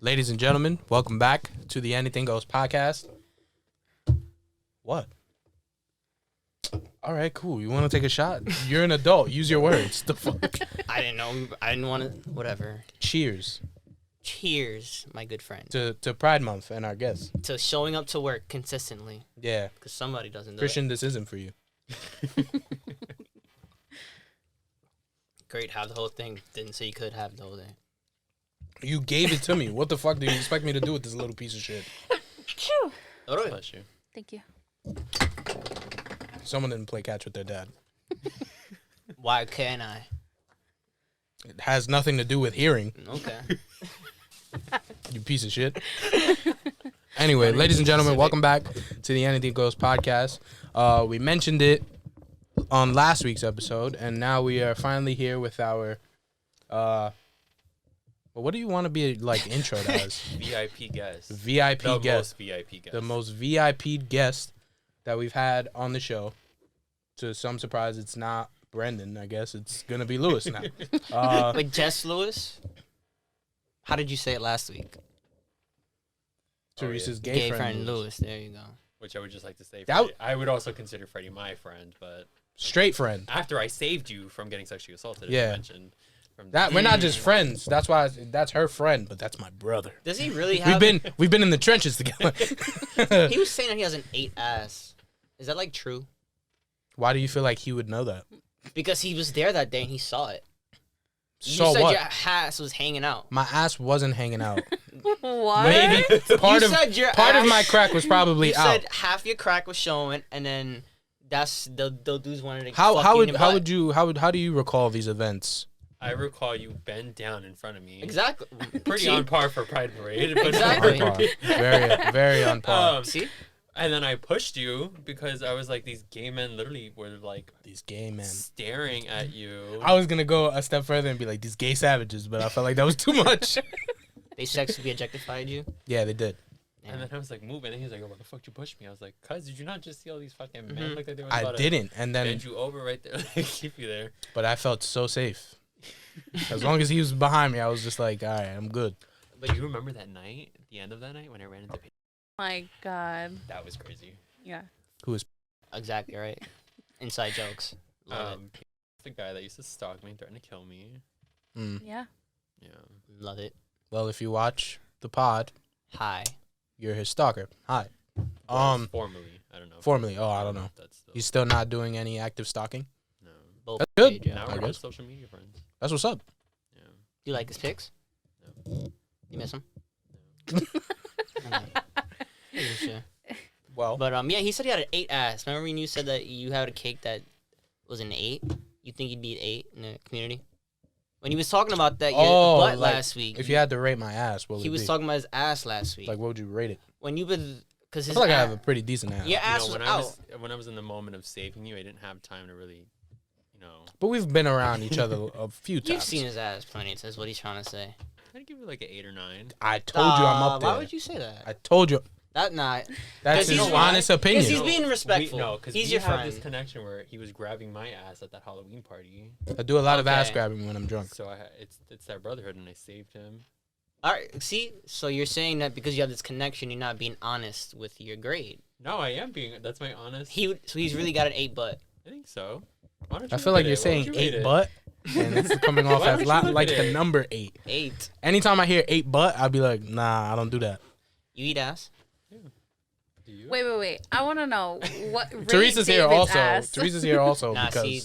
Ladies and gentlemen, welcome back to the Anything Goes podcast. What? All right, cool. You want to take a shot? You're an adult. Use your words. The fuck? I didn't know. I didn't want to. Whatever. Cheers Cheers, my good friend. to Pride Month and our guests. To showing up to work consistently. Yeah. Because somebody doesn't do Christian, this isn't for you. it. Great, have the whole thing. Didn't say you could have the whole thing. You gave it to me. What the fuck do you expect me to do with this little piece of shit? Phew. Bless you. Thank you. Someone didn't play catch with their dad. Why can't I? It has nothing to do with hearing, Okay. you piece of shit. Anyway, ladies and gentlemen, welcome back to the Anything Goes podcast. We mentioned it on last week's episode, and now we are finally here with our, well, what do you want to be like introed as? VIP guest. VIP The guest. most VIP guest. The most VIP guest that we've had on the show. To some surprise, it's not Brendan. I guess it's gonna be Lewis now. Wait, Jess Lewis? How did you say it last week? Teresa's Oh, gay friend Lewis. Lewis. There you go. Which I would just like to say. That Freddie. I would also consider Freddie my friend, but Straight friend. after I saved you from getting sexually assaulted, as Yeah. you mentioned. From That we're not just friends. That's why that's her friend, but that's my brother. Does he really have? We've been in the trenches together. He was saying that he has an 8 ass. Is that like true? Why do you feel like he would know that? Because he was there that day and he saw it. You So said what? your ass was hanging out. My ass wasn't hanging out. What? Maybe part You of said your part of ass- my crack was probably You out. said half your crack was showing, and then that's the dudes wanted to. How fuck you in how the would you how do you recall these events? I recall you bend down in front of me. exactly Pretty See? on par for Pride Parade. But Exactly. On par. Very on par. See, And then I pushed you because I was like, these gay men literally were like These gay men. staring at you. I was gonna go a step further and be like these gay savages, but I felt like that was too much. they sexually objectified you. Yeah, they did. And then I was like, move. And then he was like, oh, what the fuck you pushed me? I was like, cuz, did you not just see all these fucking men Mhm. like that? They were I about to didn't, and then bend you over right there, like, keep you there. but I felt so safe. As long as he was behind me, I was just like, all right, I'm good. But you remember that night, the end of that night, when I ran into people? My God. That was crazy. Yeah. Exactly right. Inside jokes. Love The guy that used to stalk me, threatened to kill me. Mm. Yeah. Yeah. it. Love it. Well, if you watch the pod, Hi. you're his stalker. Hi. Formally, I don't know. Formerly, I don't know. That's still, He's still not doing any active stalking. no. Both That's good. page, yeah. Now I we're guess. just social media friends. That's what's up. Yeah. Do you like his pics? No. You miss him? No. Yeah, sure. Well, But yeah, he said he had an 8 ass. Remember when you said that you had a cake that was an 8? You think you'd be an 8 in the community? When he was talking about that your butt like, last week. if you had to rate my ass, what would he it was be? talking about his ass last week. Like, what would you rate it? When you would, because I his feel like I ass, have a pretty decent ass. your ass You know, was out. when I was in the moment of saving you, I didn't have time to really, But we've been around each other a few times. You've seen his ass plenty. That's what he's trying to say. I'd give it like an 8 or 9. I told you I'm up there. Why would you say that? I told you. That not. That's 'Cause his he's- honest opinion. Because he's being respectful. No, because he's we your have friend. this connection where he was grabbing my ass at that Halloween party. I do a lot of ass Okay. grabbing when I'm drunk. So it's that brotherhood, and I saved him. All right. See, so you're saying that because you have this connection, you're not being honest with your grade. No, I am being. That's my honest. So he's really got an 8 butt. I think so. Why don't you I feel look like at you're it? Why saying don't you rate 8 it? butt, and it's coming off Why as don't you look like at the it? number 8. 8. Anytime I hear 8 butt, I'll be like, nah, I don't do that. You eat ass. Do you? Wait. I want to know what. rate Teresa's here David's also. ass. Teresa's here also Nah, because see,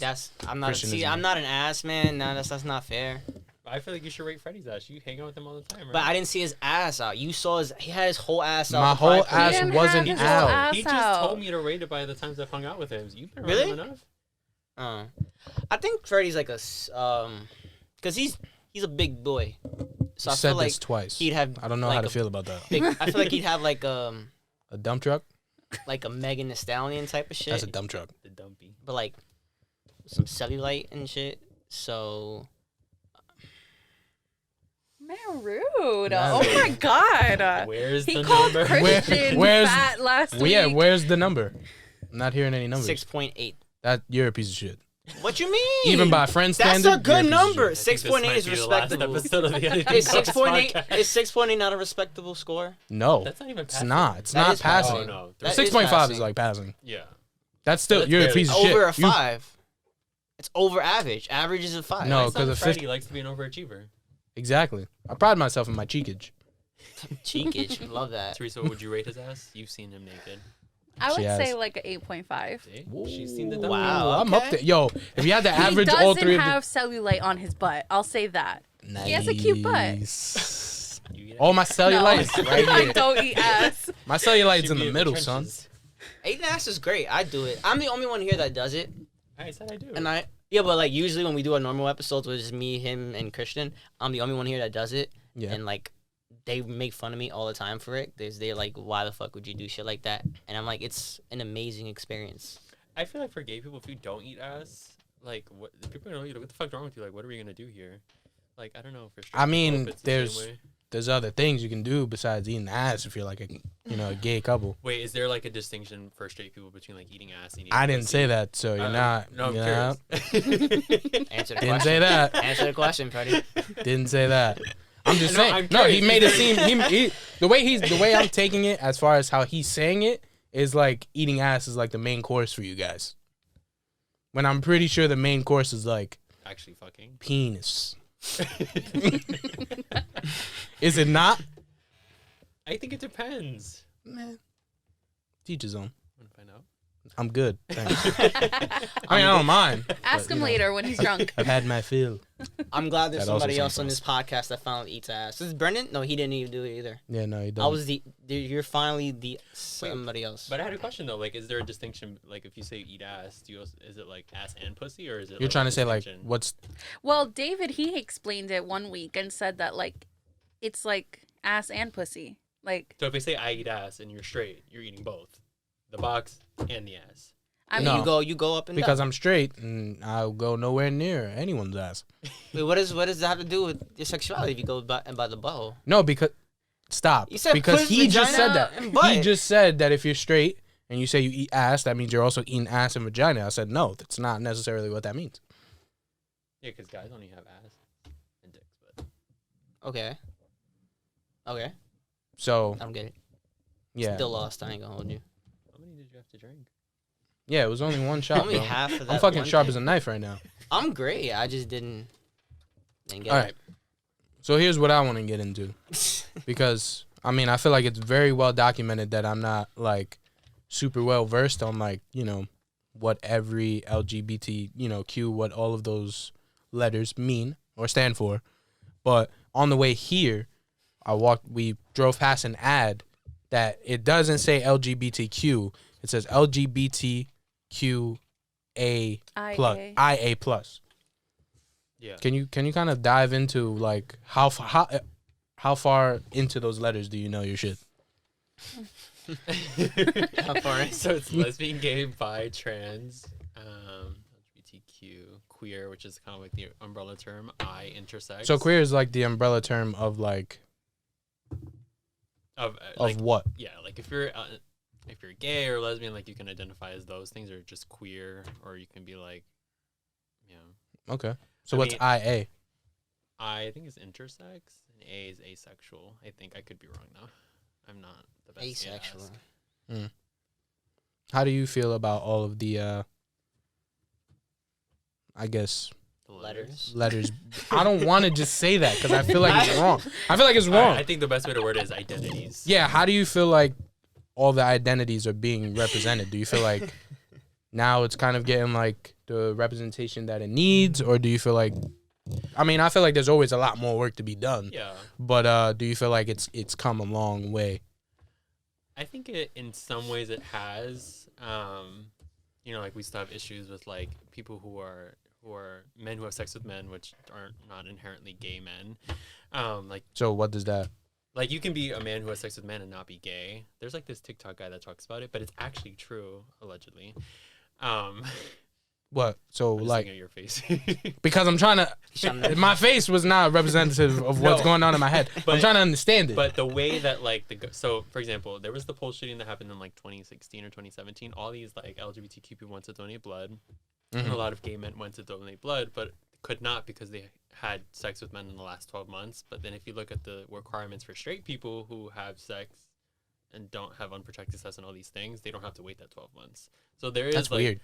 I'm not. Christian See, is I'm me. not an ass man. Nah, that's not fair. I feel like you should rate Freddie's ass. You hang out with him all the time, right? But I didn't see his ass out. You saw he had his whole ass out. My at the Pride whole Parade. ass didn't wasn't have his out. whole ass He just out. told me to rate it by the times I've hung out with him. You've been around Really? him enough. I think Freddie's like because he's a big boy. So You I said feel like this twice. he'd have. I don't know like how to a feel about that. big, I feel like he'd have like A dump truck? like a Megan Thee Stallion type of shit. That's a dump truck. The dumpy. But like some cellulite and shit. So Man, rude. Man. Oh my God. Where's He the called number? Christian where's- fat last week. Well, yeah, where's the number? I'm not hearing any numbers. 6.8. That you're a piece of shit. What you mean? Even by friend That's standard, a good you're a piece of number. shit. 6.8 is respectable. Episode of the Is 6.8 not a respectable score? No, That's not even it's passing. not. It's That not is passing. passing. Oh no. That is 6.5 is passing. like passing. Yeah. That's still That's you're a barely- piece of shit. Over a You- 5. It's over average. Average is a 5. No. My son 'cause a Freddie 50 likes to be an overachiever. Exactly. I pride myself in my cheekage. Cheekage. Love that. Teresa, what would you rate his ass? You've seen him naked. I would She has. say like an 8.5. See? She's seen the Wow. I'm up okay. there. Yo, if you had to He average all doesn't three of have cellulite on his butt. I'll say that. the... He has a cute butt. Nice. You eat All my No, cellulite's right I here. don't eat ass. My cellulite's She'd in be the middle, son. trenches. Eating ass is great. I do it. I'm the only one here that does it. I said I do. And yeah, but like usually when we do our normal episodes with just me, him, and Christian, I'm the only one here that does it. Yeah. And like, they make fun of me all the time for it. They're like, why the fuck would you do shit like that? And I'm like, it's an amazing experience. I feel like for gay people, if you don't eat ass, like, what people are like, what the fuck's wrong with you? Like, what are we gonna do here? Like, I don't know for sure. I mean, there's other things you can do besides eating ass if you're like a gay couple. Wait, is there like a distinction for straight people between like eating ass and eating? I didn't pussy? say that, so you're not. No, I'm you're not. curious. Answer the Didn't question. say that. Answer the question, Freddie. Didn't say that. I'm just No, saying. I'm No, he curious. made it seem the way I'm taking it as far as how he's saying it is like eating ass is like the main course for you guys. When I'm pretty sure the main course is like Actually, fucking. penis. Is it not? I think it depends. Man, teach his own. Want to find out? I'm good. Thanks. I mean, I don't mind. Ask but, him you know, later when he's drunk. I've had my fill. I'm glad there's That also somebody else sounds on this podcast that finally eats ass. Is Brendan? No, he didn't even do it either. Yeah, no, he doesn't. I was you're finally the somebody else. But I had a question though. Like, is there a distinction? Like, if you say eat ass, is it like ass and pussy, or is it? You're like trying a to say like distinction? what's Well, David, he explained it one week and said that like it's like ass and pussy. Like So if we say I eat ass and you're straight, you're eating both, the box and the ass. I And mean, No. you go up and because down. I'm straight and I'll go nowhere near anyone's ass. Wait, what does that have to do with your sexuality if you go by the butthole? No, because stop. You said because puss, he just said vagina, that. and butt. He just said that if you're straight and you say you eat ass, that means you're also eating ass and vagina. I said no, that's not necessarily what that means. Yeah, because guys only have ass and dicks, but Okay. Okay. So I don't get it. yeah, Still lost. I ain't gonna hold you. how many did you have to drink? yeah, it was only one shot. Only bro. half of that. I'm fucking one sharp thing. as a knife right now. I'm great. I just didn't get All right. So here's what I want to get into. it. Because I mean, I feel like it's very well documented that I'm not like super well versed on like, what every LGBT, Q, what all of those letters mean or stand for. But on the way here, we drove past an ad that it doesn't say LGBTQ. It says LGBTQA plus, IA plus. Yeah. Can you kind of dive into like how far into those letters do you know your shit? How far in? So it's lesbian, gay, bi, trans, LGBTQ, queer, which is kind of like the umbrella term. I, intersex. So queer is like the umbrella term of like of of what? yeah, like if you're gay or lesbian, like you can identify as those things, or just queer, or you can be like, Okay. So I what's mean- IA? I think it's intersex and A is asexual. I think I could be wrong though. I'm not the best. to Asexual. ask. How do you feel about all of the I guess The Letters. I don't want to just say that because I feel like it's wrong. I feel like it's All right, wrong. I think the best way to word it is identities. Yeah, how do you feel like all the identities are being represented? Do you feel like now it's kind of getting like the representation that it needs, or do you feel like I mean, I feel like there's always a lot more work to be done. Yeah. But do you feel like it's come a long way? I think it in some ways it has. Like we still have issues with like people who are men who have sex with men, which aren't not inherently gay men. So what does that Like you can be a man who has sex with men and not be gay. There's like this TikTok guy that talks about it, but it's actually true, allegedly. what? So I'm just like looking at your face. because I'm trying to my face was not representative of what's No. going on in my head. I'm But- trying to understand it. But the way that like so for example, there was the Pulse shooting that happened in like 2016 or 2017. All these like LGBTQ people want to donate blood, And a lot of gay men went to donate blood, but could not because they had sex with men in the last 12 months. But then if you look at the requirements for straight people who have sex and don't have unprotected sex and all these things, they don't have to wait that 12 months. So there is That's like, weird.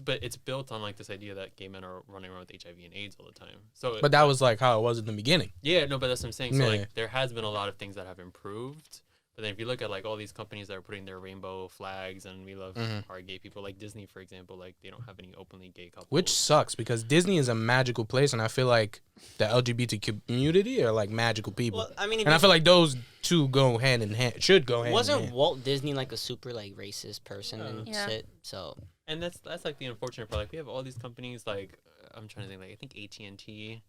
but it's built on like this idea that gay men are running around with HIV and AIDS all the time. So, But that was like how it was in the beginning. yeah, no, but that's what I'm saying. So Yeah. like, there has been a lot of things that have improved. But then if you look at like all these companies that are putting their rainbow flags and we love our gay people, like Disney, for example, like they don't have any openly gay couples. Which sucks because Disney is a magical place, and I feel like the LGBT community are like magical people. Well, I mean, and I feel like those two go hand in hand. Should go hand in wasn't hand. Walt Disney like a super like racist person and Yeah. shit? So And that's like the unfortunate part. Like we have all these companies. Like I'm trying to think. Like I think AT&T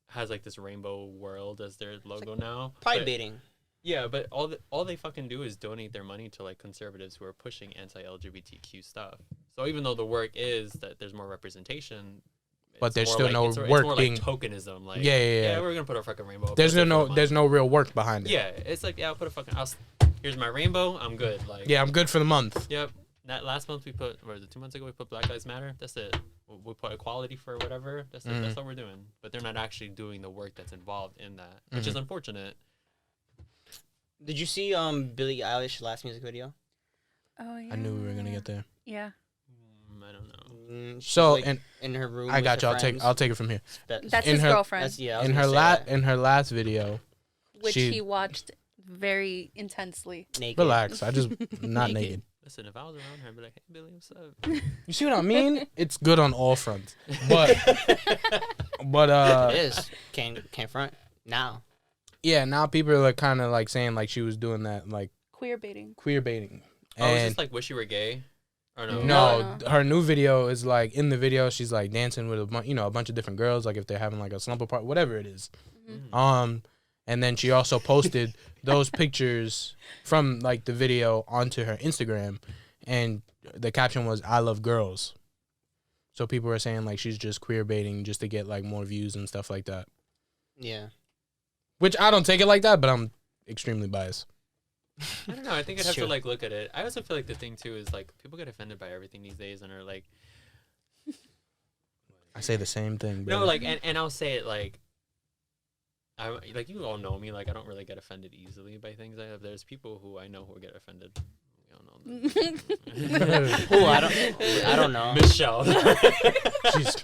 has like this rainbow world as their logo now. pride But- baiting. Yeah, but all they fucking do is donate their money to like conservatives who are pushing anti-LGBTQ stuff. So even though the work is that there's more representation, But it's there's more still like, no it's work more being- like tokenism. Like Yeah. we're gonna put a fucking rainbow. up. There's That's it for no the there's month. no real work behind it. Yeah, it's like I'll put a fucking. Here's my rainbow. I'm good. Like Yeah, I'm good for the month. Yep. That last month we put, or was it 2 months ago we put Black Lives Matter. That's it. We put equality for whatever. That's it. That's all we're doing. But they're not actually doing the work that's involved in that, which is unfortunate. Did you see Billie Eilish's last music video? Oh yeah. I knew we were gonna get there. Yeah. I don't know. She's, So like, and in her room. I with got you. her friends. I'll take it from here. That's In his her- girlfriend, That's, yeah, I was In her gonna say that. in her last video, which she- he watched very intensely. Naked. relax. I just not Naked. naked. Listen, if I was around her, I'd be like, "Hey, Billy, what's up?" You see what I mean? It's good on all fronts. But It is. Can't front now. yeah, now people are like kind of like saying like she was doing that like Queer baiting. queer baiting. Oh, is And this like Wish You Were Gay? Or no? no, No. her new video is like in the video she's like dancing with a bunch of different girls, like if they're having like a slumber party, whatever it is. And then she also posted those pictures from like the video onto her Instagram, and the caption was "I love girls." So people are saying like she's just queer baiting just to get like more views and stuff like that. Yeah. Which I don't take it like that, but I'm extremely biased. I don't know. I think I'd It's have true. to like look at it. I also feel like the thing too is like people get offended by everything these days and are like, I say the same thing. no, brother. like, and I'll say it like, I like you all know me. Like I don't really get offended easily by things. There's people who I know who get offended. We all know them. Who I don't know. Michelle. Jeez.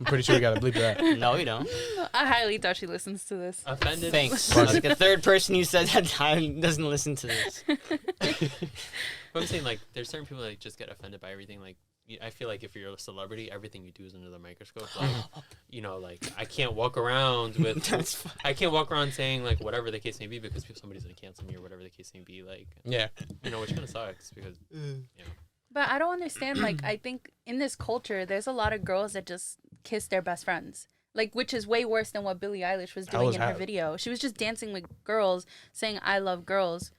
I'm pretty sure we gotta bleep that. No, you don't. I highly doubt she listens to this. Offended. Thanks. Fuck. Like the third person you said that time doesn't listen to this. But I'm saying like there's certain people that just get offended by everything. Like I feel like if you're a celebrity, everything you do is under the microscope. Like, you know, like I can't walk around with That's fine. I can't walk around saying like whatever the case may be because somebody's gonna cancel me or whatever the case may be. Like Yeah. you know, which kind of sucks because But I don't understand. Like, I think in this culture, there's a lot of girls that just kiss their best friends. Like, which is way worse than what Billie Eilish was doing was in her hot. video. She was just dancing with girls, saying "I love girls."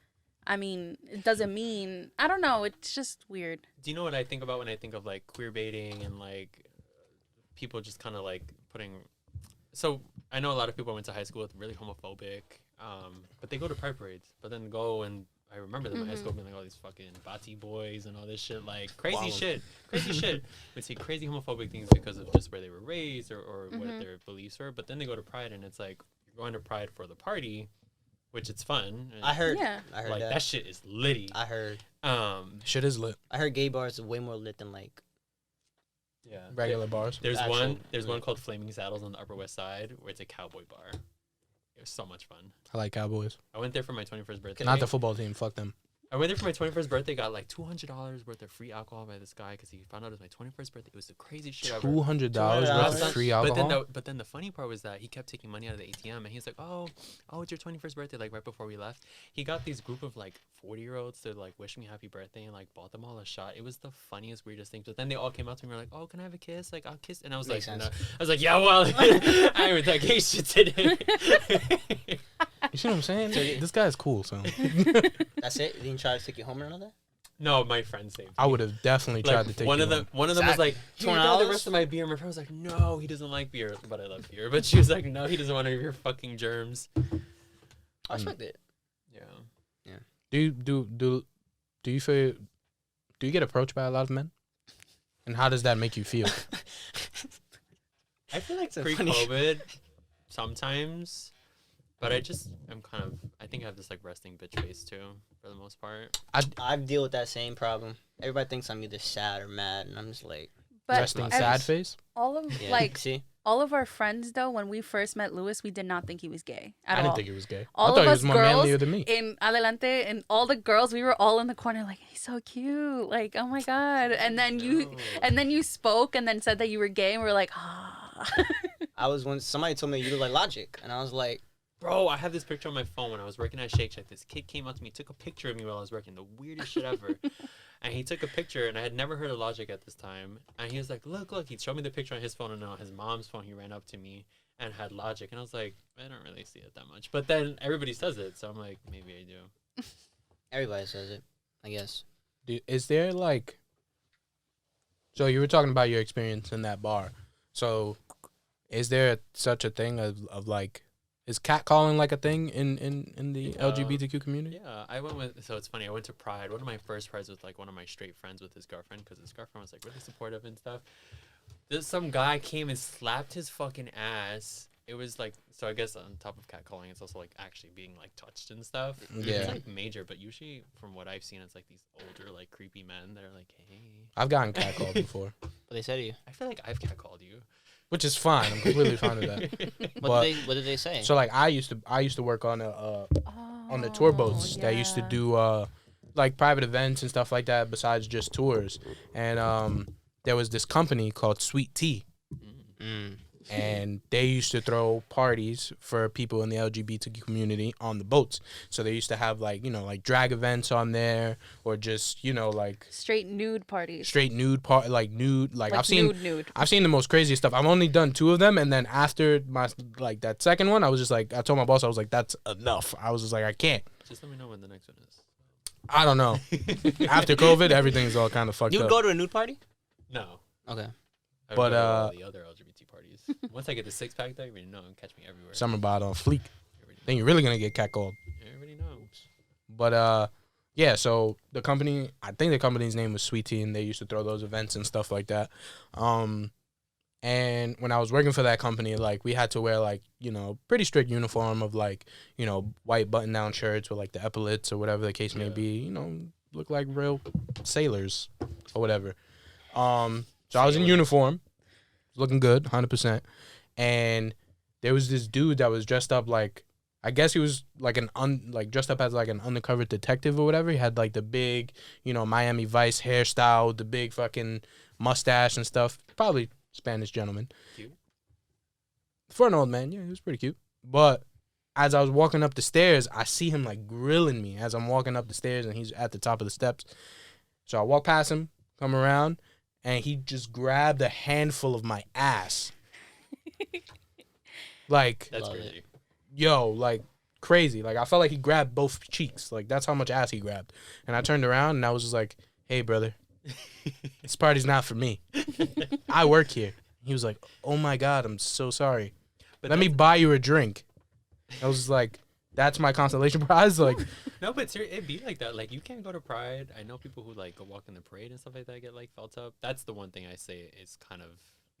I mean, it doesn't mean, I don't know. It's just weird. do you know what I think about when I think of like queer baiting and like people just kind of like putting. So I know a lot of people I went to high school with really homophobic, but they go to pride parades, but then go and I remember them in high school being like all these fucking Bati boys and all this shit, like crazy shit. Would say crazy homophobic things because of just where they were raised or what their beliefs were. But then they go to pride and it's like you're going to pride for the party, which it's fun. I heard. Yeah. I heard like that shit is litty. I heard. Shit is lit. I heard gay bars are way more lit than like. Yeah. Regular bars. There's Actual- one called Flaming Saddles on the Upper West Side where it's a cowboy bar. It was so much fun. I like Cowboys. I went there for my 21st birthday. Not the football team. Fuck them. I went there for my 21st birthday. Got like $200 worth of free alcohol by this guy because he found out it was my 21st birthday. It was the craziest shit ever. $200 worth of $200. free But alcohol. then the funny part was that he kept taking money out of the ATM and he's like, oh, it's your 21st birthday. Like right before we left, he got these group of like 40-year-olds to like wish me happy birthday and like bought them all a shot. It was the funniest, weirdest thing. But then they all came out to me and were like, oh, can I have a kiss? Like I'll kiss. And I was Makes like, sense. no. I was like, yeah, well, I was like, hey, shit today. You see what I'm saying? This guy is cool, so That's it. You didn't try to take you home or another. No, my friend saved me. I would have definitely tried to Like take one you of them. home. One of them was like, "Here you go, the $20? rest of my beer." My friend was like, "No, he doesn't like beer, but I love beer." But she was like, "No, he doesn't want any of your fucking germs." I respect it. Yeah. Do you feel? Do you get approached by a lot of men And how does that make you feel? I feel like So funny. pre-COVID sometimes, but I think I have this like resting bitch face too for the most part. I deal with that same problem. Everybody thinks I'm either sad or mad, and I'm just like, But Resting not sad nice. face? all of yeah. like See, all of our friends though, when we first met Lewis, we did not think he was gay at I all. didn't think he was gay. All I thought of he us was more girls manlier than me. in Adelante and all the girls, we were all in the corner like, he's so cute, like, oh my god. And then you spoke and then said that you were gay, and we were like, ah. when somebody told me you look like Logic, and I was like, Bro, I have this picture on my phone when I was working at Shake Shack. This kid came up to me, took a picture of me while I was working, the weirdest shit ever. And he took a picture, and I had never heard of Logic at this time. And he was like, look. He showed me the picture on his phone, and on his mom's phone, he ran up to me and had Logic. And I was like, I don't really see it that much. But then everybody says it, so I'm like, maybe I do. everybody says it, I guess. Is there like... So you were talking about your experience in that bar. So is there such a thing of like... Is catcalling like a thing in the LGBTQ community? Yeah, I went with, so it's funny, I went to Pride. One of my first Prides was like one of my straight friends with his girlfriend, because his girlfriend was like really supportive and stuff. Some guy came and slapped his fucking ass. It was like, so I guess on top of catcalling, it's also like actually being like touched and stuff. Yeah. It's like major, but usually from what I've seen, it's like these older, like creepy men that are like, hey. I've gotten catcalled before, What they say to you? I feel like I've catcalled you. which is fine. I'm completely fine with that. But- What did they say? So like I used to work on on the tour boats that used to do like private events and stuff like that besides just tours. And there was this company called Sweet Tea, and they used to throw parties for people in the LGBTQ community on the boats. So they used to have like, you know, like drag events on there, or just, you know, like Straight nude parties. straight nude like nude, like I've seen nude. I've seen the most craziest stuff. I've only done 2 of them, and then after my like that second one, I was just like, I told my boss, I was like, that's enough. I was just like, I can't. Just let me know when the next one is. I don't know. After COVID, everything's all kind of fucked You up. would go to a nude party? No. Okay. I would But, go to all the other LGBT parties. Once I get the 6-pack, though, you already know, catch me everywhere. Summer bod on fleek. Everybody Then you're really gonna get catcalled. Everybody knows. But yeah. So the company, I think the company's name was Sweet Tea, and they used to throw those events and stuff like that. And when I was working for that company, like we had to wear like, you know, pretty strict uniform of like, you know, white button down shirts with like the epaulets or whatever the case may be. You know, look like real sailors or whatever. So I was in uniform, looking good, 100%. And there was this dude that was dressed up like, I guess he was like dressed up as like an undercover detective or whatever. He had like the big, you know, Miami Vice hairstyle, the big fucking mustache and stuff. Probably Spanish gentleman. Cute. For an old man, yeah, he was pretty cute. But as I was walking up the stairs, I see him like grilling me as I'm walking up the stairs, and he's at the top of the steps. So I walk past him, come around, and he just grabbed a handful of my ass. Like, That's Love crazy. yo, like crazy. Like I felt like he grabbed both cheeks. Like that's how much ass he grabbed. And I turned around and I was just like, hey, brother, this party's not for me. I work here. He was like, oh my God, I'm so sorry. But Let me buy you a drink. I was just like, that's my consolation prize. Like, No, but it'd be like that. Like, you can't go to Pride. I know people who, like, go walk in the parade and stuff like that get, like, felt up. That's the one thing I say is kind of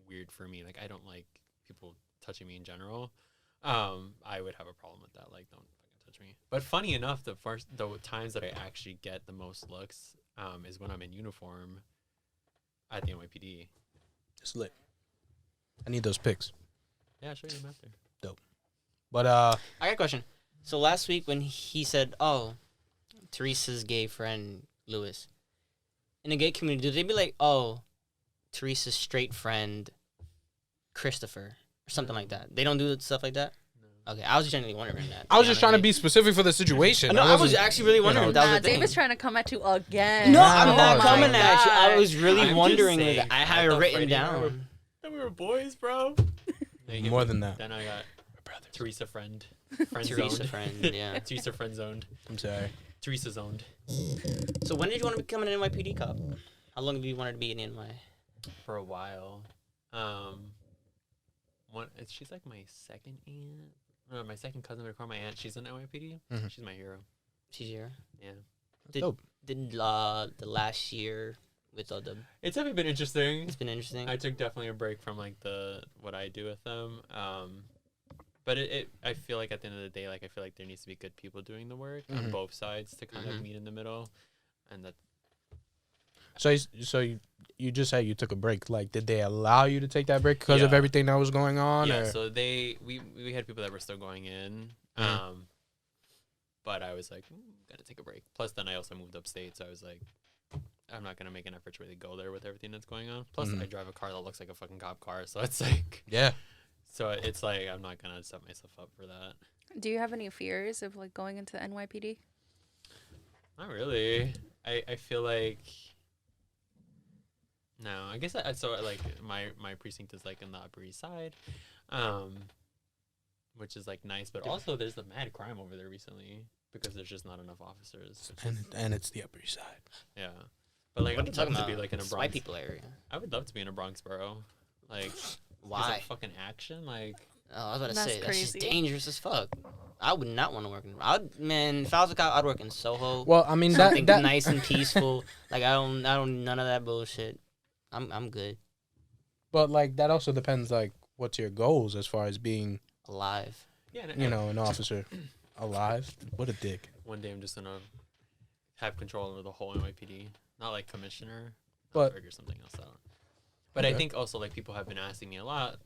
weird for me. Like, I don't like people touching me in general. I would have a problem with that. Like, don't fucking touch me. But funny enough, the times that I actually get the most looks is when I'm in uniform at the NYPD. it's lit. I need those pics. Yeah, I'll show you them after. But I got a question. So last week when he said, oh, Teresa's gay friend, Lewis, in the gay community, do they be like, oh, Teresa's straight friend, Christopher, or something like that? They don't do stuff like that? No. Okay, I was genuinely wondering that. I was just trying to be specific for the situation. No, I was wasn't- actually really wondering know. if that was Nah, the thing. David's trying to come at you again. No, Nah, I'm oh not my coming at you. I God. was really I'm just wondering. saying, I had it thought written Freddie and I down. we were boys, bro. More than that. Then I got Teresa friend Teresa zoned. friend, yeah. Teresa friend zoned. I'm sorry. Teresa zoned. So when did you want to become an NYPD cop? How long have you wanted to be in NY? For a while. She's like my second aunt. No, my second cousin would call my aunt. She's an NYPD. Mhm. She's my hero. She's here. Yeah. Did dope. the last year with all the. It's definitely been interesting. It's been interesting. I took definitely a break from like what I do with them. But I feel like at the end of the day, like I feel like there needs to be good people doing the work on both sides to kind of meet in the middle, and that. So you just said you took a break. Like, did they allow you to take that break because of everything that was going on? Yeah. Or? So we had people that were still going in. But I was like, gotta take a break. Plus, then I also moved upstate, so I was like, I'm not gonna make an effort to really go there with everything that's going on. Plus, I drive a car that looks like a fucking cop car, so it's like, so it's like I'm not gonna set myself up for that. Do you have any fears of like going into the NYPD? Not really. I feel like no. I guess so. Like my precinct is like in the Upper East Side, which is like nice, but also there's the mad crime over there recently because there's just not enough officers. And it's the Upper East Side. Yeah, but like What are you talking to about? be like in a It's Bronx white people area. I would love to be in a Bronx borough. Like, Why? like fucking action. Like, Oh, I was about to That's say that's just crazy. dangerous as fuck. I would not want to work in. If I was a cop, I'd work in Soho. Well, I mean Something that nice and peaceful. Like I don't none of that bullshit. I'm good. but like that also depends like what's your goals as far as being Alive. yeah, an officer alive. What a dick. one day I'm just gonna have control over the whole NYPD, not like commissioner, But- or something else out. But I Okay. think also like people have been asking me a lot,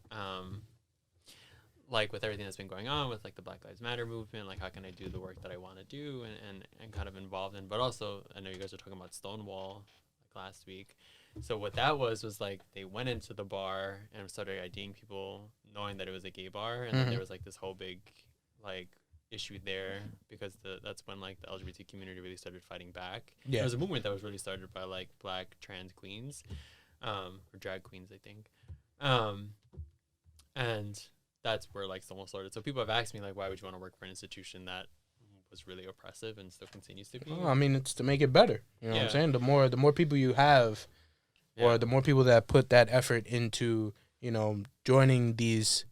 like with everything that's been going on with like the Black Lives Matter movement, like how can I do the work that I want to do and kind of involved in. But also I know you guys were talking about Stonewall like last week. So what that was like they went into the bar and started IDing people knowing that it was a gay bar, and then there was like this whole big like issue there because that's when like the LGBT community really started fighting back. Yeah. It was a movement that was really started by like Black trans queens, or drag queens, I think, and that's where like Stonewall started. So people have asked me like, why would you want to work for an institution that was really oppressive and still continues to be? Well, I mean, it's to make it better. You know what I'm Yeah. saying? The more people you have, or the more people that put that effort into, joining these,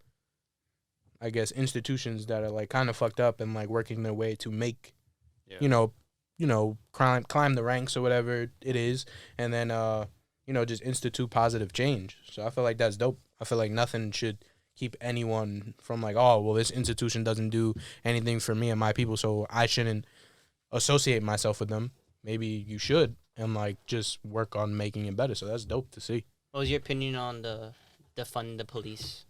I guess, institutions that are like kind of fucked up and like working their way to make, climb the ranks or whatever it is, and then just institute positive change. So I feel like that's dope. I feel like nothing should keep anyone from like, oh, well, this institution doesn't do anything for me and my people, so I shouldn't associate myself with them. Maybe you should, and like just work on making it better. So that's dope to see. What was your opinion on the defund the police?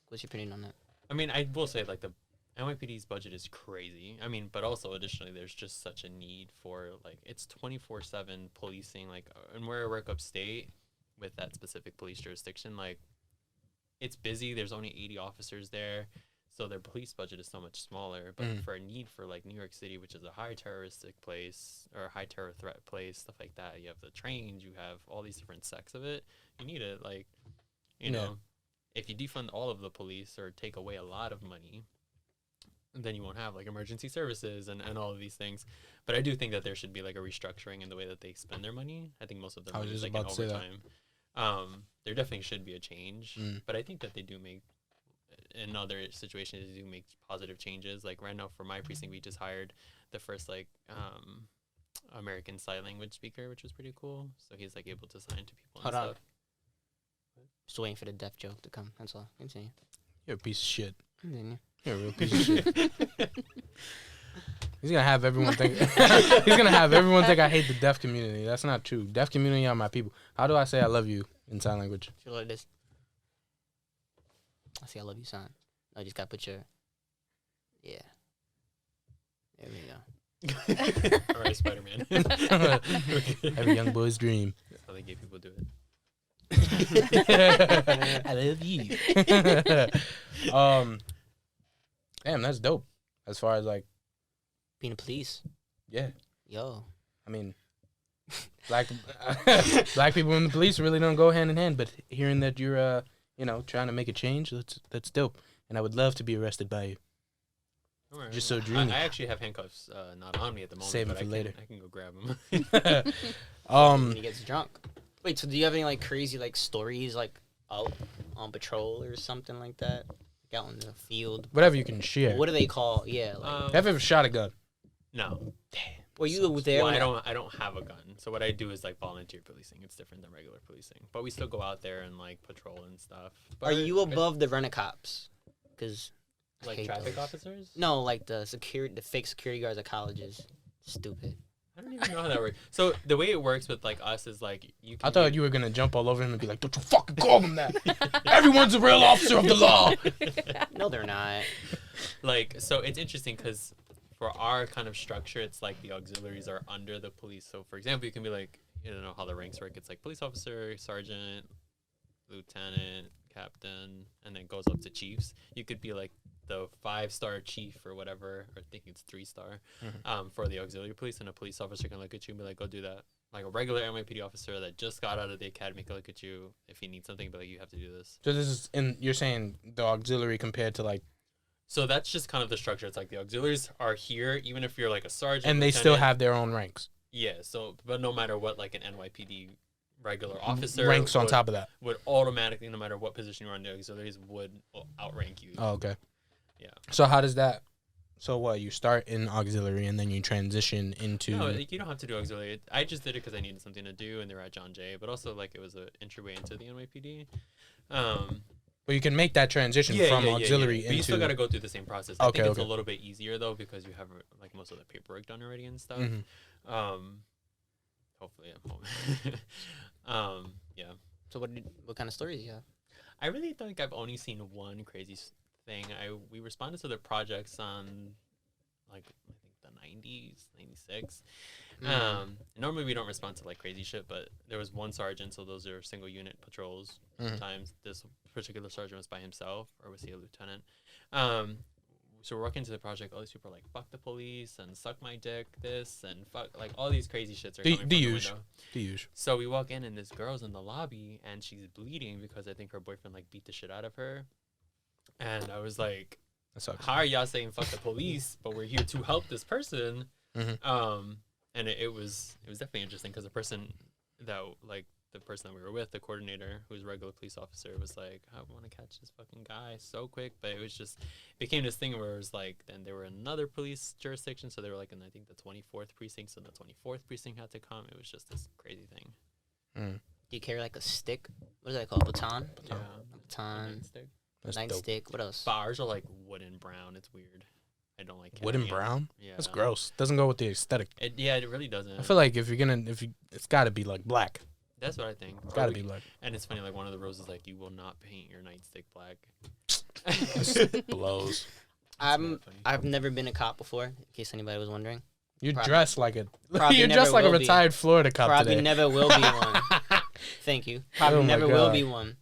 What's your opinion on that? I mean, I will say like the NYPD's budget is crazy. I mean, but also additionally, there's just such a need for like it's 24/7 policing. Like, and where I work upstate with that specific police jurisdiction, like it's busy. There's only 80 officers there, so their police budget is so much smaller. But for a need for like New York City, which is a high terroristic place or a high terror threat place, stuff like that, you have the trains, you have all these different sects of it. You need it, like, you know, if you defund all of the police or take away a lot of money, then you won't have like emergency services and all of these things. But I do think that there should be like a restructuring in the way that they spend their money. I think most of their money is like in overtime. There definitely should be a change, but I think that they do make, in other situations, they do make positive changes. Like right now for my precinct, we just hired the first like American Sign Language speaker, which was pretty cool. So he's like able to sign to people and stuff. Just waiting for the deaf joke to come. That's all. Continue. You're a piece of shit. Continue. You're a real piece of shit. He's gonna have everyone think. He's gonna have everyone think I hate the deaf community. That's not true. Deaf community are my people. How do I say I love you in sign language? Feel like this. I say I love you, son. I just gotta put your. Yeah. There we go. All right, Spider-Man. Every young boy's dream. That's how they gay people do it. I love you. Damn, that's dope. As far as like Being a police. Yeah. Yo. I mean, black people in the police really don't go hand in hand. But hearing that you're, trying to make a change, that's dope. And I would love to be arrested by you. Right. Just so dreamy. I actually have handcuffs not on me at the moment. Save but them for later. I can go grab them. When he gets drunk. Wait, so do you have any like crazy like stories like out on patrol or something like that? Like out in the field. Whatever you can share. What do they call? Yeah. Like, Have you ever shot a gun? No. Damn. Were you there? Well, I don't have a gun. So what I do is like volunteer policing. It's different than regular policing. But we still go out there and like patrol and stuff. But Are you above the rent a cops? Because like traffic officers? No, like the fake security guards at colleges. Stupid. I don't even know how that works. So the way it works with like us is like you can I thought you were gonna jump all over him and be like, "Don't you fucking call them that? Everyone's a real officer of the law." No, they're not. Like, so it's interesting because for our kind of structure, it's like the auxiliaries are under the police. So for example, you can be like, you don't know how the ranks work. It's like police officer, sergeant, lieutenant, captain, and then it goes up to chiefs. You could be like the 5-star chief or whatever, or I think it's 3-star, for the auxiliary police, and a police officer can look at you and be like, go do that. Like a regular NYPD officer that just got out of the academy can look at you if he needs something, but like, you have to do this. So this is you're saying the auxiliary compared to like, So that's just kind of the structure. It's like the auxiliaries are here, even if you're like a sergeant. and they still have their own ranks. Yeah, so, but no matter what, like an NYPD regular officer Ranks on top of that. would automatically, no matter what position you're on, the auxiliaries would outrank you. Oh, okay. Yeah. So how does that? So what? You start in auxiliary and then you transition into. No, like, you don't have to do auxiliary. I just did it because I needed something to do, and they were at John Jay. But also, like, it was an entryway into the NYPD. But you can make that transition from auxiliary into. But you still got to go through the same process. I think it's a little bit easier though because you have like most of the paperwork done already and stuff. Hopefully I'm home. Yeah. So what kind of stories you have? I really think I've only seen one crazy thing. We responded to the projects on like I think the 90s, 96. Normally we don't respond to like crazy shit, but there was one sergeant, so those are single unit patrols. Sometimes this particular sergeant was by himself, or was he a lieutenant? So we're walking into the project, all these people are like, fuck the police and suck my dick, this and fuck, like all these crazy shits are coming from the window. The usual. So we walk in and this girl's in the lobby and she's bleeding because I think her boyfriend like beat the shit out of her. And I was like, how are y'all saying fuck the police, but we're here to help this person? And it was definitely interesting because the person that we were with, the coordinator, who's a regular police officer, was like, I want to catch this fucking guy so quick. But it became this thing where it was like, then there were another police jurisdiction. So they were like in, I think, the 24th precinct. So the 24th precinct had to come. It was just this crazy thing. Do you carry like a stick? What is that called? Baton? Yeah. Baton. That's Nightstick. What else? But ours are like wooden brown. It's weird. I don't like wooden brown. Yeah, that's gross. Doesn't go with the aesthetic. It really doesn't. I feel like it's got to be like black. That's what I think. It's got to be black. And it's funny, like one of the rules is like you will not paint your nightstick black. Blows. I've never been a cop before, in case anybody was wondering. You're dressed like a a retired Florida cop Probably today. never will be one. Thank you. Probably never will be one.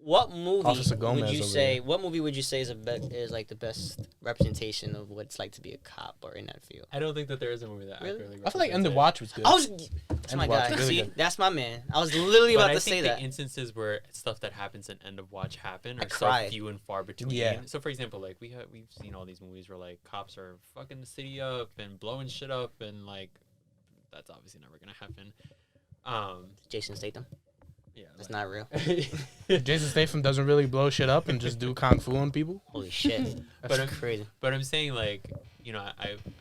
What movie would you say? What movie would you say is like the best representation of what it's like to be a cop or in that field? I don't think that there is a movie that accurately. I feel like End of Watch was good. That's my guy. See, that's my man. I was literally about to say that. The instances where stuff that happens in End of Watch happen are so few and far between. Yeah. So for example, like we've seen all these movies where like cops are fucking the city up and blowing shit up, and like that's obviously never gonna happen. Jason Statham. Yeah, that's not real. Jason Statham doesn't really blow shit up and just do kung fu on people. Holy shit, that's crazy. But I'm saying like, you know,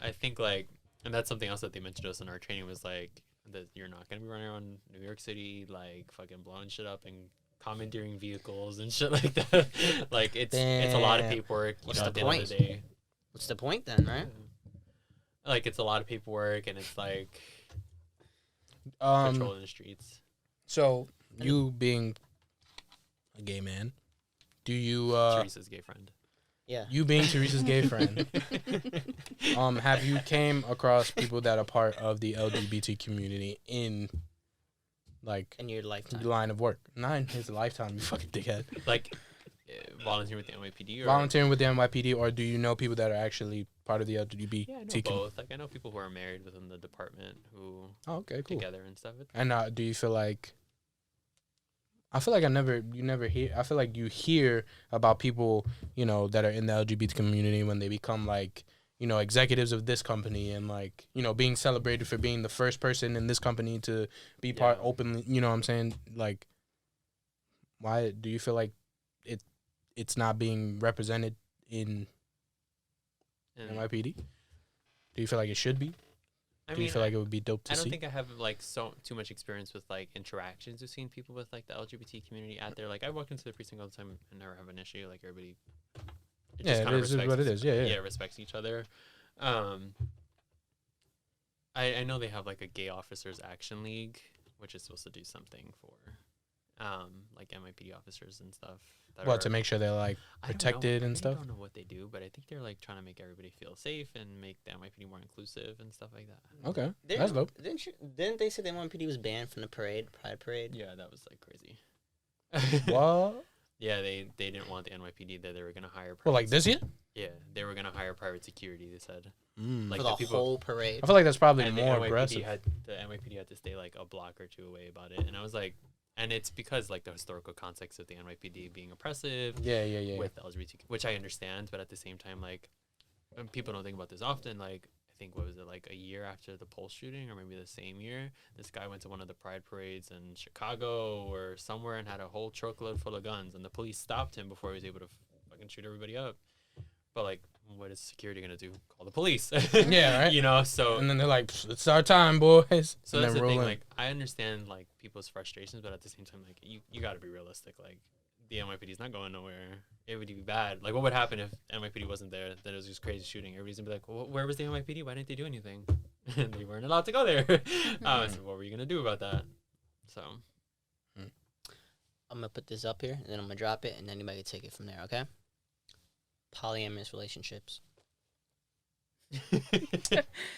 I think like, and that's something else that they mentioned to us in our training was like that you're not gonna be running around New York City like fucking blowing shit up and commandeering vehicles and shit like that. Like it's a lot of paperwork. What's the point? End of the day. What's the point then, right? Like it's a lot of paperwork and it's like patrolling the streets. So you being a gay man, do you Teresa's gay friend. Yeah. You being Teresa's gay friend, have you came across people that are part of the LGBT community in your lifetime line of work? Not in his lifetime, you fucking dickhead. Like volunteering with the NYPD or volunteering with the NYPD, or do you know people that are actually part of the LGBT? Yeah, I know both. Like I know people who are married within the department who together and stuff. And do you feel like? I feel like you never hear. I feel like you hear about people, you know, that are in the LGBT community when they become like, you know, executives of this company and like, you know, being celebrated for being the first person in this company to be part openly. You know what I'm saying? Like, why do you feel like it's not being represented in NYPD? Do you feel like it should be? Do you feel like it would be dope to I don't see? think I have like too much experience with like interactions with seeing people with like the LGBT community out there. Like I walk into the precinct all the time and never have an issue. Like everybody, Yeah, it is what it is. Yeah. respects each other. I know they have like a gay officers action league, which is supposed to do something for like NYPD officers and stuff. What, to make sure they're like I don't know. protected I and stuff? don't know what they do, but I think they're like trying to make everybody feel safe and make the NYPD more inclusive and stuff like that. Okay, that's dope. Didn't they say the NYPD was banned from the Pride Parade? Yeah, that was like crazy. What? Yeah, they didn't want the NYPD there. They were gonna hire. Well, like this year? Yeah, they were gonna hire private security. They said Like For the whole parade. I feel like that's probably and more the aggressive. The NYPD had to stay like a block or two away about it, and I was like, and it's because like the historical context of the NYPD being oppressive. Yeah. With the LGBTQ, which I understand, but at the same time, like, people don't think about this often. Like, I think what was it, like a year after the Pulse shooting, or maybe the same year, this guy went to one of the Pride parades in Chicago or somewhere and had a whole truckload full of guns, and the police stopped him before he was able to fucking shoot everybody up. But like, what is security gonna do? Call the police. Yeah, right. You know, so And then they're like, "It's our time, boys." so and that's then the thing. roll in. Like, I understand like people's frustrations, but at the same time, like you got to be realistic. Like, the NYPD is not going nowhere. It would be bad. Like, what would happen if NYPD wasn't there? Then it was just crazy shooting. Everybody's gonna be like, well, "Where was the NYPD? Why didn't they do anything?" And they weren't allowed to go there. So what were you gonna do about that? So I'm gonna put this up here, and then I'm gonna drop it, and anybody can take it from there. Okay. Polyamorous relationships.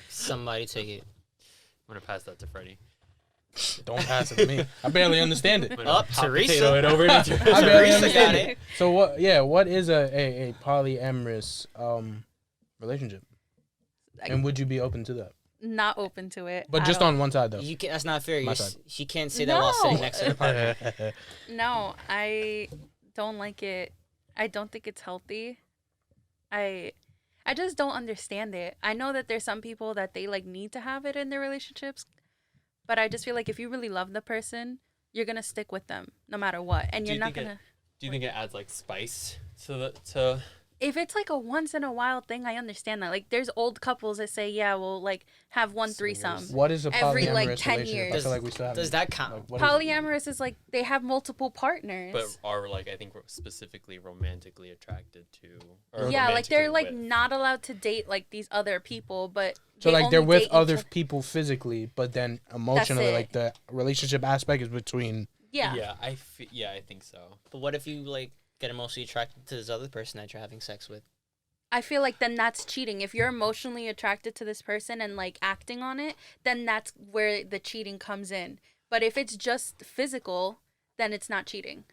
Somebody take it. I'm gonna pass that to Freddie. Don't pass it to me. I barely understand it. I'm gonna Up, hot Teresa. potato it over to I Teresa. barely Teresa understand got it. So what? Yeah, what is a polyamorous relationship? And would you be open to that? Not open to it. But I just don't- on one side though. You can, that's not fair. My You're side. she can't say that while sitting No. next to her partner. No, I don't like it. I don't think it's healthy. I just don't understand it. I know that there's some people that they like need to have it in their relationships, but I just feel like if you really love the person, you're gonna stick with them no matter what, and Do you're you not think gonna. Do you think it adds like spice to If it's like a once in a while thing, I understand that. Like, there's old couples that say, "Yeah, we'll like have one threesome." What is a polyamorous Every, like, 10 relationship? I years. feel like we still have. Does that count? Like, what is it? Polyamorous is like they have multiple partners. but are like I think we're specifically romantically attracted to or Yeah, like they're like romantically with. not allowed to date like these other people, but So they like they're only with date each other other. people physically, but then emotionally, it. like the relationship aspect is between. Yeah. Yeah, I think so. But what if you like get emotionally attracted to this other person that you're having sex with? I feel like then that's cheating. If you're emotionally attracted to this person and like acting on it, then that's where the cheating comes in. But if it's just physical, then it's not cheating,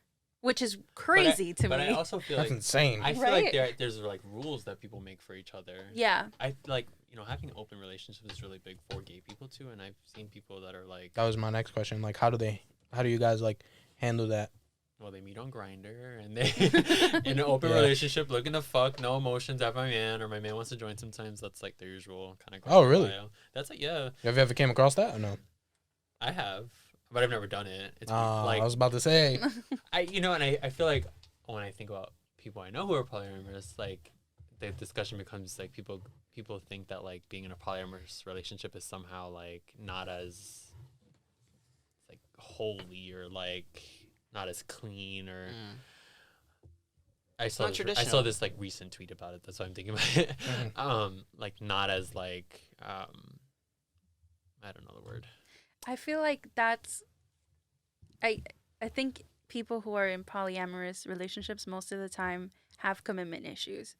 which is crazy to But me. I also feel That's like insane. I feel Right. like there's like rules that people make for each other. Yeah. I like having open relationships is really big for gay people too, and I've seen people that are like, That was my next question. Like, how do you guys like handle that? well, they meet on Grindr and they in an open Yeah. relationship, looking to fuck, no emotions, have my man or my man wants to join. Sometimes that's like their usual kind of. Oh, really? That's like yeah, Have you ever came across that or no? I have, but I've never done it. It's I was about to say. and I feel like when I think about people I know who are polyamorous, like the discussion becomes like people think that like being in a polyamorous relationship is somehow like not as like holy or like not as clean or I saw Not this, I traditional. saw this like recent tweet about it. That's why I'm thinking about it. Like not as like I don't know the word. I feel like that's I think people who are in polyamorous relationships most of the time have commitment issues.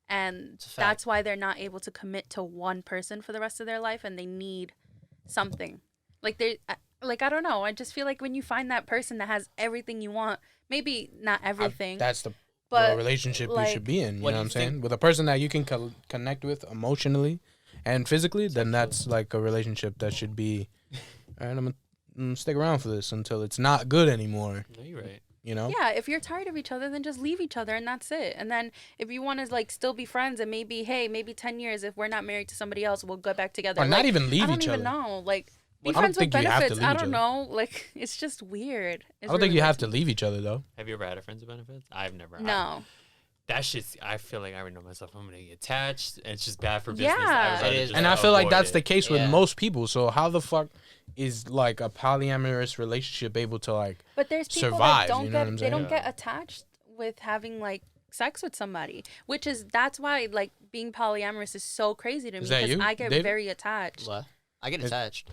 And It's a fact. that's why they're not able to commit to one person for the rest of their life, and they need something. Like I don't know. I just feel like when you find that person that has everything you want, maybe not everything, That's the but relationship you like, should be in. You what know do what you I'm saying? think- With a person that you can connect with emotionally and physically, then that's like a relationship that should be. All right, I'm gonna stick around for this until it's not good anymore. No, you're right. You know? yeah, if you're tired of each other, then just leave each other and that's it. And then if you want to like still be friends and maybe 10 years, if we're not married to somebody else, we'll go back together. Or not Like, even leave I don't each even other. know. Like, be I don't friends with think you have to benefits. leave I each don't other. know. Like, it's just weird. I don't think you have to leave each other though. Have you ever had a friends with benefits? I've never. No. that shit's. I feel like I already know myself. I'm gonna get attached, and it's just bad for business. Yeah. Rather It is. just And I feel like avoid that's it. the case with Yeah. most people. So how the fuck is like a polyamorous relationship able to like? But there's people Survive, that don't you know what I'm get they don't saying? get attached with having like sex with somebody, which is that's why like being polyamorous is so crazy to me Is that because you, I get David? very attached. What? I get Is- attached.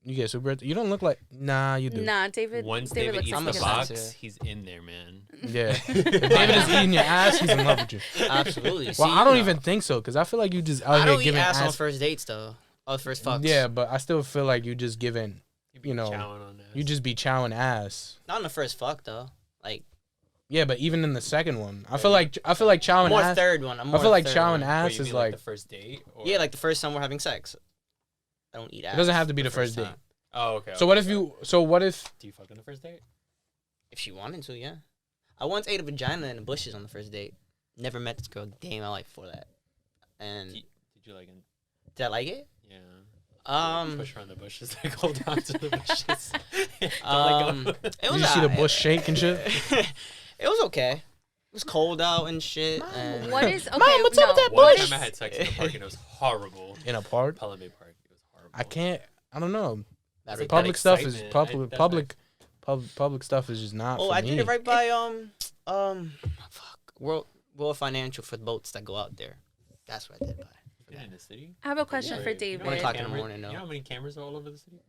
You get super. You don't look like. Nah, you do. Nah, David. Once David David looks eats I'm the a like box, sensitive. he's in there, man. Yeah. If David is eating your ass, he's in love with you. Absolutely. Well, See, I don't you even know. think so because I feel like you just out I here don't eat giving ass on ass. first dates though. Oh, first fucks. Yeah, but I still feel like you just giving. You know, Chowing on that. you just be chowing ass. Not on the first fuck though. Like Yeah, but even in the second one, I feel like chowing more ass. third one. I'm I more feel like third chowing one. ass Wait, you is mean, like the first date. Or? Yeah, like the first time we're having sex. I don't eat ass. it doesn't have to be the first date. time. Oh, okay. So what if you? So what if? Do you fuck on the first date? If she wanted to, yeah. I once ate a vagina in the bushes on the first date. Never met this girl a day in my life before that. And Did you like it? did I like it? Yeah. Push around the bushes, like hold on to the bushes. Don't let go. It Did was you see the alright. bush shake and shit? It was okay. It was cold out and shit. and What is okay? Mom, what's up with that no, One what time I is- had sex in the park and it was horrible. In a park? Pelham Bay Park. It was horrible. I can't. I don't know. That Like Public stuff is excitement. public stuff is just not. Oh, for I me. did it right by fuck, World Financial for the boats that go out there. That's what I did by. Yeah, in the city. I have a question Yeah, for you know David. how many 1 o'clock in the cameras- morning, no. You know how many cameras are all over the city?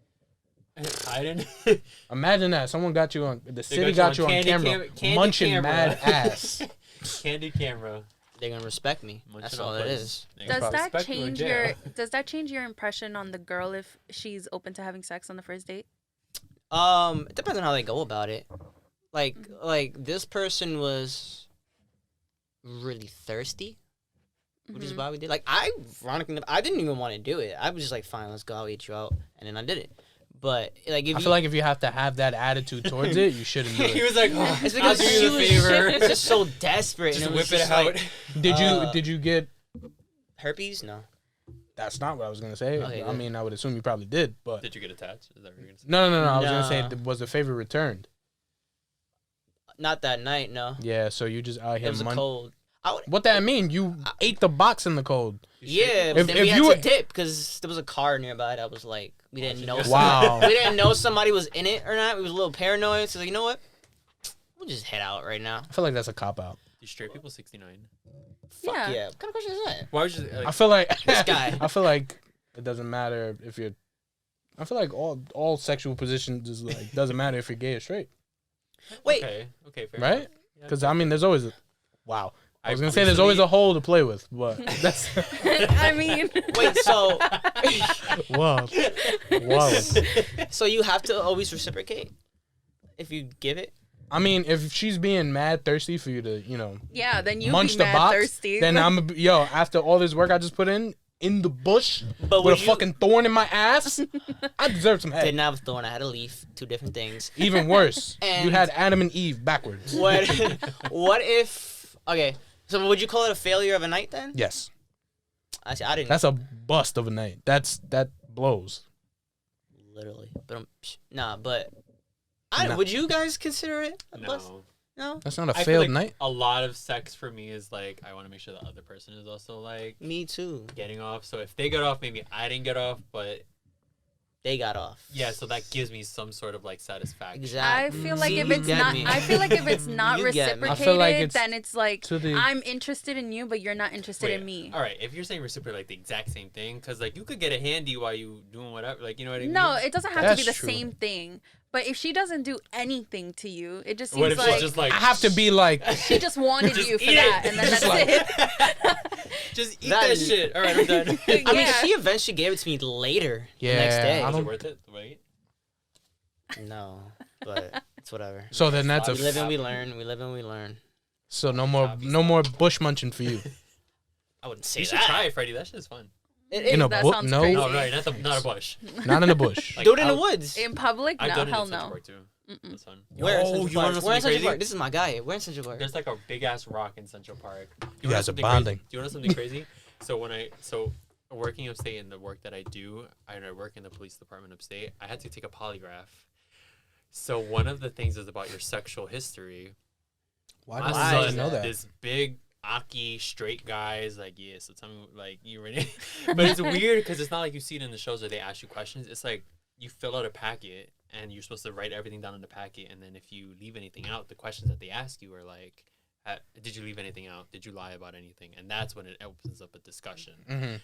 I didn't. Imagine that someone got you on the They city, got you on candy camera, candy munching camera. mad ass. Candid camera. They're gonna respect me. Munching That's on all it puss. is. They Does probably that respect you in change jail. your impression on the girl if she's open to having sex on the first date? It depends on how they go about it. Like this person was really thirsty, which is Mhm. why we did. Like I didn't even want to do it. I was just like, fine, let's go. I'll eat you out, and then I did it. But like if I you, feel like if you have to have that attitude towards it, you shouldn't do He it. was like, oh, it's I'll because do she you the was favor. just so desperate, Just and it was whip it just out. like, Did you get? herpes? No. That's not what I was gonna say. Okay, I good. mean, I would assume you probably did, but Did you get attached? Is that what you're gonna say? no. I was gonna say, No. was the favor returned? Not that night. No. Yeah, so you just out It here. was a cold. I would, What that mean? You ate the box in the cold. yeah, but If- then if we had you to were- dip because there was a car nearby that was like we didn't know. Wow. We didn't know somebody was in it or not. We was a little paranoid. So like, you know what? We'll just head out right now. I feel like that's a cop out. You straight people 69. Fuck Yeah. yeah. What kind of question is that? Why would you? I feel like This guy. I feel like it doesn't matter if you're. I feel like all sexual positions is like doesn't matter if you're gay or straight, Wait. Okay, fair right? enough. Yeah. Because I mean, there's always. Wow. I was gonna say there's recently- always a hole to play with, but that's I mean, Wait. So wow. Wow. so you have to always reciprocate if you give it. I mean, if she's being mad thirsty for you to, yeah, then you munch be the mad box, thirsty. then after all this work I just put in the bush But with would a you? fucking thorn in my ass, I deserve some head. Didn't have a thorn. I had a leaf. Two different things. Even worse, you And- had Adam and Eve backwards. What? What if? Okay. So would you call it a failure of a night then? Yes, I see. I didn't. that's a bust of a night. That blows. Literally. But nah. But Nah. would you guys consider it a bust? No. No. That's not a I feel failed like night. a lot of sex for me is like I want to make sure the other person is also like Me too. getting off. So if they get off, maybe I didn't get off, but They got off. yeah, so that gives me some sort of like satisfaction. Exactly. I feel like See, if you it's get not, me. I feel like if it's not You get me. reciprocated, I feel like it's then it's like to the- I'm interested in you, but you're not interested Wait, in me. All right, if you're saying reciprocate like the exact same thing, because like you could get a handy while you doing whatever, like you know what I mean? No, it doesn't have That's to be the true. same thing. But if she doesn't do anything to you, it just What seems if like she's just like I have to be like, she just wanted Just you for eat that, it. and then Just that's like- it. just eat That- that shit? All right, I'm done. I mean, Yeah. she eventually gave it to me later. Yeah, The next day. I Was it don't- worth it? Wait. No, but it's whatever. so then that's a We live and we learn. We live and we learn. so no more bush munching for you. I wouldn't say You should that. try it, Freddie. That shit's fun. It In is. a that book? sounds No. crazy. Oh, right, not a bush. Not in the bush. Like, Do it in the I'll- woods. In public, I've no, done it hell in Central no. Park too. That's fun. Where in Yo, Central you wanna know Park? Where in something Central Park? crazy? This is my guy. Where in Central Park? There's like a big ass rock in Central Park. You wanna know guys are something bonding. Crazy? Do you want to know something crazy? So working upstate in the work that I do, I work in the police department upstate. I had to take a polygraph. So one of the things is about your sexual history. Why My do Why I is need to know that? This big Aki straight guys. Like, yeah, so tell me, like, you ready? But it's weird because it's not like you see it in the shows where they ask you questions. It's like you fill out a packet and you're supposed to write everything down in the packet, and then if you leave anything out, the questions that they ask you are like, did you leave anything out? Did you lie about anything? And that's when it opens up a discussion. Mm-hmm.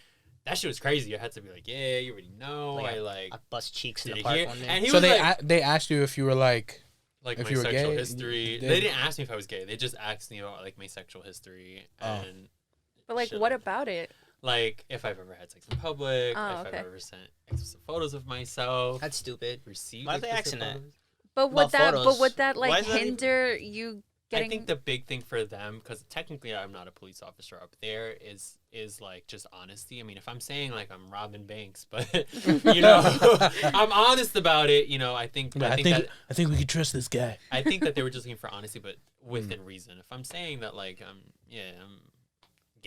That shit was crazy. I had to be like, yeah, you already know. I bust cheeks in did the it park here. one day. And he So was they asked you if you were like like if my you were sexual gay, history. they- They didn't ask me if I was gay. They just asked me about like my sexual history and But like, shit what like that. about it? Like if I've ever had sex in public, Oh, if okay. I've ever sent explicit photos of myself, That's stupid. received. Why are they explicit asking that? photos. But About would that? But photos. would that Why like is that even- hinder you getting? I think the big thing for them, because technically I'm not a police officer up there, is like just honesty. I mean, if I'm saying like I'm robbing banks, but you know, I'm honest about it. You know, I think I think we could trust this guy. I think that they were just looking for honesty, but within reason. If I'm saying that like I'm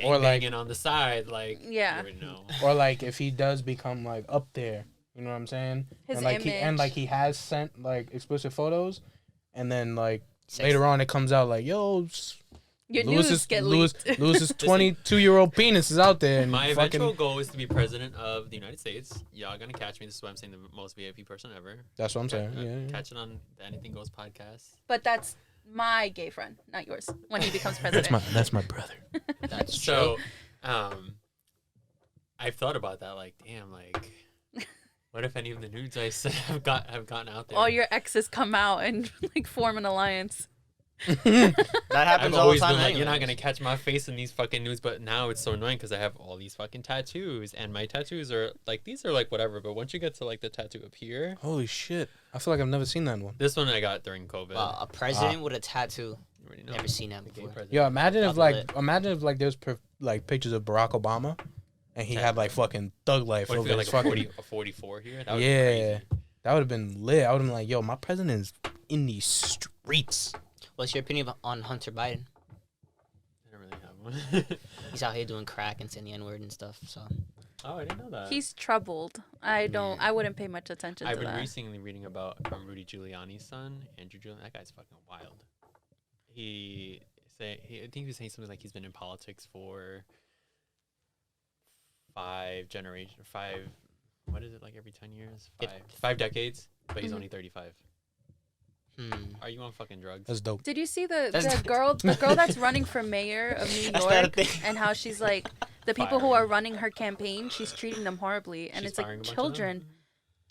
Or, like- gangbanging on the side, like Yeah. you already know. Or like if he does become like up there, you know what I'm saying? His and like image. he has sent like explicit photos, and then like Sex- later on it comes out like yo, your news get leaked. Lewis's 22-year-old penis is out there, and My fucking eventual goal is to be president of the United States. Y'all gonna catch me. This is why I'm saying the most VIP person ever. that's what I'm saying. Yeah. Catch it on the Anything Goes podcast. But that's my gay friend, not yours. When he becomes president. That's my brother. That's So, true. I've thought about that. Like, damn, like, what if any of the nudes I sent have gotten out there? All your exes come out and like form an alliance. That happens I've all the always time. been like, you're not anyways. gonna catch my face in these fucking nudes, but now it's so annoying because I have all these fucking tattoos, and my tattoos are like these are like whatever, but once you get to like the tattoo up here, Holy shit! I feel like I've never seen that one. this one I got during COVID. Wow, a president with a tattoo. You already know. Never seen that The gay before. president. Yo, imagine if Double like there's like pictures of Barack Obama, and he had like fucking thug life What if over you got his like fucking. a 44 here? That would be Yeah, crazy. that would have been lit. I would have been like, yo, my president is in these streets. What's your opinion on Hunter Biden? I don't really have one. He's out here doing crack and saying the N-word and stuff. So Oh, I didn't know that. He's troubled. I wouldn't pay much attention I've to been that. recently reading about Rudy Giuliani's son, Andrew Giuliani. That guy's fucking wild. I think he was saying something like he's been in politics for 5 generations, what is it, like every 10 years? Five decades, but he's Mhm. only 35. Are you on fucking drugs? That's dope. Did you see the That's not- girl that's running for mayor of New That's not a York thing. and how she's like the people who are running her campaign, she's treating them horribly, and She's it's like firing a bunch of children.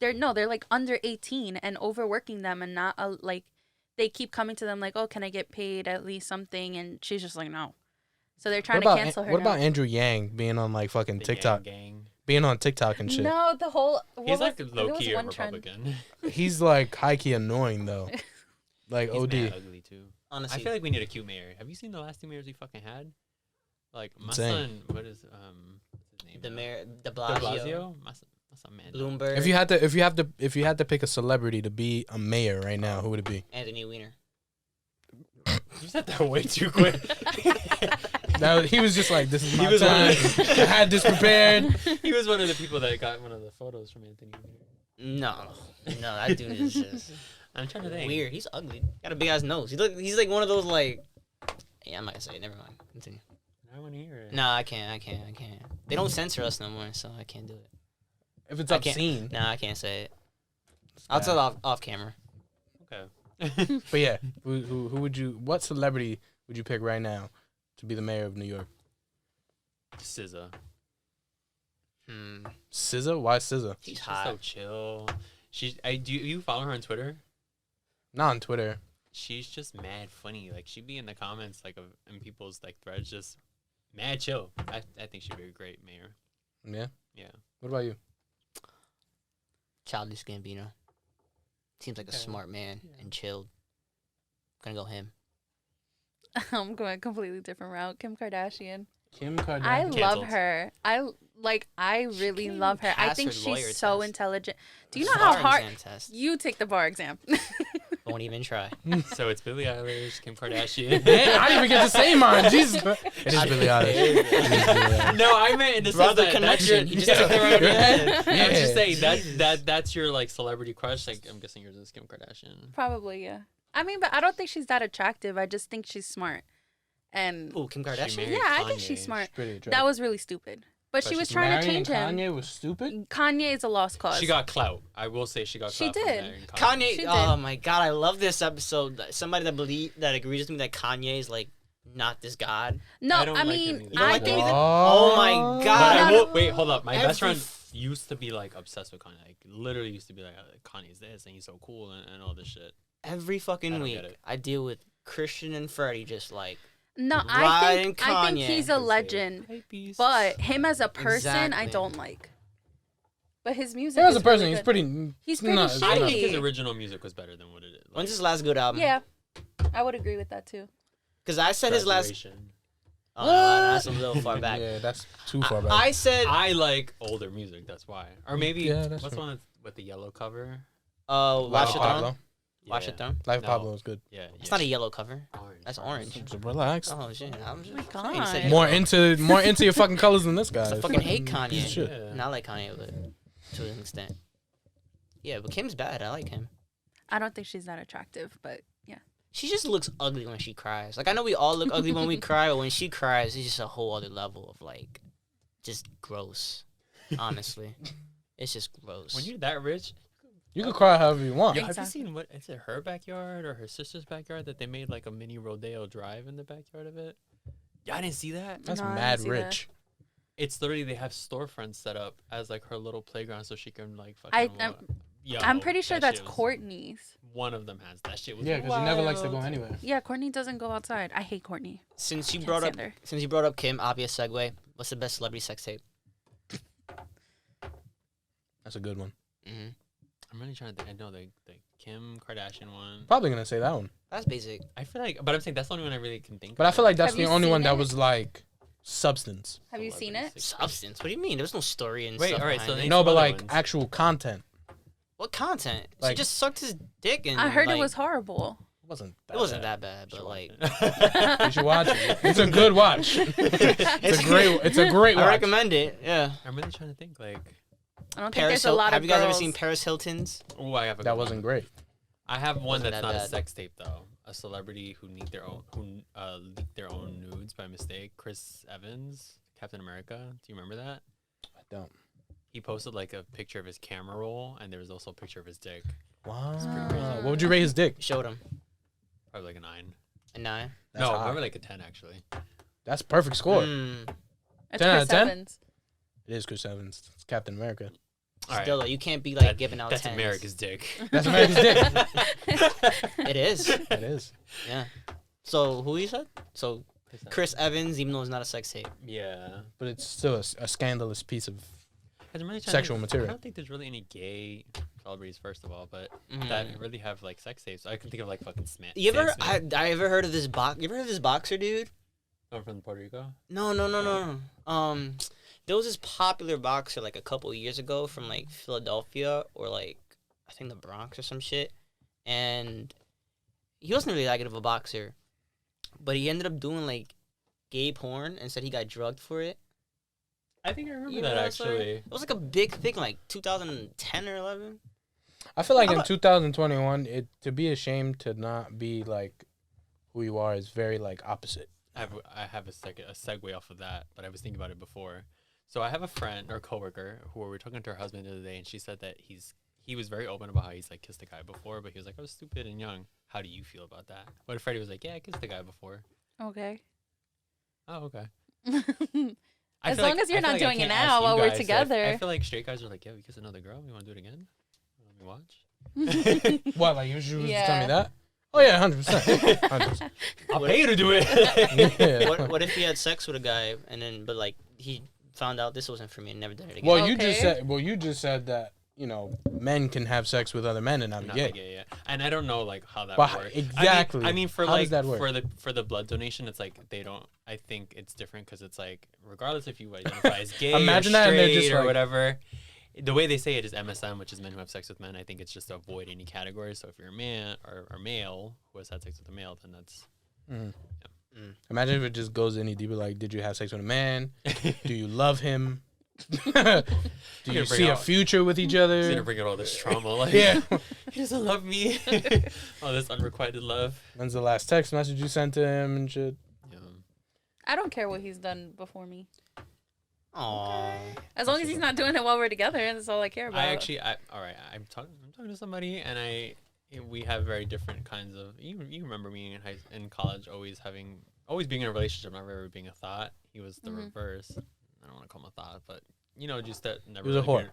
them? They're like under 18 and overworking them, and not like they keep coming to them like, oh, can I get paid at least something? And she's just like, no. So they're trying to cancel her. What now. about Andrew Yang being on like fucking The TikTok, gang. being on TikTok and shit? No, the whole. He's like there low was key a one trend. Republican. He's like high key annoying though, like He's OD. mad ugly too. honestly, I feel like we need a cute mayor. Have you seen the last 2 mayors we fucking had? Like my Insane. son, what's his name? the now? mayor, De De Blasio, Blasio. My son, man. Bloomberg, If you had to pick a celebrity to be a mayor right now, who would it be? Anthony Weiner. You said that way too quick. Now he was just like, "This is He my was one time. of the- I had this prepared." He was one of the people that got one of the photos from Anthony Weiner. No, that dude is just I'm trying to think. weird. He's ugly. Got a big ass nose. He's like one of those like. Yeah, I'm not gonna say it. Never mind. Continue. I want to hear it. No, I can't. They don't censor us no more, so I can't do it. If it's I can't- obscene, Nah, I can't say it. I'll tell off camera. Okay. but yeah, who would you? What celebrity would you pick right now to be the mayor of New York? SZA. SZA? Why SZA? She's She's hot. so chill. Do you follow her on Twitter? Not on Twitter. She's just mad funny. Like she'd be in the comments like in people's like threads, just mad chill. I think she'd be a great mayor. Yeah. Yeah. What about you? Childish Gambino. Seems like a Okay. smart man and chilled. Gonna go him. I'm going a completely different route. Kim Kardashian. Kim Kardashian. I love Cancelled. her. I really can't love her. I pass think her lawyer she's so test. intelligent. Do you know how Bar hard exam test. you take the bar exam? Won't even try. So it's Billie Eilish, Kim Kardashian. Yeah, I didn't even get to say mine. Jesus. It is Billie Eilish. It is Billie Eilish. No, I meant in the sense Brother that connection. That's You just your, took the right yeah. Yeah. I was just saying that's your like celebrity crush. Like I'm guessing yours is Kim Kardashian. Probably, yeah. I mean, but I don't think she's that attractive. I just think she's smart. And Ooh, Kim Kardashian. married yeah, I think Kanye. she's smart. She's pretty attractive. That was really stupid. But she she's was trying to marrying change him. Kanye was stupid. Kanye is a lost cause. She got clout. I will say she got She clout. from did. marrying Kanye. She Oh did. my god, I love this episode. Somebody that agrees with me that Kanye is like not this god. No, I don't I like mean, him either. You don't I like him think either? that, Oh my But god. I No, will, no. wait, hold up. My best Every friend used to be like obsessed with Kanye. Like literally used to be like, Kanye's this and he's so cool and all this shit. Every I fucking don't week, get it. I deal with Christian and Freddie just like no, I Riding think Kanye. he's a legend. Hey, peace. But him as a person, I Exactly. don't like. But his music. Him as a is person, really he's good. pretty. He's pretty not- shitty. I think his Shady. original music was better than what it is. Like, when's his last good album? Yeah, I would agree with that too. Because I said his last. Graduation. Oh, no, that's a little far back. Yeah, that's too far back. I said I like older music. That's why. Or maybe Yeah, that's what's true. the one with the yellow cover? Watch Life It of Throne. Pablo. Watch It Throne. Life of No. Pablo was good. Yeah, It's not a yellow cover. orange. That's orange. So relax. Oh shit! I'm just my saying, God. said More yellow. into your fucking colors than this guy. I fucking hate Piece of Kanye. shit. Yeah. Not like Kanye, but to an extent. Yeah, but Kim's bad. I like him. I don't think she's that attractive, but yeah. She just looks ugly when she cries. Like I know we all look ugly when we cry, but when she cries, it's just a whole other level of like, just gross. Honestly, it's just gross. When you're that rich, You can cry however you want. yo, have you Exactly. seen what? Is it her backyard or her sister's backyard that they made like a mini rodeo drive in the backyard of it? Yeah, I didn't see that. That's No, I didn't mad see that. rich. It's literally they have storefronts set up as like her little playground so she can like I- fucking. I'm- Yo, I'm pretty sure that that's shit was- Courtney's. One of them has that shit. Was Yeah, because she never likes to go wild. anywhere. Yeah, Courtney doesn't go outside. I hate Courtney. Since you Can't brought up, stand her. since you brought up Kim, obvious segue. What's the best celebrity sex tape? That's a good one. Mm-hmm. I'm really trying to think. I know the Kim Kardashian one. Probably gonna say that one. That's basic. I feel like, but I'm saying that's the only one I really can think. But I of. feel like that's Have the you only one seen that it? was like substance. Have you seen Celebrity it? sex tape. Substance. What do you mean? There was no story and Wait, stuff. alright, behind so it. they- No, but other like ones. actual content. What content? She Like- just sucked his dick and I heard like, it was horrible. It wasn't. It wasn't that bad, but Should like watch it. You should watch it. It's a good watch. It's a great. It's a great I watch. recommend it. Yeah. I'm really trying to think. Like, I don't think Paris there's a lot of Have you guys ever girls. seen Paris Hilton's? oh, I have a That good wasn't one. great. I have one Wasn't that's that not a bad. sex tape though. A celebrity who leaked their own nudes by mistake. Chris Evans, Captain America. Do you remember that? I don't. He posted like a picture of his camera roll, and there was also a picture of his dick. Wow. crazy. What would you rate his dick? Showed him Probably like a 9. a 9. That's no, high. probably like a 10 actually. That's perfect score. Mm. It's 10 out Chris of 10? Evans. It is Chris Evans. It's Captain America. All Still, right. though, you can't be like That- giving out That's 10s. America's dick. That's America's dick. It is. It is. Yeah. So who you said? So Chris Evans, even though it's not a sex tape. Yeah. But it's still a scandalous piece of. 'Cause I'm really trying to Sexual think- material. I don't think there's really any gay celebrities, first of all, but Mhm. that really have like sex tapes. I can think of like fucking Smith. You ever? Sam Smith. I ever heard of this You ever heard of this boxer dude? Someone from Puerto Rico? No. There was this popular boxer like a couple years ago from like Philadelphia or like I think the Bronx or some shit, and he wasn't really that good of a boxer, but he ended up doing like gay porn and said he got drugged for it. I think I remember You that know that story? actually. It was like a big thing, like 2010 or 11. I feel like How in about- 2021, to be ashamed to not be like who you are is very like opposite. I have a segue off of that, but I was thinking about it before. So I have a friend or coworker who we were talking to her husband the other day, and she said that he was very open about how he's like kissed a guy before, but he was like, I was stupid and young. How do you feel about that? But if Freddie was like, yeah, I kissed a guy before. Okay. Oh, okay. As feel long as you're I feel not I doing it can't now ask you while we're guys, so together. I feel like straight guys are like, yeah, we kissed another girl. We want to do it again? Let me watch. What, like you should tell Yeah. me that? Oh yeah, 100%. 100%. I'll pay you to do it. Yeah. What if he had sex with a guy and then but like he found out this wasn't for me and never did it again? Well, Okay. you just said that men can have sex with other men and not be Not gay. like, yeah. And I don't know like how that But works. exactly. I mean for How like does that work? for the blood donation, it's like they don't. I think it's different because it's like regardless if you identify as gay Imagine or that and they're straight just or like- whatever. The way they say it is MSM, which is men who have sex with men. I think it's just to avoid any category. So if you're a man or male who has had sex with a male, then that's Imagine if it just goes any deeper. Like, did you have sex with a man? Do you love him? Do you bring see a out- future with each He's gonna other? bring out all this trauma. Like, Yeah. he doesn't love me. All this unrequited love. When's the last text message you sent to him and shit? Yeah. I don't care what he's done before me. Aww. As long as he's not doing it while we're together, that's all I care about. All right. I'm talking to somebody, and we have very different kinds of. You remember me in college, always being in a relationship, never ever being a thought. He was the reverse. I don't want to call him a thought, but just that never. He was a whore.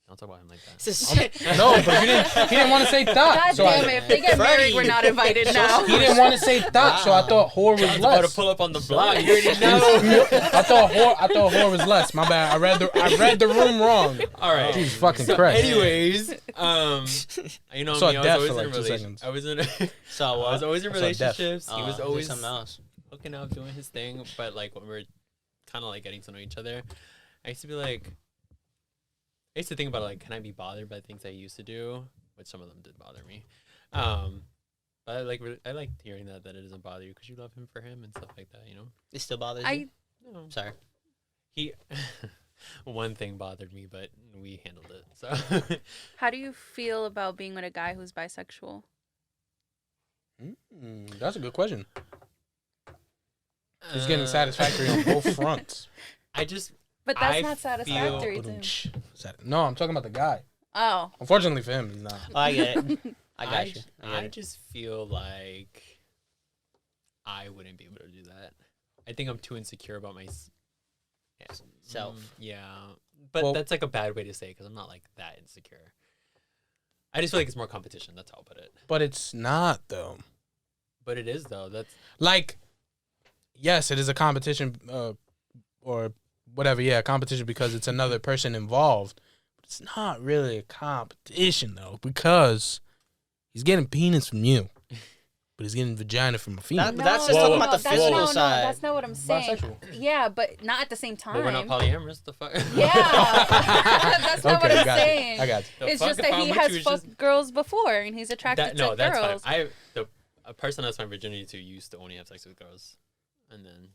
Don't talk about him like that. No, but he didn't want to say thought. God so damn it! If they get married, we're not invited now. He didn't want to say thought, so I thought whore was I was about less. to pull up on the block. You already know. I thought whore was less. My bad. I read the room wrong. All right. Jesus fucking Christ. Anyways, you know, saw me, I death was for always like in 2 relations. seconds. I was in. So I was always in I saw death. relationships. He was always something else. hooking up, doing his thing. But like when we were kind of like getting to know each other, I used to be like. I used to think about like, can I be bothered by things I used to do? Which some of them did bother me. But I like hearing that it doesn't bother you because you love him for him and stuff like that. You know. It still bothers you? No. Sorry. One thing bothered me, but we handled it. So. How do you feel about being with a guy who's bisexual? That's a good question. He's getting satisfactory on both fronts. But that's I not satisfactory to him. No, I'm talking about the guy. Oh. Unfortunately for him, he's not. Oh, I get it. I got you. I just feel like I wouldn't be able to do that. I think I'm too insecure about my self. Yeah, but that's like a bad way to say it because I'm not like that insecure. I just feel like it's more competition. That's how I'll put it. But it's not though. But it is though. That's like, yes, it is a competition, or whatever. Yeah, competition because it's another person involved. But it's not really a competition though because he's getting penis from you, but he's getting vagina from a female. But that's just talking about the physical side. That's not what I'm saying. Bisexual. Yeah, but not at the same time. but we're not polyamorous. The fuck. Yeah, that's not what I'm saying. I got you. It's just that he has fucked girls before and he's attracted to that's girls. fine. A person that's my virginity to used to only have sex with girls, and then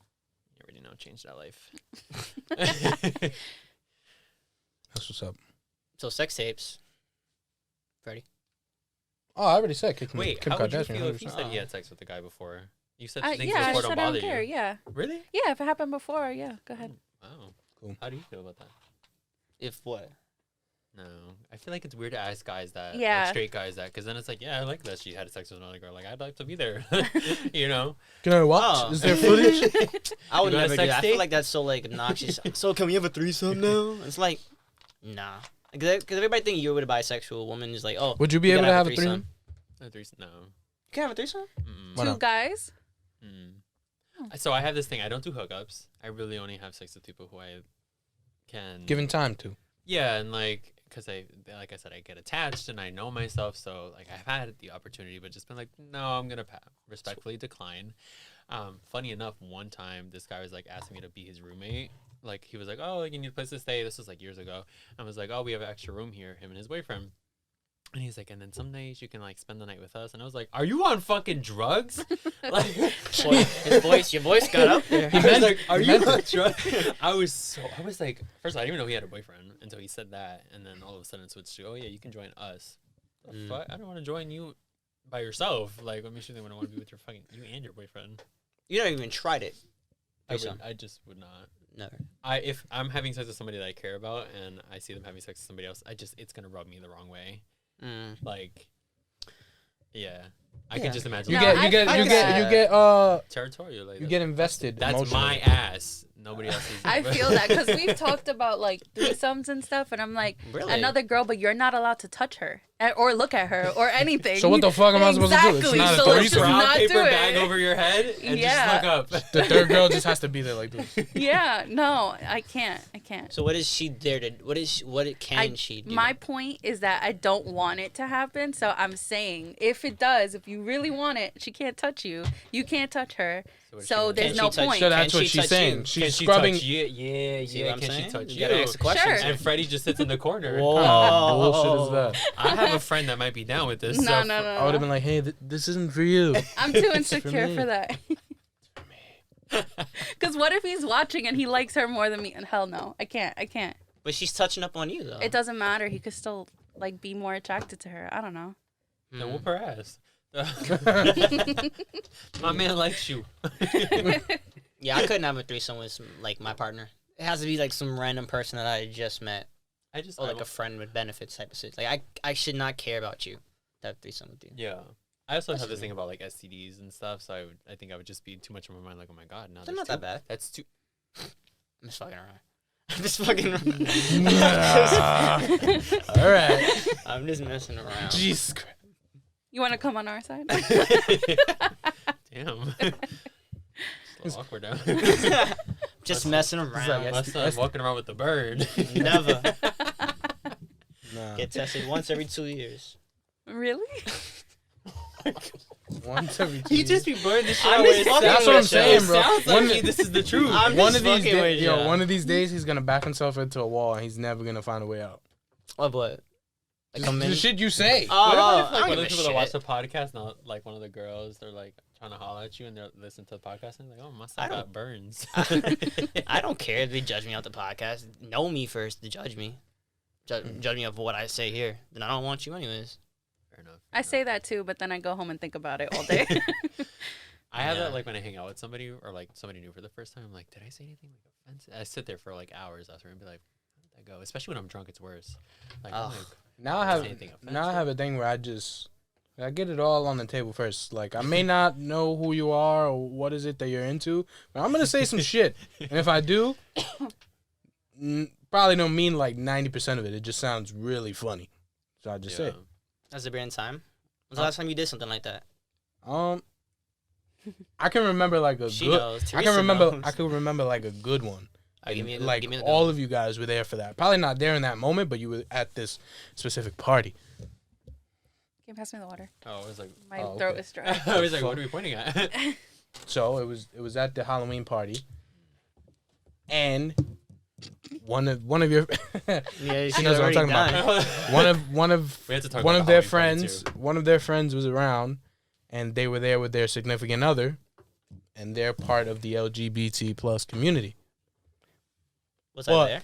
you already know changed that life. That's what's up. So sex tapes. Freddie. Oh, I already said Kim Wait, how would you Kardashian. feel if you 100%. said he had sex with a guy before? You said things Yeah, I before said don't I bother don't care. you. Yeah. Really? Yeah, if it happened before, yeah, go ahead. Wow. Cool. How do you feel about that? If what? No, I feel like it's weird to ask guys that, Yeah. like straight guys that, because then it's like, yeah, I like that she had sex with another girl. Like, I'd like to be there, you know? Can I watch? Oh. Is there footage? I would You got a never do sex that. I tape? feel like that's so like obnoxious. So can we have a threesome now? It's like, nah. Because everybody think you're with a bisexual woman is like, oh. Would you be able gotta to have a threesome? A threesome? No. You can have a threesome? Mm-mm. Why Two not? guys? Mm. So I have this thing. I don't do hookups. I really only have sex with people who I can. Given time to. Yeah, and like, because like I said, I get attached and I know myself. So like, I've had the opportunity, but just been like, no, I'm gonna respectfully decline. Funny enough, one time this guy was like asking me to be his roommate. Like he was like, oh, like, you need a place to stay. This was like years ago. I was like, oh, we have an extra room here. Him and his boyfriend. And he's like, and then some days you can like spend the night with us. And I was like, are you on fucking drugs? Like, Your voice got up there. I was like, are you on drugs? I was like, first of all, I didn't even know he had a boyfriend until he said that. And then all of a sudden it switched to, oh yeah, you can join us. The fuck? I don't want to join you by yourself. Like, let me show you when I want to be with you and your boyfriend. You never even tried it. I just would not. Never. If I'm having sex with somebody that I care about and I see them having sex with somebody else, it's gonna rub me the wrong way. Like, yeah, I can just imagine. You No, get territorial. Like you get invested. That's emotionally. my ass. Nobody else's. I feel that because we've talked about like threesomes and stuff, and I'm like, Really? another girl, but you're not allowed to touch her or look at her or anything. So what the fuck am I supposed to do? It's Exactly, not a so let's threesome. just brown not paper do it. bag over your head and Yeah. just look up. The third girl just has to be there like this. Yeah, no, I can't. So what is she there to? What can she do? My point is that I don't want it to happen. So I'm saying, if it does, if you really want it, she can't touch you. You can't touch her. So there's no point. So that's Can what she she's touch saying. you? She's Can she scrubbing. touch you? Yeah. See what I'm Can saying? she touch You you? gotta ask the questions. Sure. And Freddie just sits in the corner. Whoa. What bullshit is that? I have a friend that might be down with this. No, so no, no. I would have been like, hey, this isn't for you. I'm too It's for insecure me. for that. Because what if he's watching and he likes her more than me? And hell no, I can't. But she's touching up on you though. It doesn't matter. He could still like be more attracted to her. I don't know. Then whoop her ass. My man likes you. Yeah, I couldn't have a threesome with like my partner. It has to be like some random person that I just met, or like a friend with benefits type of shit. Like I should not care about you to have a threesome with you. Yeah. I also have this thing about like STDs and stuff, so I think I would just be too much in my mind. Like, oh my god, now They're not that bad. That's too. I'm just fucking around. I'm just fucking around. All right. I'm just messing around. Jesus Christ. You want to come on our side? Damn. It's a little awkward now. Just messing around. like, Unless I'm walking around with the bird. Never. Nah. Get tested once every 2 years. Really? Once every 2 You years. just be blurring this shit I'm out. just It fucking That's sounds- what I'm with saying, you. bro. Sounds One- like this is the truth. I'm one just of these fucking with days, you. one of these days, he's gonna back himself into a wall, and he's never gonna find a way out. What? Like Just come in. the shit you say. Oh, What I about if like don't one of give the a people that watch shit. the podcast, not like one of the girls, they're like trying to holler at you and they're listening to the podcast and they're like, oh, must have I got burns. I don't care if they judge me out the podcast. Know me first to judge me. Judge me of what I say here. Then I don't want you anyways. Fair enough. I say that too, but then I go home and think about it all day. I have Yeah. that like when I hang out with somebody or like somebody new for the first time. I'm like, did I say anything like offensive? I sit there for like hours after and be like, how did that go? Especially when I'm drunk, it's worse. Like, I'm Ugh. like, Now I have anything now I have a thing where I get it all on the table first. Like I may not know who you are or what is it that you're into, but I'm gonna say some shit. And if I do, probably don't mean like 90% of it. It just sounds really funny, so I just say it. Has there been time? When's the last time you did something like that? I can remember like a She good. knows. I Teresa can remember. knows. I can remember like a good one. Give me the- Like give me the all good of you guys were there for that. Probably not there in that moment, but you were at this specific party. Can you pass me the water? oh, I was like, My Oh, throat okay. is dry. I was like, what are we pointing at? So it was at the Halloween party, and one of your Yeah, She knows what I'm talking about. one of We had to talk one about of the their Halloween party, friends too. one of their friends was around, and they were there with their significant other, and they're part of the LGBT plus community. Was Well, I there?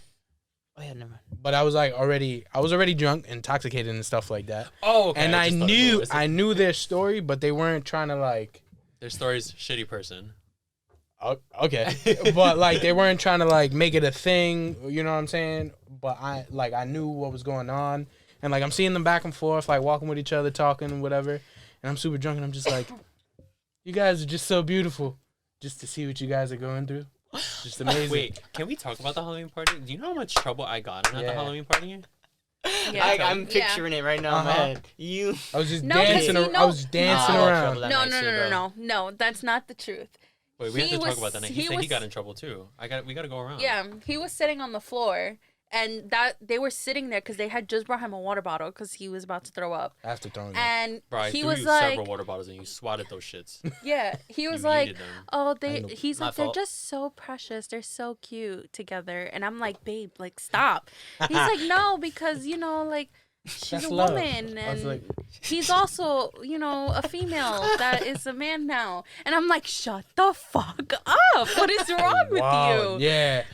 Oh yeah, never mind. But I was already drunk, intoxicated, and stuff like that. Oh, okay. And I just thought it knew was- I knew their story, but they weren't trying to like. Their story's shitty person. Okay, but like they weren't trying to like make it a thing, you know what I'm saying? But I knew what was going on, and like I'm seeing them back and forth, like walking with each other, talking, whatever. And I'm super drunk, and I'm just like, you guys are just so beautiful, just to see what you guys are going through. Just amazing. Wait, can we talk about the Halloween party? Do you know how much trouble I got in at the Yeah. Halloween party? I'm picturing it right now in my Uh-huh. head. You. I was just No, dancing. because I was dancing No. around. Trouble. That No, night no, too, no, bro. no, no. That's not the truth. Wait, we have He to talk was- about that night. he He said he was- got in trouble too. We gotta go around. Yeah, he was sitting on the floor, and that they were sitting there because they had just brought him a water bottle because he was about to throw up, After throwing up. and Bro, I he threw was you like, several water bottles and you swatted those shits. yeah, he was You like, yeeted them. oh, I know. he's My like, they're fault. just so precious, they're so cute together, and I'm like, babe, like, stop. He's like, no, because like. She's That's a love. woman, I was and like, he's also, a female that is a man now. And I'm like, shut the fuck up. What is wrong with wow, you? yeah.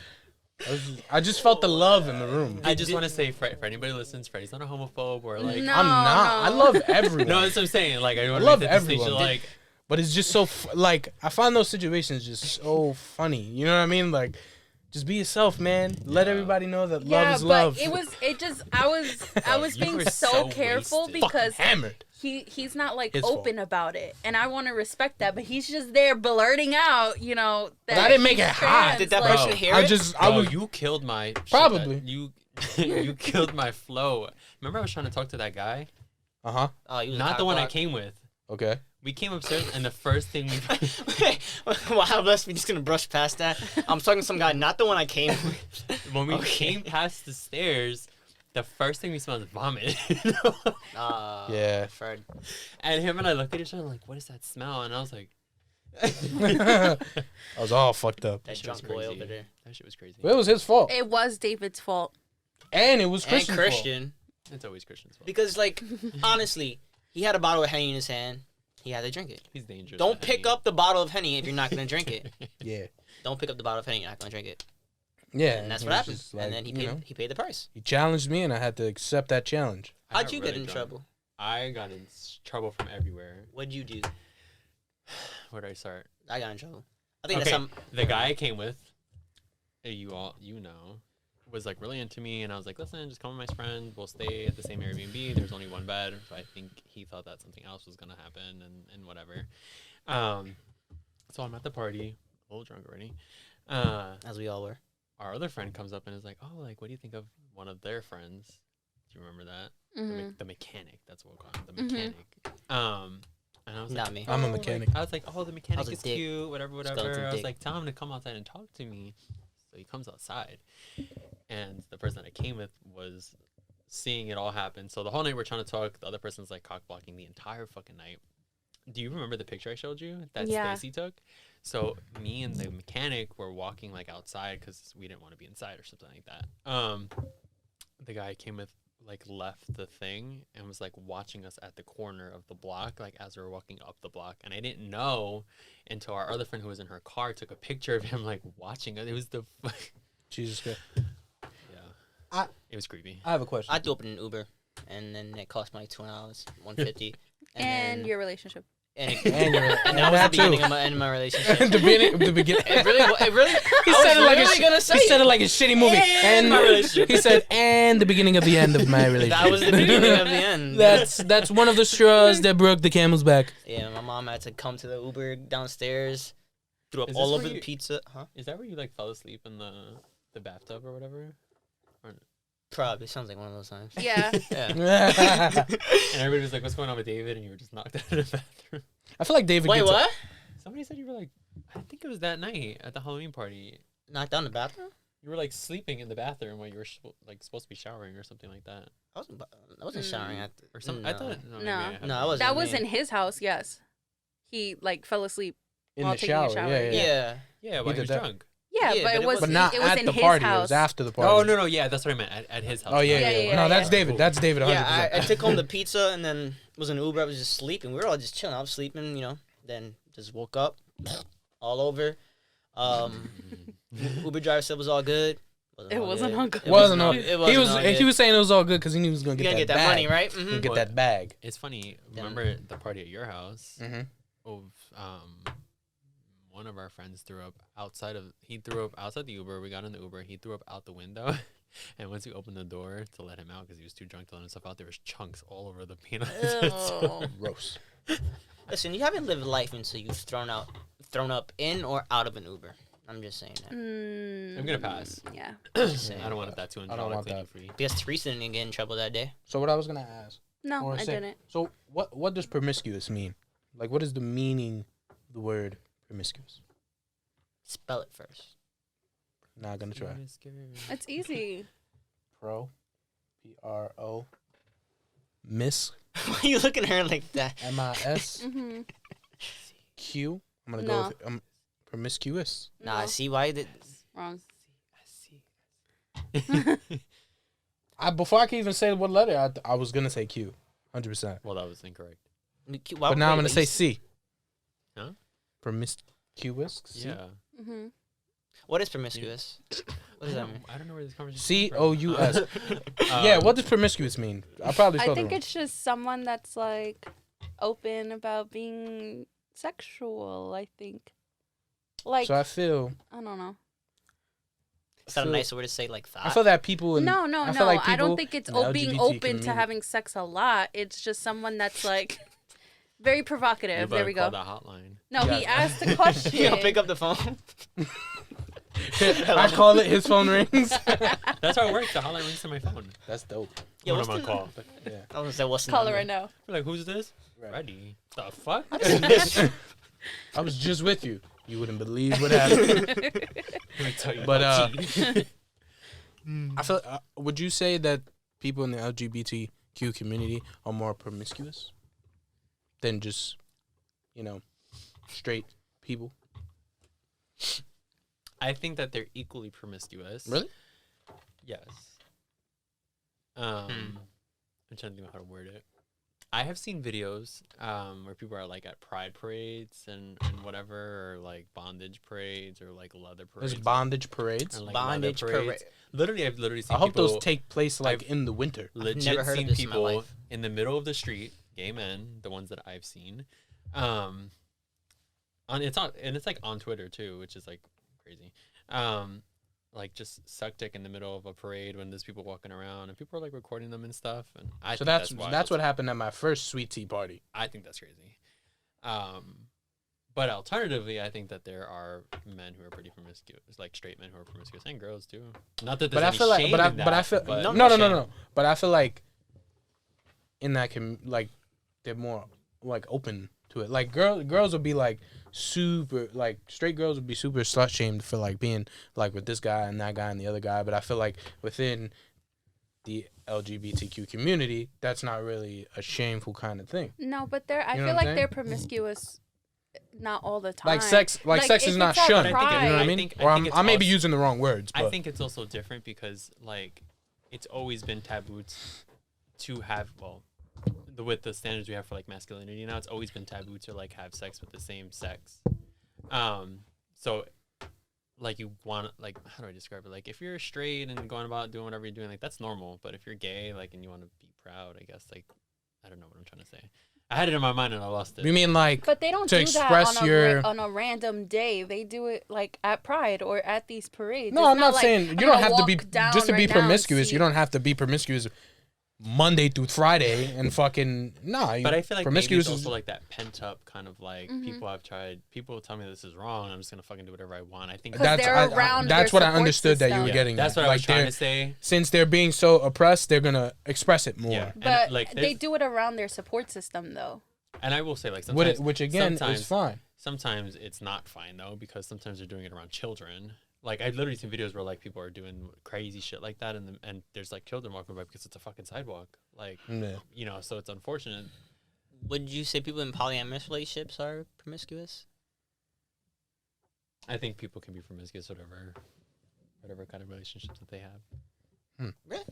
I just felt the love in the room. I just want to say, for anybody who listens, Freddie's not a homophobe or like. No. I'm not. I love everyone. No, that's what I'm saying. Like, I want love to make that distinction. everyone. Like, But it's just so like I find those situations just so funny. You know what I mean? Like, just be yourself, man. Let Yeah. everybody know that love Yeah, is but love. I was You being were so so careful wasted. because Fucking hammered. he's not like His fault. open about it, and I want to respect that. But he's just there blurting out, that But I didn't make he's it hot. trans, Did that like- person hear I it? just bro, I was you killed my. Probably. You killed my flow. Remember, I was trying to talk to that guy. uh-huh. Oh, you was Not a the one I cockblock. came with. Okay. We came upstairs, and the first thing we. Wow, let's be just gonna brush past that. I'm talking to some guy, not the one I came with. When we Okay. came past the stairs, the first thing we smelled was vomit. Yeah. Fred. And him and I looked at each other like, what is that smell? And I was like, I was all fucked up. That shit was drunk boy crazy. over there. That shit was crazy. But it was his fault. It was David's fault. And it was And Christian's fault. Christian. It's always Christian's fault. Because, like, honestly, he had a bottle of Henny in his hand. He had to drink it. He's dangerous. Don't with pick Henny. up the bottle of Henny if you're not going to drink it. Yeah. Don't pick up the bottle of Henny, you're not going to drink it. Yeah. And that's it what was happened. just like, And then he paid the price. he challenged me and I had to accept that challenge. I How'd got you really get in drunk. trouble? I got in trouble from everywhere. What'd you do? Where do I start? I got in trouble. I think that's the guy I came with, you know, was like really into me, and I was like, listen, just come with my friend. We'll stay at the same Airbnb. There's only one bed, so I think he thought that something else was gonna happen, and whatever. So I'm at the party, a little drunk already. as we all were. Our other friend comes up and is like, oh, like, what do you think of one of their friends? Do you remember that? Mm-hmm. The mechanic. That's what we'll call him. The mechanic. And I was Not like, me. I'm a oh, mechanic. I was like, oh, the mechanic was a is dick. cute, whatever. Skeleton I was dick. like, tell him to come outside and talk to me. So he comes outside. And the person that I came with was seeing it all happen. So the whole night we're trying to talk. The other person's like cock blocking the entire fucking night. Do you remember the picture I showed you that Yeah. Stacy took? So me and the mechanic were walking like outside because we didn't want to be inside or something like that. The guy I came with like left the thing and was like watching us at the corner of the block, like as we were walking up the block. And I didn't know until our other friend who was in her car took a picture of him like watching us. It was the Jesus Christ. yeah. It was creepy. I have a question. I had to open an Uber, and then it cost me like $2, $150. And then, your relationship. and And that was the too. beginning of my relationship. the beginning. It really. He I said it was like really gonna say he said it. it like a shitty movie. And my relationship. he said, and the beginning of the end of my relationship. That was the beginning of the end. That's one of the straws that broke the camel's back. Yeah, my mom had to come to the Uber downstairs, threw up Is all this over where the you- pizza. Huh? Is that where you like fell asleep in the bathtub or whatever? Probably sounds like one of those times. Yeah. Yeah. I And everybody was like, what's going on with David? And you were just knocked out of the bathroom. feel like David Wait, gets what? Somebody said you were like, I think it was that night at the Halloween party. Knocked down the bathroom? You were like sleeping in the bathroom while you were like supposed to be showering or something like that. I wasn't showering at Or something. I No. thought. No. Maybe I had No, I that. wasn't. That was me. in his house, yes. He like fell asleep. in while the taking a shower. shower. Yeah. Yeah. Yeah, while he did was that. drunk. Yeah, Yeah, but but it it was But not it was at in the his party. house. It was after the party. Oh no, yeah, that's what I meant at his house. Oh yeah, Yeah, yeah. yeah, No, yeah. that's David. Cool. That's David. 100%. Yeah, I took home the pizza and then was in Uber. I was just sleeping. We were all just chilling. I was sleeping, Then just woke up, all over. Uber driver said it was all good. It wasn't all good. Wasn't all. It wasn't He was. all He good. was saying it was all good because he knew he was gonna You get gotta that get that bag. money, right? Gonna Mm-hmm. get What? that bag. It's funny. Damn. Remember the party at your house? Mm-hmm. Of one of our friends threw up outside the Uber. We got in the Uber. He threw up out the window. And once we opened the door to let him out because he was too drunk to let himself out, there was chunks all over the peanuts. Ew. Gross. Listen, you haven't lived life until you've thrown up in or out of an Uber. I'm just saying that. Mm, I'm gonna pass. Yeah. Just saying. I don't want that too I don't want that. free. Because Teresa didn't get in trouble that day. So what I was gonna ask. No, or I say- didn't. So what does promiscuous mean? Like what is the meaning of the word promiscuous? Spell it first. Not gonna try. It's easy. Pro. Miss. Why are you looking at her like that? MIS. Mm-hmm. Q. I'm gonna No. go with promiscuous. Nah, No. see why did Wrong. Before I can even say what letter, I was gonna say Q. 100%. Well, that was incorrect. But now I'm gonna say C. Huh? Promiscuous. C? Yeah. Mm-hmm. What is promiscuous? What does that mean? I don't know where this conversation COUS. Yeah, what does promiscuous mean? I probably I spelled it think wrong. it's just someone that's like open about being sexual. I think. Like So I feel I don't know. Is that a feel- nice word to say, like I thought? feel that people in No, no, I no. feel like I don't people think it's in the being LGBT open to community- having sex a lot. It's just someone that's like very provocative. There we go. Call that hotline. No, Yeah. he asked the question. You don't pick up the phone. I call it his phone rings. That's how it works. The hotline rings to my phone. That's dope. Yeah, when what's I'm on the- call. Yeah. I was gonna say, what's the Call her number? right now. We're like, who's this? Right. Ready. The fuck? I was just with you. You wouldn't believe what happened. Let me tell you But, about tea. I feel. Would you say that people in the LGBTQ community are more promiscuous than just, straight people? I think that they're equally promiscuous. Really? Yes. I'm trying to think of how to word it. I have seen videos where people are like at pride parades and whatever, or like bondage parades or like leather parades. There's bondage parades. and, like, Bondage leather parades. parade. Literally, I've literally seen I hope people those take place like I've- in the winter. legit never heard of seen this in my people life. in the middle of the street, gay men, the ones that I've seen, It's like on Twitter too, which is like crazy. Like just suck dick in the middle of a parade when there's people walking around and people are like recording them and stuff. And I So think that's wild. what happened at my first sweet tea party. I think that's crazy. But alternatively, I think that there are men who are pretty promiscuous, like straight men who are promiscuous, and girls too. Not that there's But I any feel like, shame but in that, I feel but no. But I feel like in that like they're more like open to it. Like girls would be like super like straight girls would be super slut shamed for like being like with this guy and that guy and the other guy. But I feel like within the LGBTQ community, that's not really a shameful kind of thing. No, but I You know feel what I'm like saying? they're promiscuous. Not all the time. Like sex Like, is if not it's at shunned. You Pride- know what I I mean? think- Or I think it's I may be also- using the wrong words. But I think it's also different because like it's always been taboo to have with the standards we have for like masculinity now, it's always been taboo to like have sex with the same sex. So like you want like how do I describe it? Like if you're straight and going about doing whatever you're doing, like that's normal. But if you're gay, like and you want to be proud, I guess like I don't know what I'm trying to say. I had it in my mind and I lost it. you mean like But they don't to do express that on your- on a random day. They do it like at Pride or at these parades. No, It's I'm not like, saying you I'm don't gonna have to be walk down just to be right now and promiscuous. see- You don't have to be promiscuous Monday through Friday and fucking nah. But I feel like maybe promiscuous it's is also like that pent up kind of like people tell me this is wrong. I'm just gonna fucking do whatever I want. I think 'Cause that's they're around that's their what I support understood that you were system. getting. that's at. what I was Like trying they're- to say. Since they're being so oppressed, they're gonna express it more. Yeah. And, But like, they there's- do it around their support system though. And I will say like sometimes Which again sometimes, is fine. Sometimes it's not fine though because sometimes they're doing it around children. Like I've literally seen videos where like people are doing crazy shit like that, and there's like children walking by because it's a fucking sidewalk. Like Yeah. so it's unfortunate. Would you say people in polyamorous relationships are promiscuous? I think people can be promiscuous, whatever kind of relationships that they have. Really?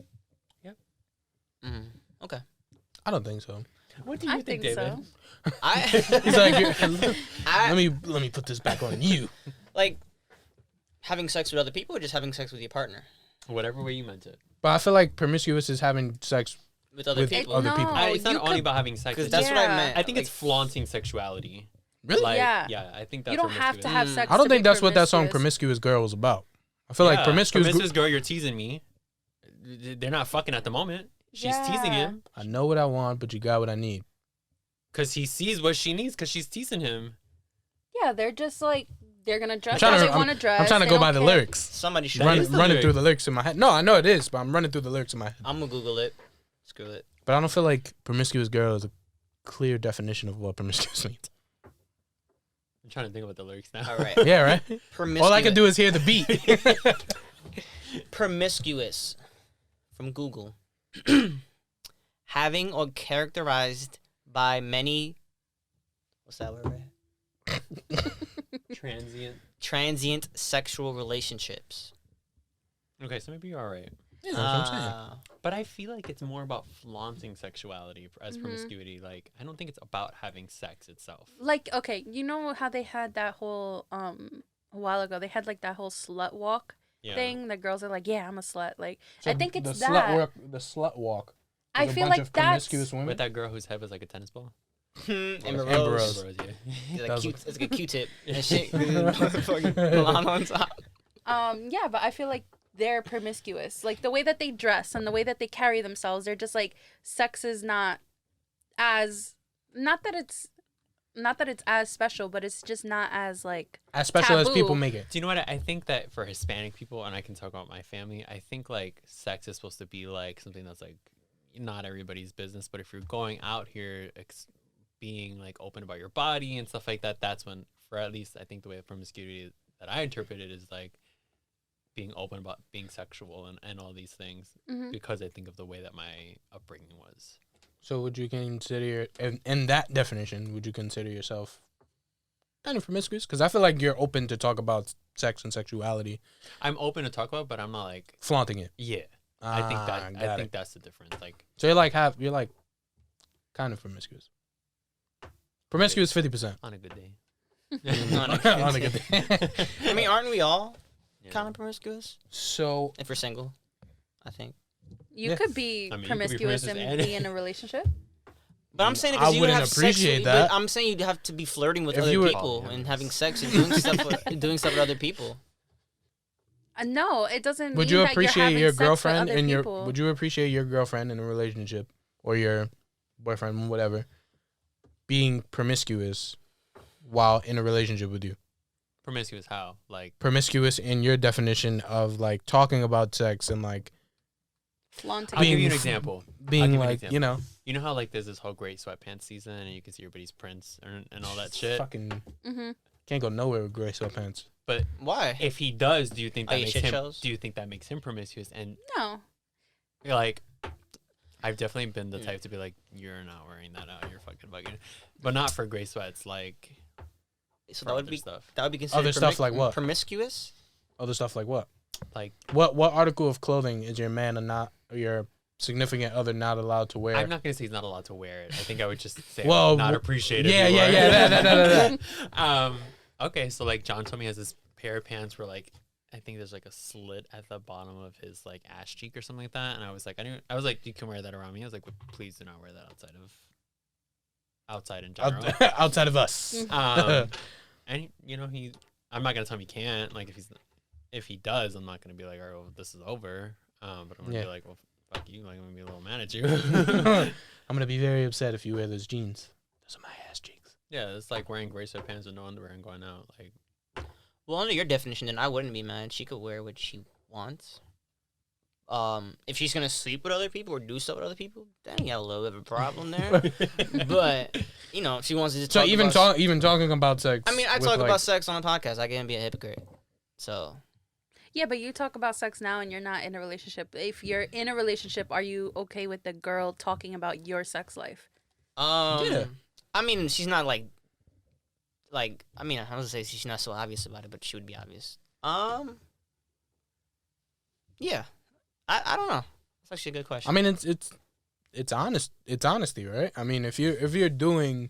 Yep. Okay. I don't think so. What do I you think, think David? so. I He's like, I- let me put this back on you. like having sex with other people or just having sex with your partner Whatever way you meant it. But I feel like promiscuous is having sex. with other With people. other people. It's not you only could- about having sex. Because It's that's just, what I Yeah. meant. I think it's Like, flaunting sexuality. Really? Like, Yeah. I think that's You don't have to promiscuous. have sex. I don't to be think that's what that song promiscuous. "Promiscuous Girl" was about. I feel like promiscuous. girl, you're teasing me. They're not fucking at the moment. She's teasing Yeah. him I know what I want, but you got what I need. because he sees what she needs because she's teasing him. Yeah, they're just like they're gonna dress trying how to- they want to dress. I'm trying to They go don't by the care. lyrics. somebody should. That is the Running lyric. through the lyrics in my head. No, I know it is, but I'm running through the lyrics in my head. I'm gonna Google it. Screw it. But I don't feel like promiscuous girl is a clear definition of what promiscuous means. I'm trying to think about the lyrics now. All right. Yeah, right. Promiscuous. All I can do is hear the beat. Promiscuous from Google. Having or characterized by many. What's that word? Right? Transient. Transient sexual relationships. Okay, so maybe you're all right. Yeah, that's what I'm saying. But I feel like it's more about flaunting sexuality as Mhm. promiscuity. Like, I don't think it's about having sex itself. Like, okay, you know how they had that whole a while ago, they had like that whole slut walk Yeah. thing. The girls are like, yeah, I'm a slut. Like, So I think it's the that. The slut walk. I is a feel bunch like of that's promiscuous women. With that girl whose head was like a tennis ball. Amber Amber Rose. Rose. Yeah. It's That like, was it's like a Q-tip. And shit. Fucking Milan on top. Yeah, but I feel like they're promiscuous. Like the way that they dress and the way that they carry themselves, they're just like sex is not as not that it's as special, but it's just not as like As special as taboo. people make it. Do you know what? I think that for Hispanic people, and I can talk about my family, I think like sex is supposed to be like something that's like not everybody's business. But if you're going out here being like open about your body and stuff like that, that's when, for at least I think the way of promiscuity that I interpret it is like being open about being sexual and all these things Mhm. because I think of the way that my upbringing was. So would you consider, in that definition, would you consider yourself kind of promiscuous? Because I feel like you're open to talk about sex and sexuality, I'm open to talk about, but I'm not like, flaunting it. yeah. I I think that's the difference. Like, So you're like kind of promiscuous. Promiscuous 50%. on a good day. On a good day. I mean, aren't we all Yeah. kind of promiscuous? So If we're single, I think. you Yeah. could be I mean, you could be promiscuous promiscuous and and- be in a relationship. But I'm saying I because you wouldn't have appreciate sex, that. But I'm saying you'd have to be flirting with If other you were- people and having sex and doing stuff with other people. No, it doesn't. Would mean you that appreciate you're having your sex with girlfriend other in your? people. Would you appreciate your girlfriend in a relationship or your boyfriend, whatever, being promiscuous while in a relationship with you? Promiscuous how? Like Promiscuous in your definition of like talking about sex and like flaunting? I'll give you an being- example. being I'll give you an like example. you know how like there's this whole gray sweatpants season and you can see everybody's prints and all that shit. fucking Mm-hmm. can't go nowhere with gray sweatpants. But Why? if he does, do you think that you makes shit him? shows? Do you think that makes him promiscuous? And No. like, I've definitely been the type to be like, you're not wearing that out. You're fucking. But not for gray sweats. Like, So for that would other be stuff. that would be considered Other stuff like what? Promiscuous. Other stuff like what? Like, What article of clothing is your man and not or your significant other not allowed to wear? I'm not gonna say he's not allowed to wear it. I think I would just say Well, not appreciate it. yeah, if you yeah, were. yeah, that. Okay, so like John told me he has this pair of pants where like I think there's like a slit at the bottom of his like ass cheek or something like that, and I was like, I was like, you can wear that around me. I was like, well, please do not wear that outside in general. Outside of us. And you know I'm not gonna tell him he can't. Like if he does, I'm not gonna be like, oh, this is over. But I'm gonna be like, well, fuck you. Like I'm gonna be a little mad at you. I'm gonna be very upset if you wear those jeans. Those are my ass cheeks. Yeah, it's like wearing gray sweatpants with no underwear and going out. Like, Well, under your definition, then I wouldn't be mad. She could wear what she wants. If she's gonna sleep with other people or do stuff with other people, then you have a little bit of a problem there. But you know, if she wants to just So talk even about even talking about sex. I mean, I with, talk like, about sex on a podcast. I can't be a hypocrite. So Yeah, but you talk about sex now and you're not in a relationship. If you're in a relationship, are you okay with the girl talking about your sex life? Yeah. I mean, she's not like I mean, I was gonna say she's not so obvious about it, but she would be obvious. Yeah, I don't know. That's actually a good question. I mean, it's honest. It's honesty, right? I mean, if you're doing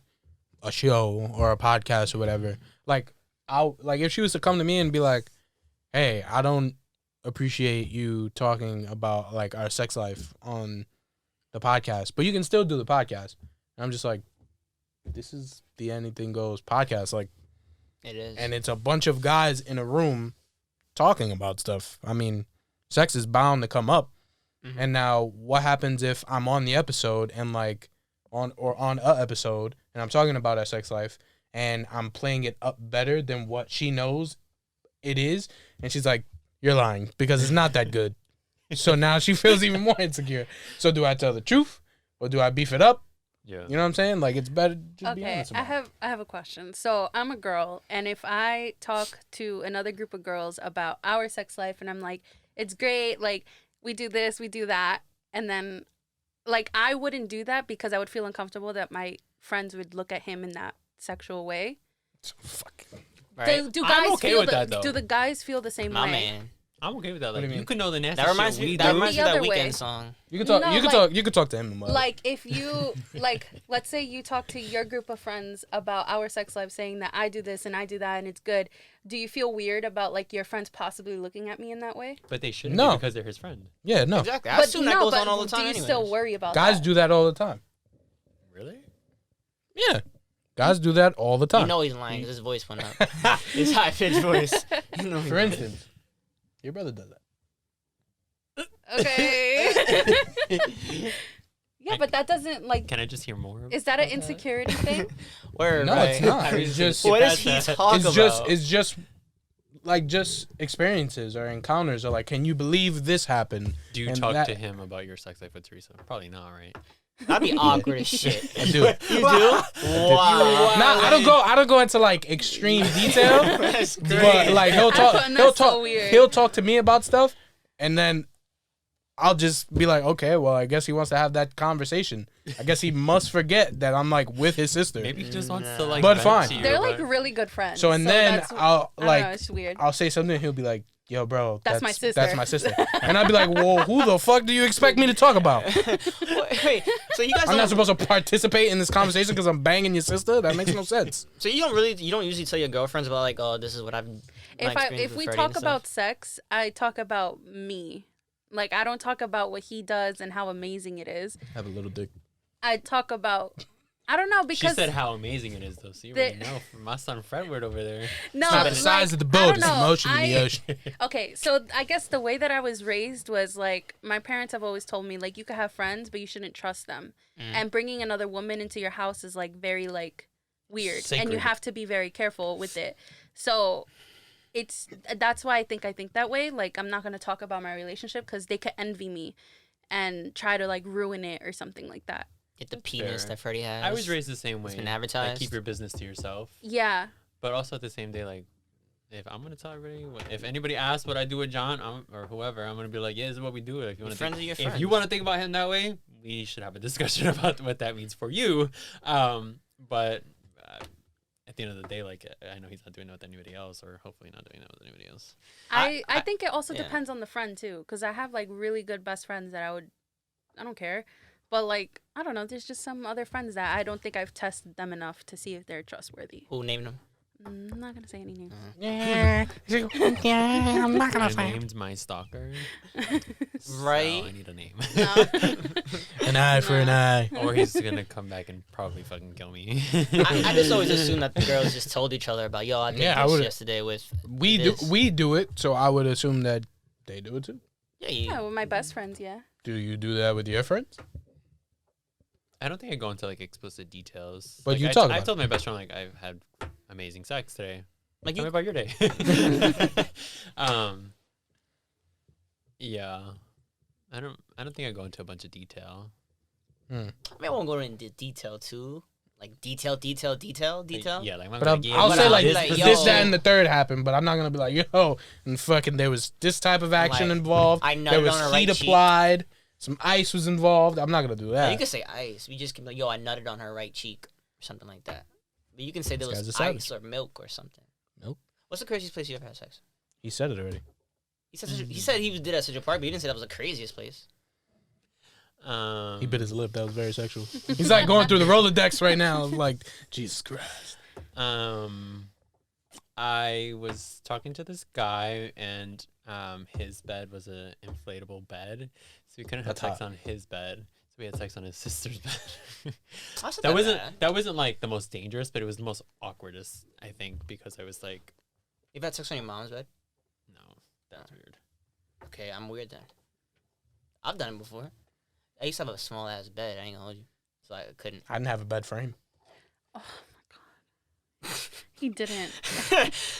a show or a podcast or whatever, like if she was to come to me and be like, "Hey, I don't appreciate you talking about like our sex life on the podcast, but you can still do the podcast." And I'm just like, this is the Anything Goes podcast, like, it is. and it's a bunch of guys in a room talking about stuff. I mean, sex is bound to come up. Mhm. And now what happens if I'm on the episode and like on a episode and I'm talking about our sex life and I'm playing it up better than what she knows it is, and she's like, "You're lying because it's not that good." So now she feels even more insecure. So do I tell the truth or do I beef it up? yeah. You know what I'm saying? Like, it's better just be Okay, honest I about it. have a question. So I'm a girl, and if I talk to another group of girls about our sex life, and I'm like, it's great, like we do this, we do that, and then like I wouldn't do that because I would feel uncomfortable that my friends would look at him in that sexual way. Fucking right? Do I'm guys okay feel with that, though. do the guys feel the same My way? man. I'm okay with that. do you Like, you mean? could know the nasty That reminds shit me. we That do. reminds me The of that other way. Weekend song. You can talk. No, You can talk to him about it. Like if you like, let's say you talk to your group of friends about our sex life, saying that I do this and I do that and it's good. Do you feel weird about like your friends possibly looking at me in that way? But they shouldn't No. be because they're his friend. Yeah, no. Exactly. I assume that goes on all the time. do you anyways. still worry about Guys that? do that all the time. Really? Yeah. Guys do that all the time. You know he's lying because his voice went up. His high pitched voice. You know For instance, your brother does that. Okay. Yeah, but that doesn't like. Can I just hear more? Is that an about insecurity thing? Where, No, right? it's not. It's just What does he talk about? it's just like just experiences or encounters or like, can you believe this happened? Do you And talk that- to him about your sex life with Teresa? Probably not, right? That'd be awkward as shit. I do. You do? Wow. Nah, I don't go into like extreme detail, That's great. but like he'll talk find that so weird. he'll talk to me about stuff, and then I'll just be like, okay, well, I guess he wants to have that conversation. I guess he must forget that I'm like with his sister. Maybe he just wants to like. But vent fine. to you They're like about- really good friends. So and then that's, I'll I don't like know, it's weird. I'll say something, and he'll be like, "Yo, bro, That's my sister." That's my sister." And I'll be like, "Well, who the fuck do you expect me to talk about? Wait, so you guys I'm not don't, supposed to participate in this conversation because I'm banging your sister? That makes no sense." so you don't usually tell your girlfriends about like, oh, this is what I've. If we talk about sex, I talk about me. Like I don't talk about what he does and how amazing it is. Have a little dick. I talk about I don't know She because said how amazing it is, though. So you already know from my son Fredward over there. no, It's not the size of the boat; it's the motion of the ocean. Okay, so I guess the way that I was raised was like my parents have always told me like you could have friends, but you shouldn't trust them. And bringing another woman into your house is like very like weird, and you Sacred. have to be very careful with it. So that's why I think that way. Like I'm not gonna talk about my relationship because they could envy me and try to like ruin it or something like that. Get the That's penis fair. that Freddie has. I was raised the same way. It's been Like, advertised. keep your business to yourself. Yeah. But also at the same day, like, if I'm gonna tell everybody, if anybody asks what I do with John or whoever, I'm gonna be like, yeah, this is what we do. If you want to, Friends are your if friends. you want to think about him that way, we should have a discussion about what that means for you. But at the end of the day, like, I know he's not doing that with anybody else, or hopefully not doing that with anybody else. I think it also yeah. depends on the friend too, because I have like really good best friends that I don't care, but like I don't know, there's just some other friends that I don't think I've tested them enough to see if they're trustworthy. Who named him? I'm not gonna say any names. Yeah, I'm not gonna I say. named my stalker. Right. So I need a name. No. An eye for an eye. Or he's gonna come back and probably fucking kill me. I just always assume that the girls just told each other about, yo, I did Yeah, I this would've- yesterday with We this. do it, so I would assume that they do it too. Yeah, Yeah, with my best friends, yeah. Do you do that with your friends? I don't think I go into like explicit details. But like, you I talk about told my best friend like I've had amazing sex today. Like Tell me you, about your day. Yeah. I don't think I go into a bunch of detail. I mean, I won't go into detail too. Like detail. Yeah, like I'm But gonna give I'll but say I'll like be like, this, yo. that, and the third happened, but I'm not gonna be like, yo, and fucking there was this type of action Like, involved. I There nutted was on her heat right cheek. applied. Some ice was involved. I'm not gonna do Yeah, that. you can say ice. We just can be like, yo, I nutted on her right cheek or something like that. But you can say there This was guy's a ice savage. or milk or something. Milk? What's the craziest place you ever had sex? He said it already. He said he did at Central Park, but he didn't say that was the craziest place. He bit his lip. That was very sexual. He's like going through the Rolodex right now. Like, Jesus Christ. I was talking to this guy, and his bed was an inflatable bed, so we couldn't have That's sex hot. on his bed. So we had sex on his sister's bed. That's not that bad. wasn't like the most dangerous, but it was the most awkwardest, I think, because I was like, You've had sex on your mom's bed? no, that's weird. Okay, I'm weird then. I've done it before. I used to have a small ass bed. I ain't gonna hold you, so I couldn't. I didn't have a bed frame. Oh my god. He didn't.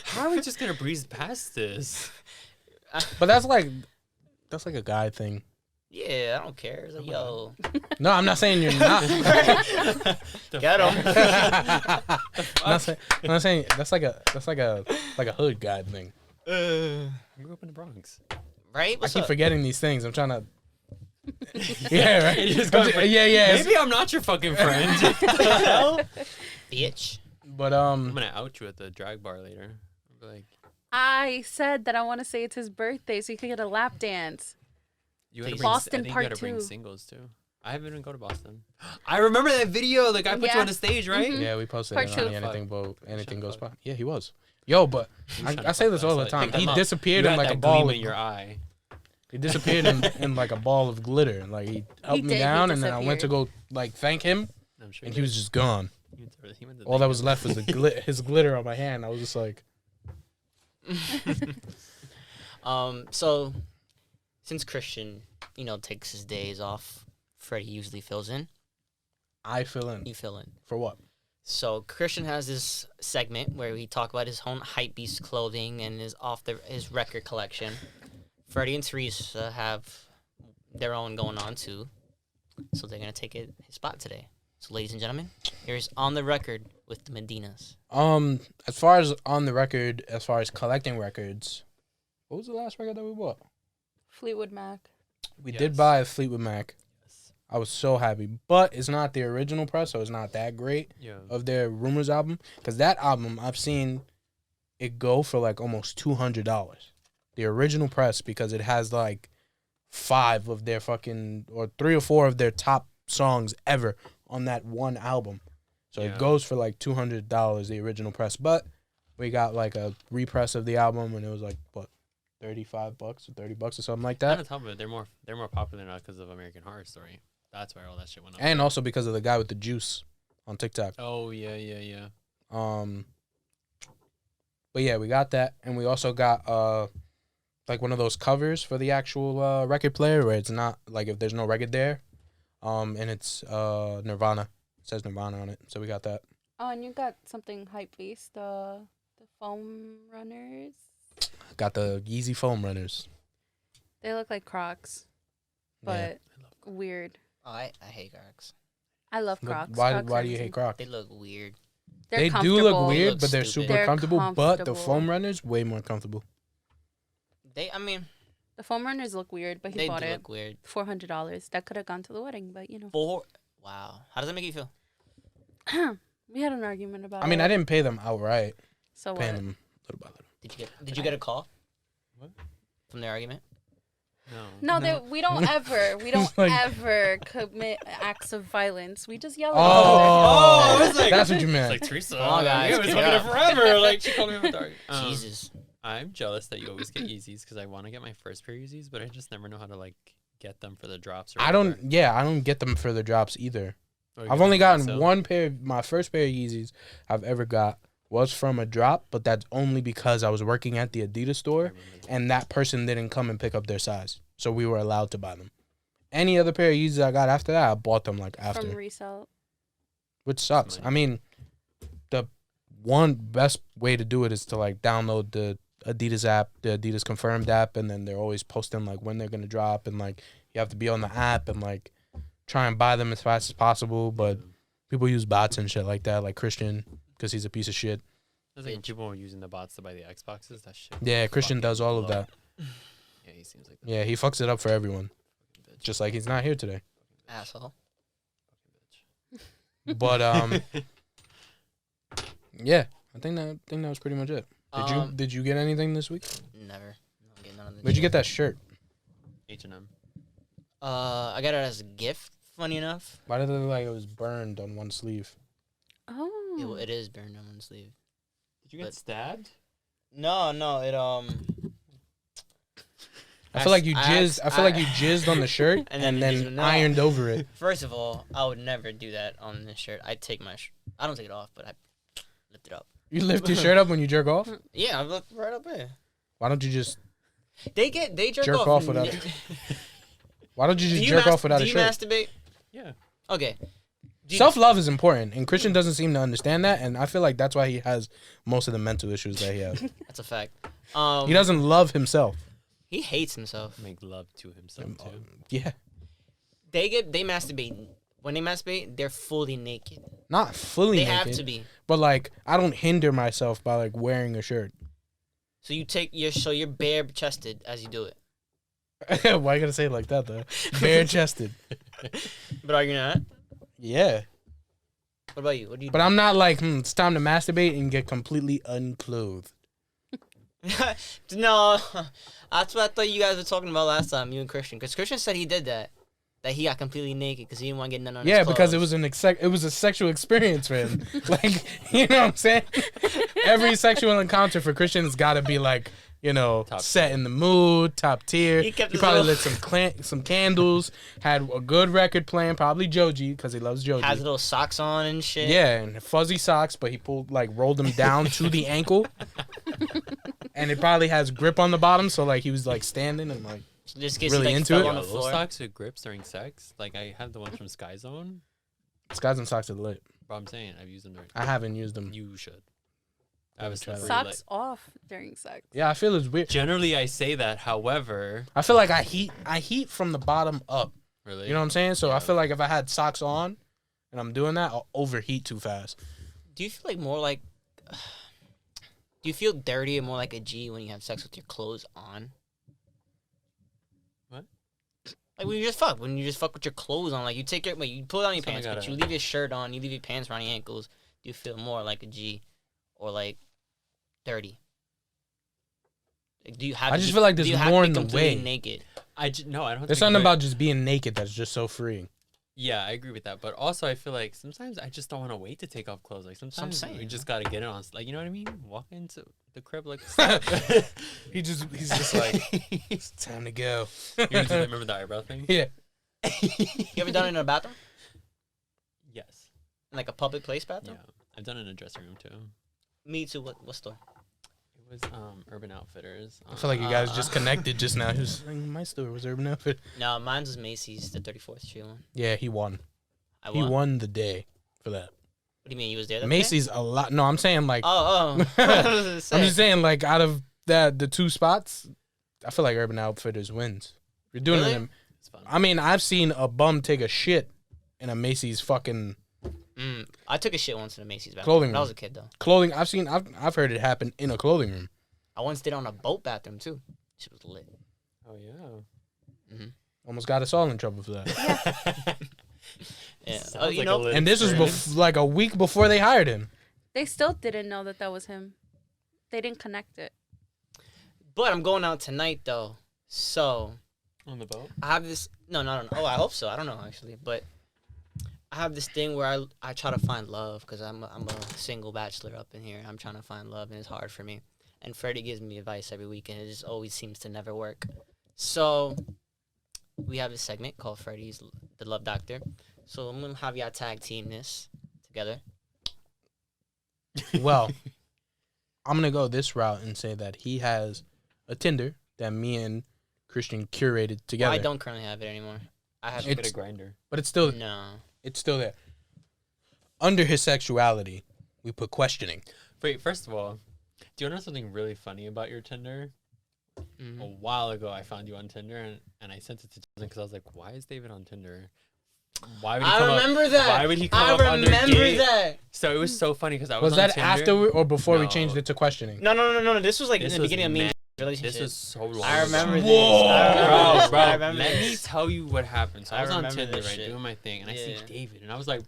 How are we just gonna breeze past this? But that's like a guy thing. Yeah, I don't care. It's like, yo, No, I'm not saying you're not. get him. I'm not saying that's like a hood guy thing. I grew up in the Bronx. Right? I What's keep up? forgetting these things. I'm trying to. Yeah, right. You're just going for- yeah. it's- Maybe I'm not your fucking friend. Bitch. But I'm gonna out you at the drag bar later. I'll be like, I said that I want to say it's his birthday so he could get a lap dance. you gotta Please. bring, Boston I think Part you gotta bring 2. singles too. I haven't even go to Boston. I remember that video. Like I put you Yeah. on the stage, right? Mhm. yeah, we posted Part it two. on anything goes pop. Yeah, he was. Yo, but I say this all the time. Pick He him up. disappeared You in had like a that ball gleam of in your eye. He disappeared in like a ball of glitter. And like he helped me did, he down, and then I went to disappeared. go like thank him, I'm sure. and he was just gone. He went to All that thank was him. left was his glitter on my hand. I was just like, So since Christian, takes his days off, Freddie usually fills in. I fill in You fill in. for what? So Christian has this segment where we talk about his own hypebeast clothing and his record collection. Freddie and Teresa have their own going on too, so they're gonna take his spot today. So, ladies and gentlemen, here's On the Record with the Medinas. As far as on the record, as far as collecting records, what was the last record that we bought? Fleetwood Mac. We Yes. did buy a Fleetwood Mac. Yes. I was so happy, but it's not the original press, so it's not that great Yeah. of their Rumors album. Because that album, I've seen it go for like almost $200. The original press, because it has like 5 of their fucking, or 3 or 4 of their top songs ever on that one album. So Yeah. it goes for like $200, the original press. But we got like a repress of the album, and it was like, what, $35 or $30 or something like On that. top of it, they're more popular now because of American Horror Story. That's why all that shit went up. And also because of the guy with the juice on TikTok. Oh yeah. But yeah, we got that, and we also got like one of those covers for the actual record player where it's not like if there's no record there, and it's Nirvana. It says Nirvana on it, so we got that. Oh, and you got something hype based, the foam runners. Got the Yeezy foam runners. They look like Crocs, Yeah. but weird. Oh, I hate Crocs. I love But Crocs. Why Crocs do are you hate amazing. Crocs? They look weird. They're They do look comfortable. weird, look but they're stupid. super They're comfortable. But the comfortable. foam runners way more comfortable. I mean, The foam runners look weird, but he they bought do it. look weird. $400. That could have gone to the wedding, but you know. Wow. How does that make you feel? We had an argument about it. I mean, I didn't pay them outright. So what? Paying them little by little. Did you get a call? What? From their argument? No, No. we don't ever Like- ever commit acts of violence. We just yell at Oh, each other. I was like- that's what you It's meant. like Teresa. Come on, guys, Yeah, it's get fucking up. forever. Like she called me with dark. Jesus. I'm jealous that you always get Yeezys because I want to get my first pair of Yeezys, but I just never know how to like get them for the drops. Or I don't get them for the drops either. whatever. I've only gotten So- one pair. My first pair of Yeezys I've ever got was from a drop, but that's only because I was working at the Adidas I store remember that. and that person didn't come and pick up their size, so we were allowed to buy them. Any other pair of Yeezys I got after that, I bought them like after, From resale. which sucks. Money. I mean, the one best way to do it is to like download the Adidas app, the Adidas Confirmed app, and then they're always posting like when they're gonna drop, and like you have to be on the app and like try and buy them as fast as possible. But people use bots and shit like that, like Christian, because he's a piece of shit. I think people were using the bots to buy the Xboxes. That shit. Yeah, Christian fucking does all of low. that. Yeah, he seems like Yeah, he fucks it up for everyone, bitch. just like he's not here today. Asshole. But yeah, I think that was pretty much it. Did you get anything this week? Never. I'm getting none of this Where'd you shit. get that shirt? H&M. I got it as a gift. Funny enough, Why did it look like it was burned on one sleeve? Oh. it is burned on one sleeve. Did you get But- stabbed? No, it I feel like you I jizzed. I feel like you jizzed on the shirt And and then then, you just- no. ironed over it. First of all, I would never do that on this shirt. I take my I don't take it off, but I lift it up. You lift your shirt up when you jerk off. Yeah, I look right up there. Why don't you just? They jerk, Jerk off without- Why don't you just jerk off without a Do you shirt? masturbate? Yeah. Okay. Do you- Self love is important, and Christian doesn't seem to understand that, and I feel like that's why he has most of the mental issues that he has. That's a fact. He doesn't love himself. He hates himself. Make love to himself too. Yeah, They masturbate. When they masturbate, they're fully naked. not fully They naked, have to be. but like I don't hinder myself by like wearing a shirt. So you're bare chested as you do it. Why you gotta say it like that though? Bare chested. But are you not? Yeah, What about you? What do you but I'm not like it's time to masturbate and get completely unclothed. No, that's what I thought you guys were talking about last time, you and Christian. Because Christian said he did that. That he got completely naked because he didn't want to get none on his Yeah, because it clothes. was it was a sexual experience for him. Like, you know what I'm saying? Every sexual encounter for Christian has got to be like, you know, Top set tier. in the mood, top tier. He kept his probably little- lit some candles, had a good record playing, probably Joji because he loves Joji. has little socks on and shit. Yeah, and fuzzy socks, but he rolled them down to the ankle. And it probably has grip on the bottom, so like he was like standing and like Just in case Really he into fell it? on Yo, the those floor. socks with grips during sex. Like I have the ones from Sky Zone. skies and socks are lit. But I'm saying I've used them during. I haven't used them. You should. I have a try that. slippery, Socks off during sex. Yeah, I feel it's weird. Generally, I say that. However, I feel like I heat from the bottom up. really, You know what I'm saying? So Yeah. I feel like if I had socks on and I'm doing that, I'll overheat too fast. Do you feel like more like? Do you feel dirty or more like a G when you have sex with your clothes on? What? Like when you just fuck with your clothes on, like you pull down your Something pants, but gotta- you leave your shirt on, you leave your pants around your ankles. Do you feel more like a G, or like dirty? Like, do you have? I to just be- feel like do there's you have to more be in the completely way. Naked. No, I don't. There's think something we're- about just being naked that's just so freeing. Yeah, I agree with that. But also, I feel like sometimes I just don't want to wait to take off clothes. Like sometimes we saying. just gotta get it on. Like you know what I mean? Walk into the crib like. He's just like, it's time to go. You remember the eyebrow thing? Yeah. You ever done it in a bathroom? Yes. Like a public place bathroom? Yeah, I've done it in a dressing room too. Me too. What store? It was Urban Outfitters. I feel like you guys just connected just now. He was like, my store was Urban Outfitters. No, mine was Macy's, the 34th Street one. Yeah, he won. He won the day for that. What do you mean? You was there? Macy's a lot. No, I'm saying like. Oh. I'm just saying like out of the two spots, I feel like Urban Outfitters wins. You're doing Really? it. It's fun. I mean, I've seen a bum take a shit in a Macy's fucking I took a shit once in a Macy's bathroom. Clothing When I room. was a kid though. clothing. I've heard it happen in a clothing room. I once did on a boat bathroom too. Shit was lit. Oh yeah. Almost got us all in trouble for that. Yeah. Sounds Oh, you like a know. lit And this was experience. like a week before they hired him. They still didn't know that was him. They didn't connect it. But I'm going out tonight though, so on the boat. I have this. No. Oh, I hope so. I don't know actually, but I have this thing where I try to find love because I'm a single bachelor up in here. I'm trying to find love and it's hard for me. And Freddie gives me advice every week and it just always seems to never work. So we have this segment called Freddie's the Love Doctor. So I'm gonna have y'all tag team this together. Well, I'm gonna go this route and say that he has a Tinder that me and Christian curated together. Well, I don't currently have it anymore. I have Should get a grinder. but it's still no. there. Under his sexuality, we put questioning. Wait, first of all, do you know something really funny about your Tinder? Mhm. A while ago, I found you on Tinder, and I sent it to Jason because I was like, "Why is David on Tinder? Why would he I come remember up, that. Why would he come I up under remember gay?" that. So it was so funny because I was Was on that Tinder. after or before we No. changed it to questioning? No. This was like This in the was beginning of me and mad. relationship. This was so long. I remember ago. this. I remember this. Bro, I remember let me this. tell you what happened. So I I was on remember Tinder, this right, shit. doing my thing, and I see Yeah. David, and I was like,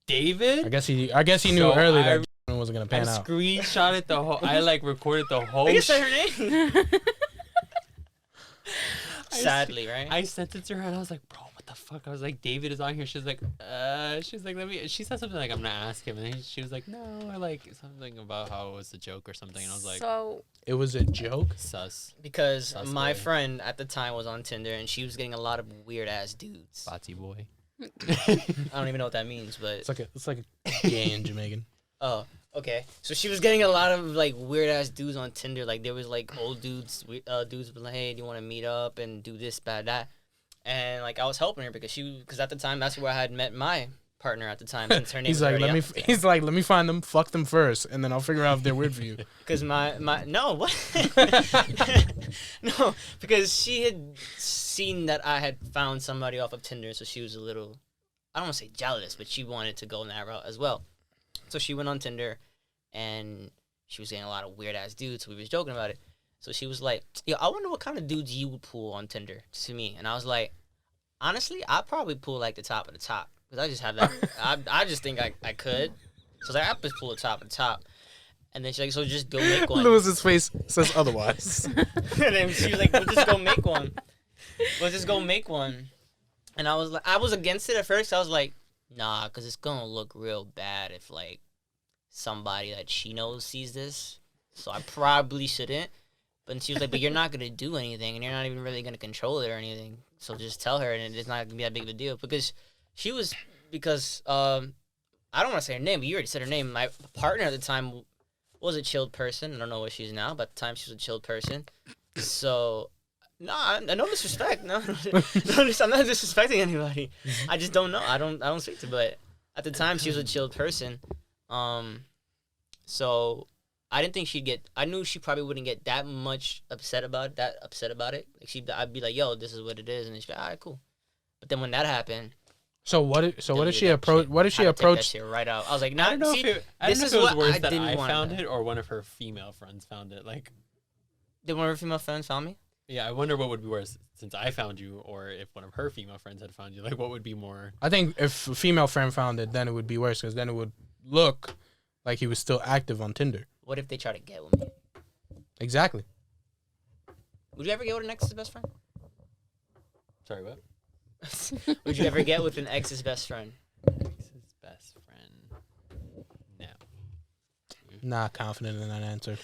David? I guess he knew So early I- that wasn't gonna I pan out. screenshotted the whole. I like recorded the whole. I can say her name. Sadly, right? I sent it to her and I was like, bro, what the fuck? I was like, David is on here. She's like, let me. She said something like, I'm gonna ask him, and she was like, no, I like something about how it was a joke or something, and I was like, So It was a joke. sus, Because That's my good. friend at the time was on Tinder and she was getting a lot of weird ass dudes. botsy boy. I don't even know what that means, but It's like a gay in Jamaican. oh, okay. So she was getting a lot of like weird ass dudes on Tinder. Like there was like old dudes, dudes be like, hey, do you want to meet up and do this, bad, that, and like I was helping her because at the time that's where I had met my partner at the time since her name He's was like, already let me. He's like, let me find them, fuck them first, and then I'll figure out if they're weird for you. Because my no what no because she had seen that I had found somebody off of Tinder, so she was a little, I don't want to say jealous, but she wanted to go in that route as well. So she went on Tinder, and she was getting a lot of weird ass dudes. So we was joking about it. So she was like, "Yo, I wonder what kind of dudes you would pull on Tinder to me." And I was like, "Honestly, I'd probably pull like the top of the top because I just have that. I just think I could." So I was like, "I'd just pull the top of the top." And then she's like, "So just go make one." Lewis's face says otherwise. And then she was like, "We'll just go make one. We'll just go make one." And I was like, I was against it at first. I was like, nah, because it's going to look real bad if, like, somebody that she knows sees this. So I probably shouldn't. But she was like, but you're not going to do anything, and you're not even really going to control it or anything. So just tell her, and it's not going to be that big of a deal. Because she was, I don't want to say her name, but you already said her name. My partner at the time was a chilled person. I don't know what she's now, but at the time she was a chilled person. So... No, no disrespect. No, I'm not disrespecting anybody. I just don't know. I don't speak to. But at the time, she was a chilled person. So I didn't think she'd get. I knew she probably wouldn't get that much upset about it. Like I'd be like, "Yo, this is what it is," and then she'd be like, "All right, cool." But then when that happened, So what if she deleted that approach? shit. What if she I had to take that approached? shit right out. I was like, I "Nah, don't know see, if it, I this don't know is if it was what worse I that didn't I want." found it or one of her female friends found it. Like, Did one of her female friends found me? yeah, I wonder what would be worse since I found you, or if one of her female friends had found you. Like, what would be more? I think if a female friend found it, then it would be worse because then it would look like he was still active on Tinder. What if they try to get with me? Exactly. Would you ever get with an ex's best friend? Sorry, what? Would you ever get with an ex's best friend? Ex's best friend. No. Not confident in that answer.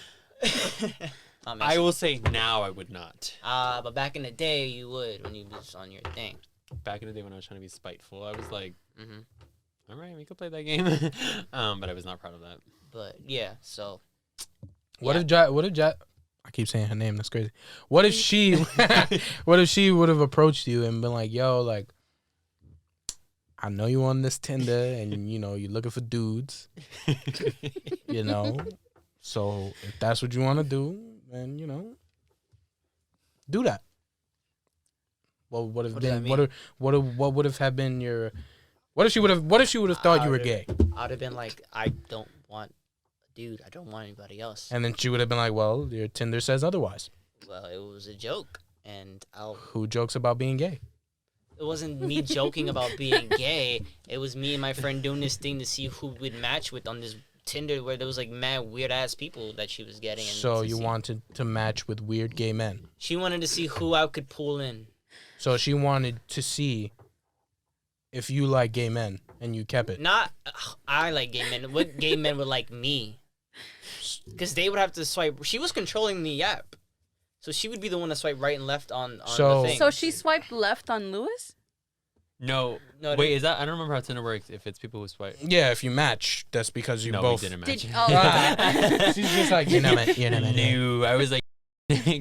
I will say now I would not. But back in the day, you would when you was on your thing. Back in the day when I was trying to be spiteful, I was like, Mm-hmm. all right, we could play that game. But I was not proud of that. But yeah, so What if I keep saying her name. That's crazy. What if she? What if she would have approached you and been like, "Yo, like, I know you on this Tinder, and you know you're looking for dudes, you know. So if that's what you want to do, then you know, do that." What would have What does been? that What would have been your? What if she would have? What if she would have thought you were gay? I'd have been like, I don't want a dude. I don't want anybody else. And then she would have been like, "Well, your Tinder says otherwise." Well, it was a joke, and Who jokes about being gay? it wasn't me joking about being gay. It was me and my friend doing this thing to see who we'd match with on this Tinder where there was like mad weird ass people that she was getting. And So you wanted to match with weird gay men. She wanted to see who I could pull in. So she wanted to see if you like gay men, and you kept it. Not I like gay men. What gay men would like me? Because they would have to swipe. She was controlling the app. So she would be the one to swipe right and left on So- the thing. So she swiped left on Lewis? No, No, wait, is that? I don't remember how Tinder works. If it's people who swipe. Yeah, if you match, that's because you No, both. we didn't Did match. She's just like, you're not meant. No, I was like,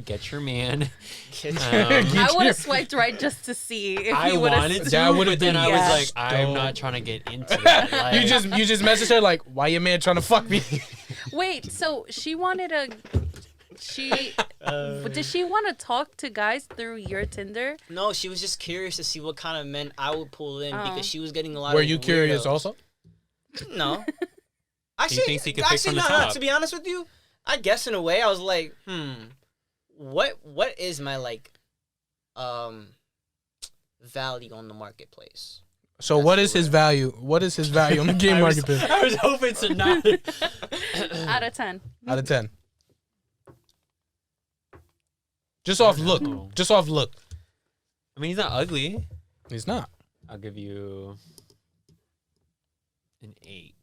get your man. I would have swiped right just to see if I he would have. wanted to, That would've but then been I yeah. was like, I'm dope. not trying to get into that. Like, You just messaged her like, why your man trying to fuck me? Wait, so she wanted a. Did she want to talk to guys through your Tinder? No, she was just curious to see what kind of men I would pull in Oh. because she was getting a lot Were of you curious weirdos. also? No. Actually, thinks he could pick from the no, top. to be honest with you, I guess in a way I was like, what is my like value on the marketplace? So That's what is the his word. value? What is his value on the game I was, marketplace? I was hoping to not. Out of 10. Out of 10. Just off look. know. Just off look. I mean, he's not ugly. He's not. I'll give you an 8.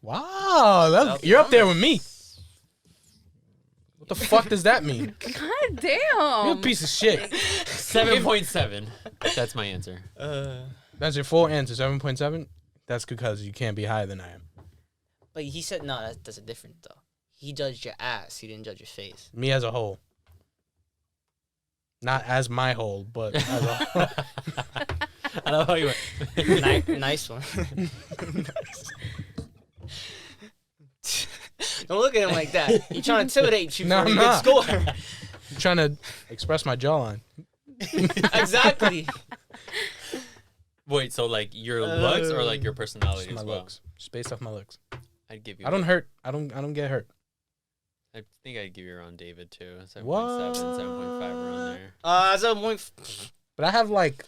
Wow, That's you're up there with me. What the fuck does that mean? God damn. You're a piece of shit. 7.7. That's my answer. That's your full answer, 7.7? That's because you can't be higher than I am. But he said no. That's a different though. He judged your ass. He didn't judge your face. Me as a whole. Not as my whole, but as a whole. I love how you went. Nice one. Don't look at him like that. You're trying to intimidate you No, for a I'm good not. score. I'm trying to express my jawline. Exactly. Wait, so like your looks or like your personality Just my as well? looks. Just based off my looks. I'd give you. I don't hurt. I don't get hurt. I think I'd give you around David too. 7.7, What? 7.5 around there. 7.5. But I have like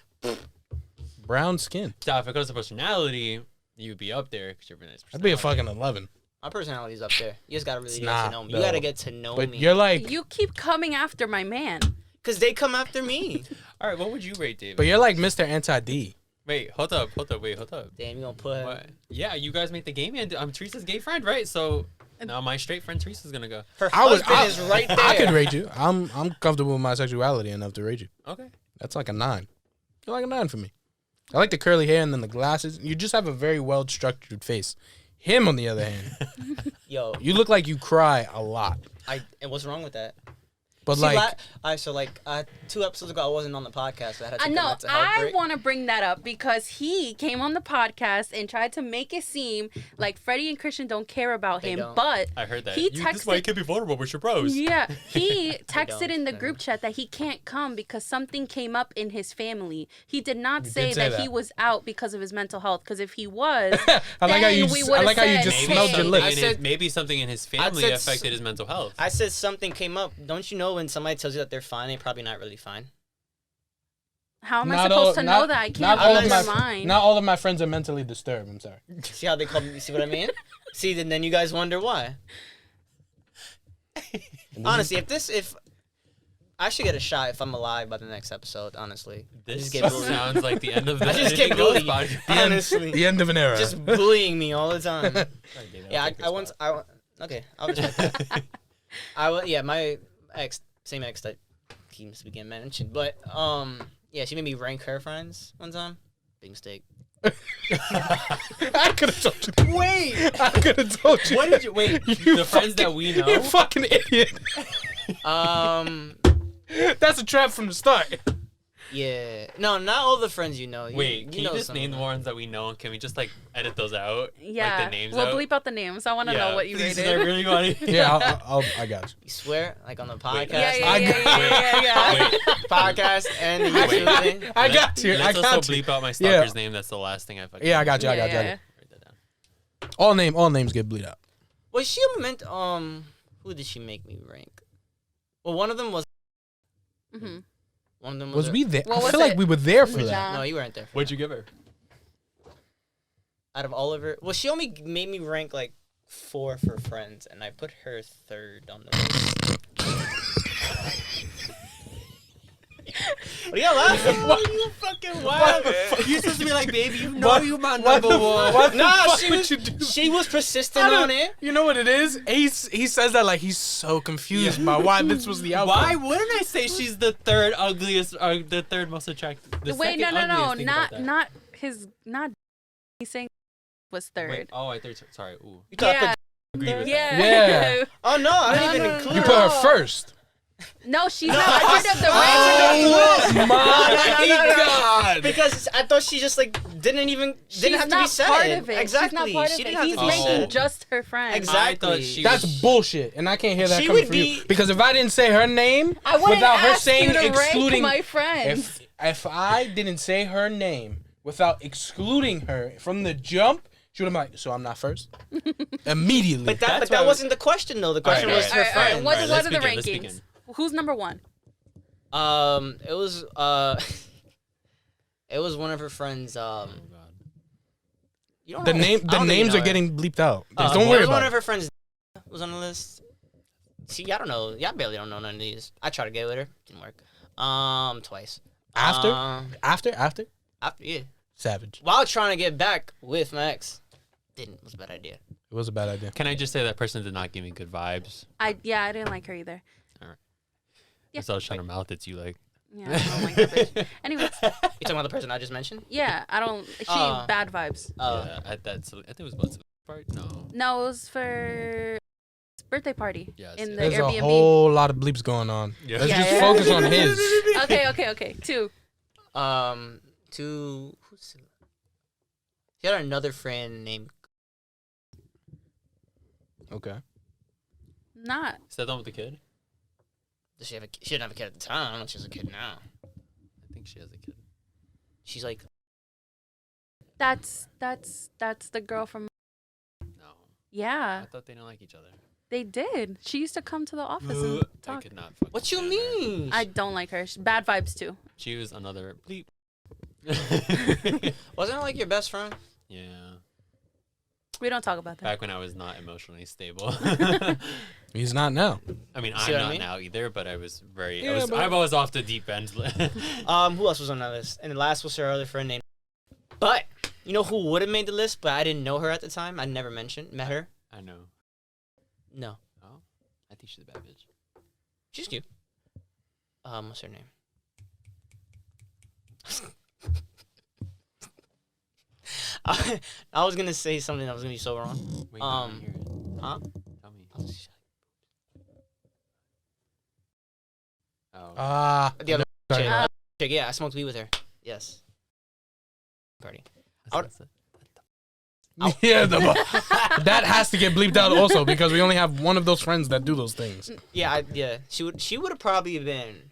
brown skin. So if it comes to personality, you'd be up there because you're a nice. I'd be a personality. fucking 11. My personality's up there. You just gotta really It's get not, to know me. though. You gotta get to know But me. you're like, You keep coming after my man. Cause they come after me. All right, what would you rate David? but you're like Mr. Anti-D. Wait, hold up, wait, hold up. Damn, you gonna put. What? Yeah, you guys make the game, and I'm Teresa's gay friend, right? So now my straight friend Teresa's gonna go. Her husband is right there. I could rate you. I'm comfortable with my sexuality enough to rate you. Okay. That's like a 9. You're like a 9 for me. I like the curly hair and then the glasses. You just have a very well structured face. Him, on the other hand, Yo, you look like you cry a lot. and what's wrong with that? But See, like, so 2 episodes ago I wasn't on the podcast. So I had to I take a know. mental health I break. want to bring that up because he came on the podcast and tried to make it seem like Freddie and Christian don't care about They him. don't. But I heard that. He This is why you texted- can't be vulnerable with your bros. yeah, he texted don't. in the group chat that he can't come because something came up in his family. He did not You say did say that he that. was out because of his mental health. Because if he was, I like how you. then we I would've like how you said, just "Hey." smelled your lips. I said- Maybe something in his family said affected his mental health. I said something came up. Don't you know when somebody tells you that they're fine, they're probably not really fine? how am I Not supposed all- to not- know that? I not can't all read of their my- mind. Not all of my friends are mentally disturbed. I'm sorry. See how they call me? See what I mean? See, then you guys wonder why. Honestly, if I should get a shot if I'm alive by the next episode. Honestly, This just get bullied. sounds like the end of the I just get Anything Goes bullied. podcast. The end- Honestly, the end of an era. just bullying me all the time. Sorry, David, I'll Yeah, take your I once spot. okay, I'll respect that. Yeah, my same ex that keeps getting mentioned, but yeah, she made me rank her friends one time. Big mistake. I could have told you. Wait. I could have told you. What did you wait? The friends that we know. You fucking idiot. That's a trap from the start. Yeah. No, not all the friends you know. Wait, can you know just some name of the them. ones that we know? Can we just like edit those out? Yeah. Like the names we'll out? bleep out the names. I want to know what you please, rated. they're really funny. Yeah, I got you. You swear? Like on the podcast? Yeah. Podcast and the YouTube thing? I got you. I Let's also got you. bleep out my stalker's name. That's the last thing I fucking. Yeah, I got you. I got you. Yeah. Write that down. All names get bleed out. Was she meant, who did she make me rank? Well, one of them was, Mm-hmm. one of them Was a- we there? What I was feel like it? we were there for Nah. that. No, you weren't there. What'd you give her? Out of all of her, well, she only made me rank like 4 for friends, and I put her 3rd on the list. What are you laughing? You fucking wild. You supposed to be like, baby, you know you my number one. What the Nah, fuck she would was, you do? she was persistent I don't- on it. You know what it is? He says that like he's so confused by why this was the outcome. Why wouldn't I say she's the third ugliest, or the third most attractive? The Wait, second no, ugliest? Think about that. not his, not. He's saying was third. Wait, oh, I thought. Sorry. Ooh. You thought I Yeah, put- Agree with yeah. Yeah. Oh no, I didn't No, even no, include You her. put her first. No, she's not part of the rank. Oh No, my god! Because I thought she just like didn't have She's to be not said. part of it. Exactly. She's not part of She it. didn't have He's to be making said. just her friend. Exactly. I thought she That's was- bullshit, and I can't hear that She coming would from you. be- Because if I didn't say her name I wouldn't without her ask saying you to excluding, rank my friends. if I didn't say her name without excluding her from the jump, she would have been like, so I'm not first? Immediately. But that That's why wasn't the question though. The question Alright, was alright. her All right, friend. what, Alright, what let's are the begin, let's rankings? begin. Who's number one? It was it was one of her friends. Oh, God. You don't the know- name, I the don't think you names know are her. getting bleeped out. Just It don't worry was one about of it. her friends was on the list. See, I don't know. Y'all barely don't know none of these. I tried to get with her, didn't work. Twice. After? After, After? yeah. Savage. While trying to get back with my ex, didn't. Was a bad idea. It was a bad idea. Can I just say that person did not give me good vibes? I didn't like her either. Yeah. So I was trying to mouth it to you like. Yeah, I don't like that bitch. Anyways, You talking about the person I just mentioned? yeah, I don't. She bad vibes. Yeah, I think it was what's part? No. No, it was for his birthday party Yes, in yes. the There's Airbnb. a whole lot of bleeps going on. Yeah. Let's Yeah, just yeah. focus on his. Okay. 2. To who's? She had another friend named. Okay. Not. Is that the one with the kid? Does she have a? She didn't have a kid at the time. I don't know if she has a kid now. I think she has a kid. She's like. That's the girl from. No. Yeah, I thought they didn't like each other. they did. She used to come to the office and I talk. could not. fucking What you stand her. mean? I don't like her. Bad vibes too. She was another bleep. Wasn't it like your best friend? Yeah. We don't talk about that. Back when I was not emotionally stable. He's not now. I mean, See I'm what I not mean? now either, but I was very. Yeah, but- I was off the deep end. Who else was on that list? And the last was her other friend named. But you know who would have made the list, but I didn't know her at the time. I never met her. I know. No, Oh, I think she's a bad bitch. she's cute. What's her name? I was gonna say something that was gonna be so wrong. Wait, I wanna hear it. Huh? Tell me. Oh. The other Sorry. chick. Chick, yeah, I smoked weed with her. Yes. Party. That's it. Yeah, that has to get bleeped out also because we only have one of those friends that do those things. Yeah, yeah. She would have probably been.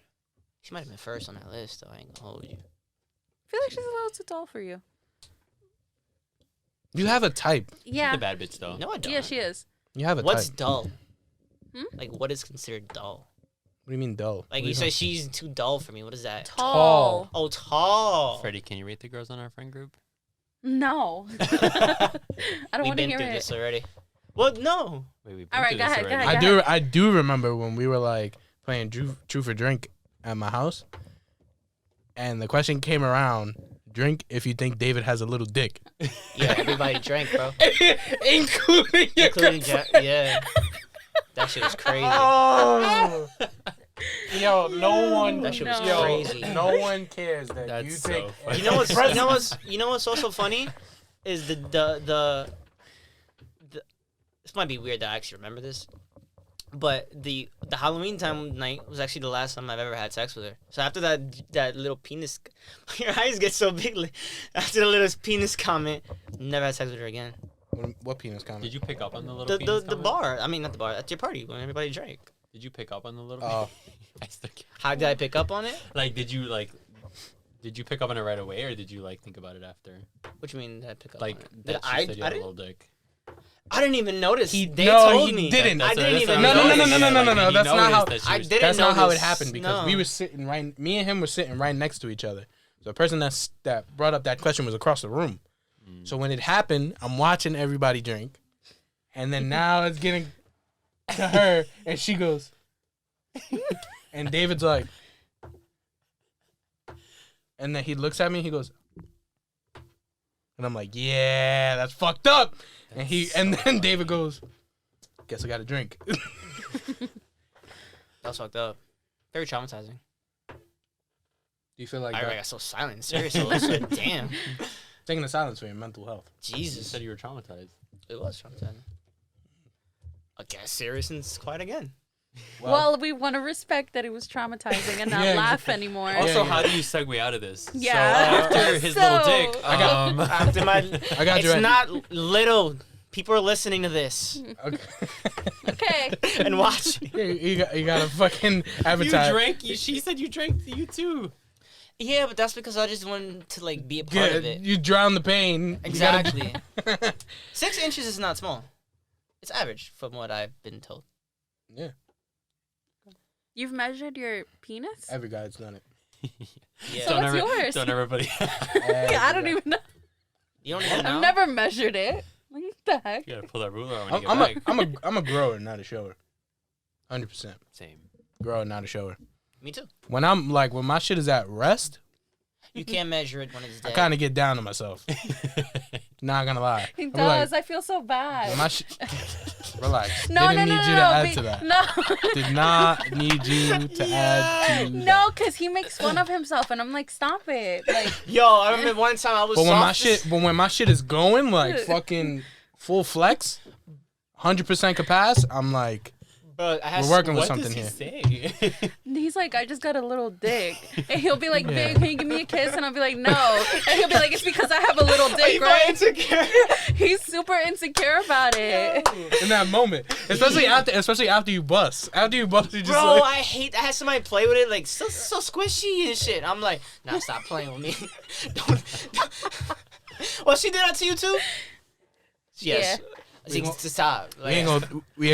She might have been first on that list, though. I ain't gonna hold you. I feel like she's a little too tall for you. You have a type. Yeah. She's a bad bitch though. No, I don't. Yeah, she is. You have a What's type. dull? Hmm? Like, what is considered dull? What do you mean dull? Like, What are you say talking- she's too dull for me. What is that? Tall. Oh, tall. Freddie, can you rate the girls on our friend group? No. I don't We've want to been hear through it. this already. Well, no. Wait, we've All right, through go this ahead, go already. ahead. I do remember when we were like playing True for Drink at my house, and the question came around: drink if you think David has a little dick, Yeah, everybody drank, bro. including your Including girlfriend. Jack. Yeah. That shit was crazy. Oh. Yo, no one. That shit was No. crazy. No one cares that That's you so take. funny. You know what's also funny is the this might be weird that I actually remember this, but the Halloween night was actually the last time I've ever had sex with her. So after that little penis, your eyes get so big. After the little penis comment, never had sex with her again. What penis comment? Did you pick up on the little The penis the comment? bar. I mean, not the bar. At your party when everybody drank. Did you pick up on the little? Oh. I still can't. How did I pick up on it? Like, did you pick up on it right away, or did you like think about it after? What you mean? Did I pick up Like on it? that she said you had a little dick. I didn't even notice. They no, told he me. didn't. I didn't even No, notice. no. That's not how. I didn't That's not how it notice. happened because No. we were sitting right. Me and him were sitting right next to each other. So the person that brought up that question was across the room. So when it happened, I'm watching everybody drink, and then now it's getting to her, and she goes, and David's like, and then he looks at me, and he goes, and I'm like, yeah, that's fucked up. And then David goes, guess I got to drink. That was fucked up. Very traumatizing. Do you feel like I that? got so silent. Serious. I was like, damn. Taking the silence for your mental health. You Jesus. said you were traumatized. It was traumatizing. I guess seriousness quite again. Well, we want to respect that it was traumatizing and not Yeah. laugh anymore. Also, yeah. how do you segue out of this? Yeah. So after his So- little dick, After my, I got you it's right. not little. People are listening to this Okay. Okay. and watching. you got to fucking you advertise. drank. She said you drank. You too. Yeah, but that's because I just wanted to like be a part of it. You drown the pain. You gotta- Exactly. 6 inches is not small. It's average from what I've been told. Yeah. You've measured your penis? Every guy's done it. Yeah. So what's yours? Don't everybody. I don't even know. You don't even know. I've never measured it. What the heck? You gotta pull that ruler out when you I'm get back. I'm a grower, not a shower. 100% Same. grower, not a shower. Me too. When my shit is at rest, You can't measure it when it's I dead. kind of get down to myself. Not gonna lie. He I'm does. like, I feel so bad. when my relax. No, Didn't no, need no, you no, to add be- to that. No. Did not need you to add to No, because he makes fun of himself, and I'm like, stop it. Like, Yo, I remember one time I was But when my shit is going like fucking full flex, 100% capacity, I'm like, Bro, I had we're working with What something does he here. say? he's like, I just got a little dick. And he'll be like, babe, can you give me a kiss? And I'll be like, no. And he'll be like, it's because I have a little dick, right? insecure. He's super insecure about it. In that moment, especially after you bust. After you bust, you just Bro, like, I hate. I had somebody play with it like so squishy and shit. I'm like, nah, stop playing with me. don't. Well, she did that to you too. Yes. To stop. we ain't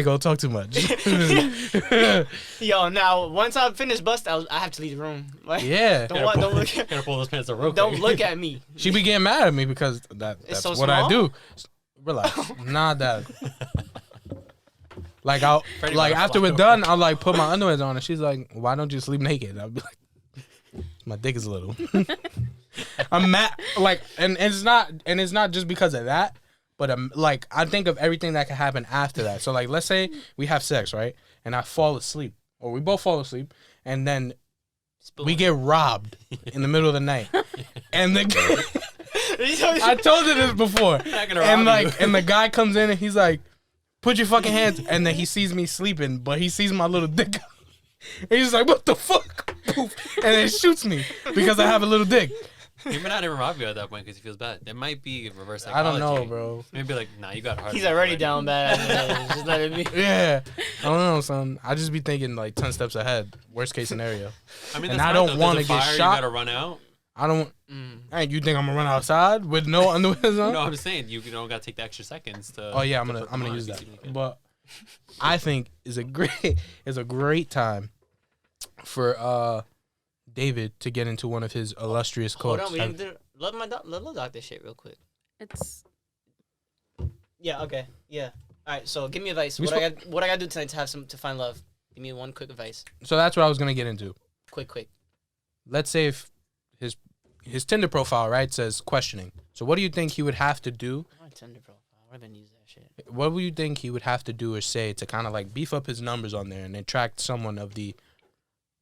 gonna talk too much. Yo, now once I finish bust, I have to leave the room. Like, Yeah, don't look. Gotta pull those pants up real quick. Don't look at me. she be getting mad at me because that's so what I small? do. Relax, not that. Like I'll Freddie like better after fly we're done, I'll like put my underwear on, and she's like, "Why don't you sleep naked?" I'll be like, "My dick is little." I'm mad, like, and it's not just because of that, but like I think of everything that can happen after that. So like, let's say we have sex, right, and I fall asleep, or we both fall asleep, and then we get robbed in the middle of the night, and the I told you this before, Not gonna and rob you. like, and the guy comes in and he's like, "Put your fucking hands," and then he sees me sleeping, but he sees my little dick. And he's like, "What the fuck?" Poof. And then shoots me because I have a little dick. He might not even rob you at that point because he feels bad. There might be reverse I psychology. don't know, bro. Maybe like, nah, you got hard. He's already down bad. Just let it be. Yeah, I don't know, son. I just be thinking like 10 steps ahead. Worst case scenario. I mean, And that's I fine, don't though. If wanna there's a get fire, shot. You gotta run out. I don't. Hey, you think I'm gonna run outside with no underwear on? No, I'm saying you don't gotta take the extra seconds to. Oh yeah, I'm to gonna put them on use if that. you think it- But I think is a great time for David to get into one of his illustrious Hold quotes. on, we didn't do. Let little doc this shit real quick. It's Yeah. Okay. Yeah. All right. So give me advice. We What I gotta do tonight to find love? Give me one quick advice. So that's what I was gonna get into. Quick. Let's say if his Tinder profile, right, says questioning. So what do you think he would have to do? My Tinder profile. I've been using that shit. What would you think he would have to do or say to kind of like beef up his numbers on there and attract someone of the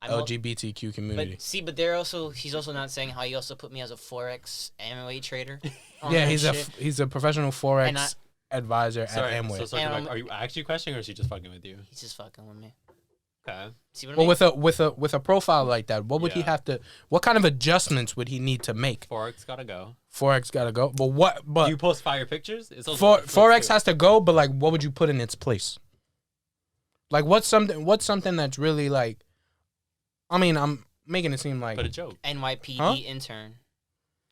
LGBTQ community. But he's also not saying how he also put me as a Forex Amway trader. Yeah, he's a professional Forex advisor at Amway. So are you actually questioning, or is he just fucking with you? He's just fucking with me. Okay. See what I mean? Well, with a profile like that, what would he have to? What kind of adjustments would he need to make? Forex gotta go. But Do you post fire pictures? It's Forex has to go. But like, what would you put in its place? Like, what's something that's really like? I mean, I'm making it seem like put a joke. NYPD intern.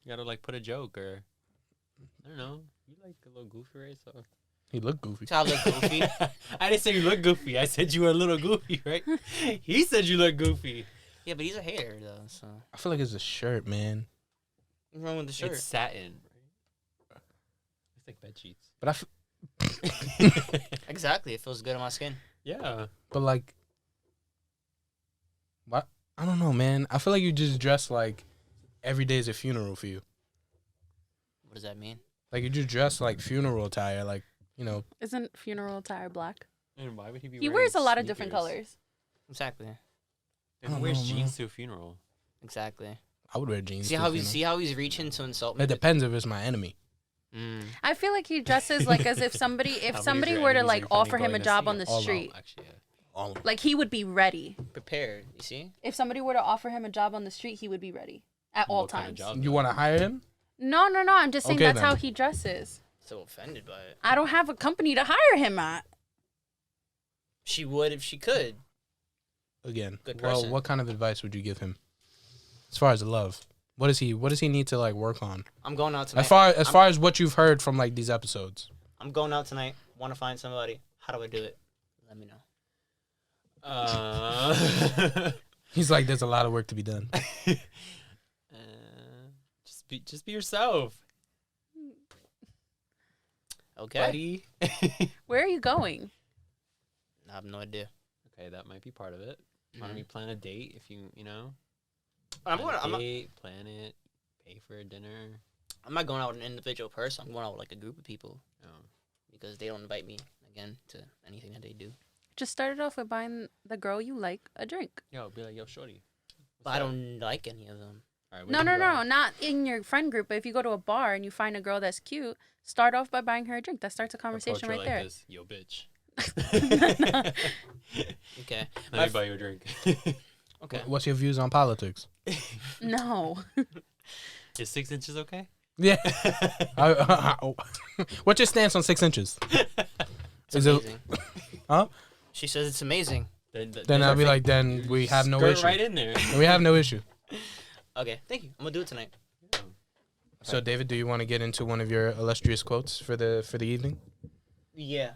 You gotta like put a joke, or I don't know. You like a little goofy, right? So he looked goofy. So I look goofy. I didn't say you look goofy. I said you were a little goofy, right? He said you look goofy. Yeah, but he's a hater though. So I feel like it's a shirt, man. What's wrong with the shirt? It's satin. Right? It's like bed sheets. But Exactly. It feels good on my skin. Yeah. But like, what? I don't know, man. I feel like you just dress like every day is a funeral for you. What does that mean? Like, you just dress like funeral attire, like, you know. Isn't funeral attire black? And why would he be? He wearing wears a lot of different sneakers? colors. Exactly. Who wears jeans to a funeral? Exactly. I would wear jeans. See how he's reaching to insult me. It depends if it's my enemy. I feel like he dresses like as if somebody were to like offer him a job on the street. Actually, yeah. Like he would be ready. Prepared. You see? If somebody were to offer him a job on the street, he would be ready at all times. You want to hire him? No. I'm just saying Okay, that's then. how he dresses. So offended by it. I don't have a company to hire him at. She would if she could. Again, Good well, person. what kind of advice would you give him as far as love? What does he need to like work on? I'm going out tonight. As far as what you've heard from like these episodes. I'm going out tonight. Want to find somebody. How do I do it? Let me know. He's like, there's a lot of work to be done. Just be yourself. Okay. Buddy. Where are you going? I have no idea. Okay, that might be part of it. Why don't we plan a date if you know? I'm Plan it, pay for a dinner. I'm not going out with an individual person. I'm going out with like a group of people. Oh. Because they don't invite me again to anything that they do. Just start it off with buying the girl you like a drink. Yo, be like, yo, shorty. But I don't like any of them. All right, No, not in your friend group. But if you go to a bar and you find a girl that's cute, start off by buying her a drink. That starts a conversation right there. This. Yo, bitch. Okay. Let me buy you a drink. Okay. What's your views on politics? No. Is 6 inches okay? Yeah. What's your stance on 6 inches? It's amazing. Huh? She says it's amazing. Then I'll be like, then we have no issue. Right in there. We have no issue. Okay, thank you. I'm gonna do it tonight. So, David, do you want to get into one of your illustrious quotes for the evening? Yeah.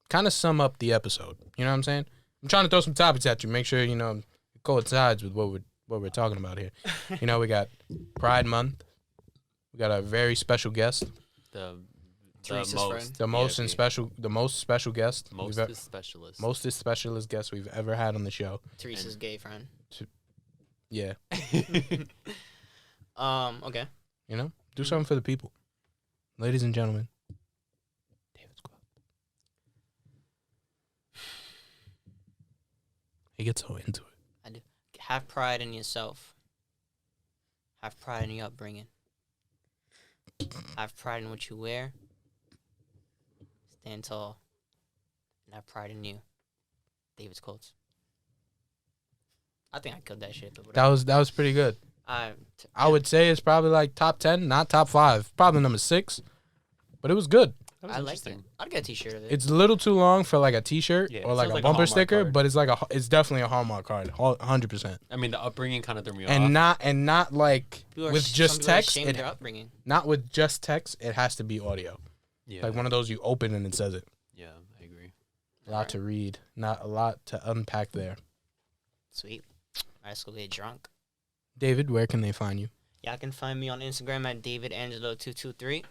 Kind of sum up the episode. You know what I'm saying? I'm trying to throw some topics at you. Make sure it coincides with what we're talking about here. We got Pride Month. We got a very special guest. Teresa's friend. The most special guest. Mostest specialist guest we've ever had on the show. Teresa's gay friend. Yeah. Okay. Do something for the people. Ladies and gentlemen. David's quote. He gets so into it. I do. Have pride in yourself. Have pride in your upbringing. Have pride in what you wear. Stand tall. And have pride in you. David's quotes. I think I killed that shit. But That was pretty good. I would say it's probably like top 10, not top 5. Probably number 6. But it was good. I liked it. I'd get a t-shirt of it. It's a little too long for like a t-shirt or like a bumper sticker, card. but it's definitely a Hallmark card, 100%. I mean, the upbringing kind of threw me off. And not like with just text. Their upbringing. Not with just text. It has to be audio. Yeah. Like one of those you open and it says it. Yeah, I agree. A lot to read, not a lot to unpack there. Sweet. Let's go get drunk. David, where can they find you? Y'all can find me on Instagram at DavidAngelo223.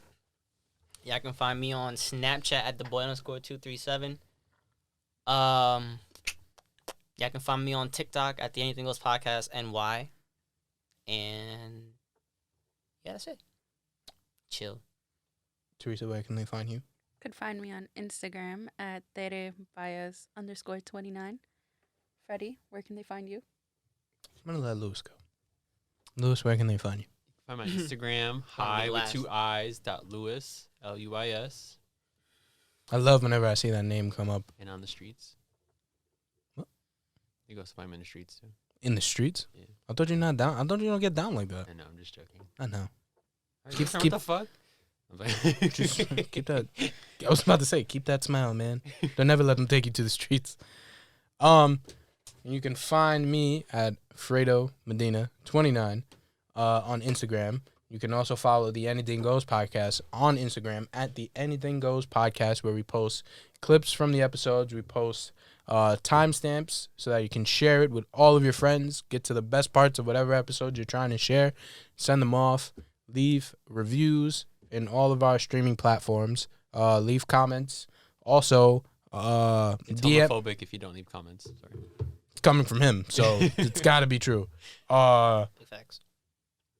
Y'all can find me on Snapchat at @theboy_237. Y'all can find me on TikTok at the Anything Goes Podcast NY. And yeah, that's it. Chill. Teresa, where can they find you? Could find me on Instagram at @terebayas_29. Freddie, where can they find you? I'm gonna let Lewis go. Lewis, where can they find you? Find my Instagram, hi with 2 I's, .Lewis, Luis, I love whenever I see that name come up and on the streets. What? You go find me in the streets too. in the streets. Yeah. I thought you're not down. I thought you don't get down like that. I know, I'm just joking. I know. Keep, keep- what the fuck? I'm like- Just keep that. I was about to say, keep that smile, man. Don't never let them take you to the streets. You can find me at Fredo Medina 29 on Instagram. You can also follow the Anything Goes podcast on Instagram at the Anything Goes podcast, where we post clips from the episodes. We post timestamps so that you can share it with all of your friends. Get to the best parts of whatever episode you're trying to share. Send them off. Leave reviews in all of our streaming platforms. Leave comments. Also, It's DM homophobic if you don't leave comments. Sorry. coming from him, so it's got to be true. Big facts.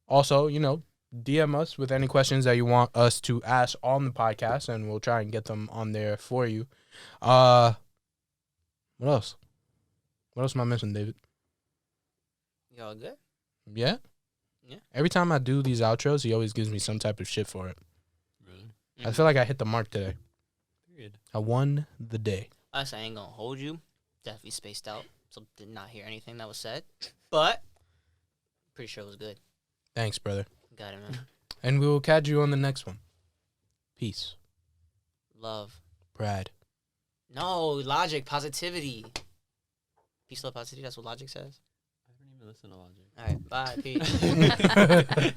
Also, DM us with any questions that you want us to ask on the podcast, and we'll try and get them on there for you. What else? What else am I missing, David? Y'all good? Yeah? Yeah. Every time I do these outros, he always gives me some type of shit for it. Really? I feel like I hit the mark today. Period. I won the day. Us, I ain't gonna hold you. Definitely spaced out, so did not hear anything that was said. But pretty sure it was good. Thanks, brother. Got it, man. And we will catch you on the next one. Peace. Love. Brad. No, logic, positivity. Peace, love, positivity. That's what logic says. I don't even listen to logic. All right, bye. Peace.